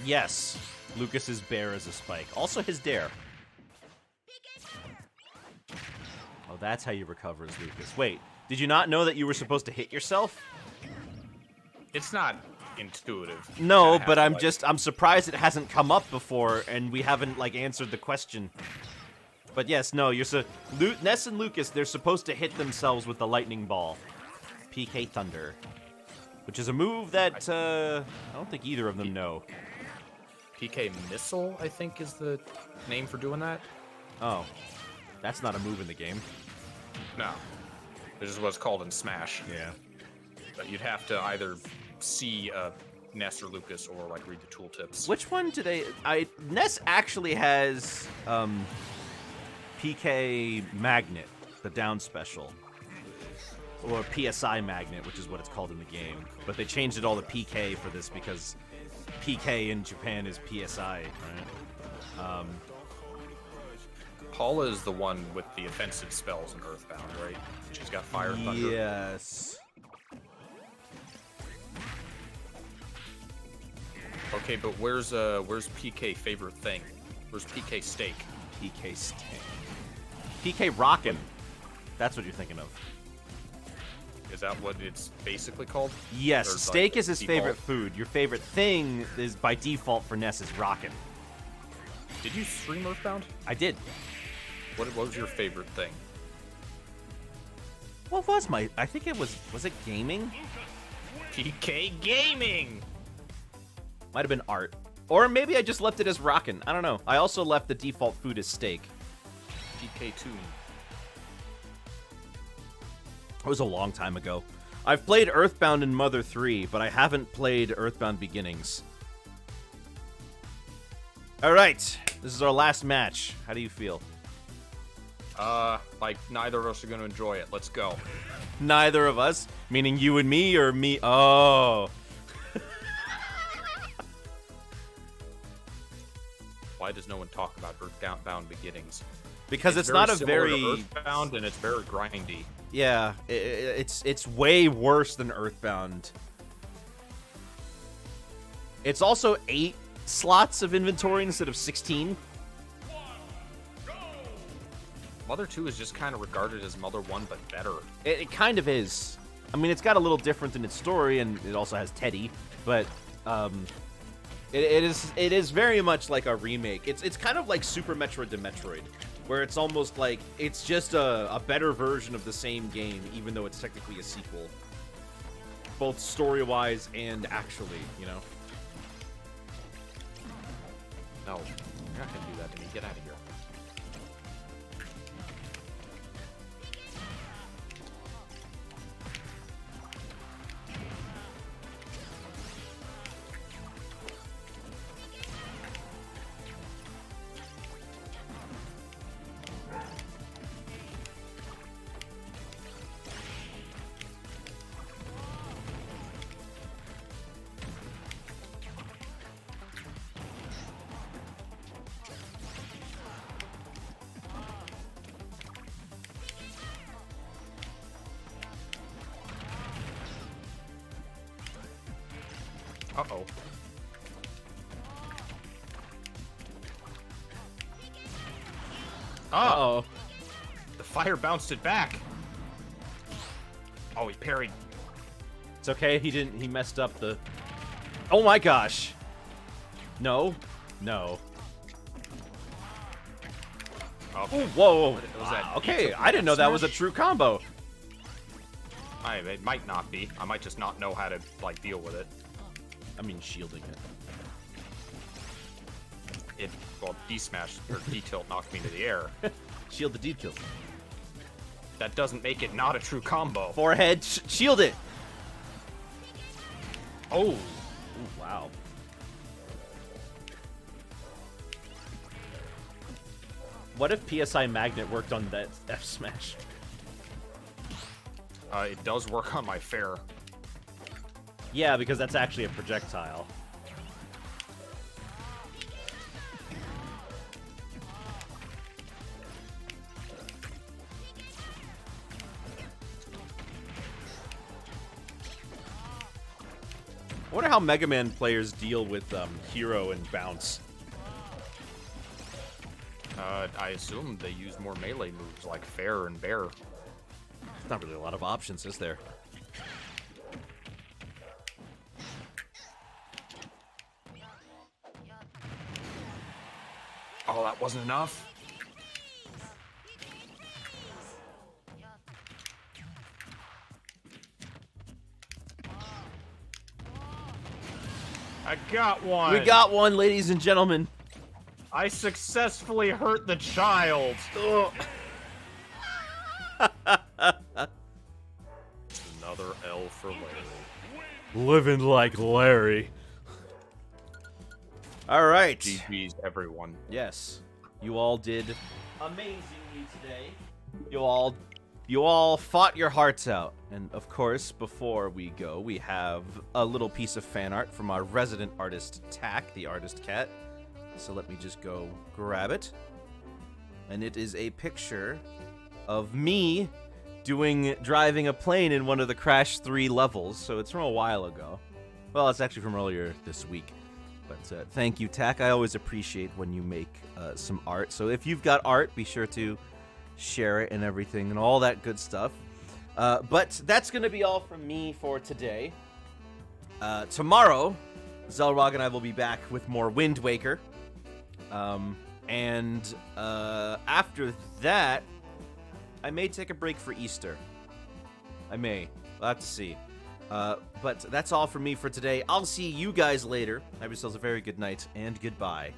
Yes. Lucas's bear is a spike. Also his dare. Oh, that's how you recover as Lucas. Wait, did you not know that you were supposed to hit yourself? It's not intuitive. No, Kinda but have to, I'm surprised it hasn't come up before and we haven't like answered the question. But yes, no, Ness and Lucas, they're supposed to hit themselves with the lightning ball. PK Thunder. Which is a move that I don't think either of them know. PK Missile, I think, is the name for doing that. Oh. That's not a move in the game. No. This is what's called in Smash. Yeah. But you'd have to either see Ness or Lucas or like read the tooltips. Which one do they... Ness actually has PK Magnet, the down special. Or PSI Magnet, which is what it's called in the game. But they changed it all to PK for this because PK in Japan is PSI, right? Paula is the one with the offensive spells in Earthbound, right? She's got Fire Thunder. Yes. Okay, but where's PK favorite thing? Where's PK steak? PK Steak. PK Rockin'. That's what you're thinking of. Is that what it's basically called? Yes, Or, like, steak is his default? favorite food. Your favorite thing is by default for Ness is Rockin'. Did you stream Earthbound? I did. What was your favorite thing? What was my... I think it was it gaming? PK Gaming! Might have been art. Or maybe I just left it as Rockin'. I don't know. I also left the default food as steak. PK Toon. It was a long time ago. I've played Earthbound and Mother 3, but I haven't played Earthbound Beginnings. Alright, this is our last match. How do you feel? Like, neither of us are gonna enjoy it. Let's go. Neither of us? Meaning you and me, or me? Oh. Why does no one talk about Earthbound Beginnings? Because it's not a similar to very... Earthbound, and it's very grindy. Yeah, it's way worse than Earthbound. It's also 8 slots of inventory instead of 16. Mother 2 is just kind of regarded as Mother 1, but better. It kind of is. I mean, it's got a little different in its story, and it also has Teddy, but it is very much like a remake. It's kind of like Super Metroid to Metroid, where it's almost like it's just a better version of the same game, even though it's technically a sequel, both story-wise and actually, you know. No, you're not gonna do that to me. Get out of here. Uh-oh. Uh-oh. The fire bounced it back. Oh, he parried. It's okay, he messed up the... Oh my gosh! No. No. Okay. Whoa! Was that- Wow, he okay, took I didn't know that was a smash? true combo. It might not be. I might just not know how to, like, deal with it. I mean, shielding it. Well, D-smash, or D-tilt knocked me into the air. Shield the deep kill. That doesn't make it not a true combo. Forehead, shield it! Oh! Ooh, wow. What if PSI Magnet worked on that F smash? It does work on my fair. Yeah, because that's actually a projectile. I wonder how Mega Man players deal with Hero and Bounce. I assume they use more melee moves like Fair and Bear. There's not really a lot of options, is there? Oh, that wasn't enough? I got one. We got one, ladies and gentlemen. I successfully hurt the child. Another L for Larry. Living like Larry. All right. GG's, everyone. Yes, you all did amazingly today. You all fought your hearts out. And of course, before we go, we have a little piece of fan art from our resident artist, Tack, the artist cat. So let me just go grab it. And it is a picture of me driving a plane in one of the Crash 3 levels. So it's from a while ago. Well, it's actually from earlier this week. But thank you, Tack. I always appreciate when you make some art. So if you've got art, be sure to share it and everything and all that good stuff. But that's going to be all from me for today. Tomorrow, Zelrog and I will be back with more Wind Waker. And after that, I may take a break for Easter. I may. We'll have to see. But that's all from me for today. I'll see you guys later. Have yourselves a very good night and goodbye.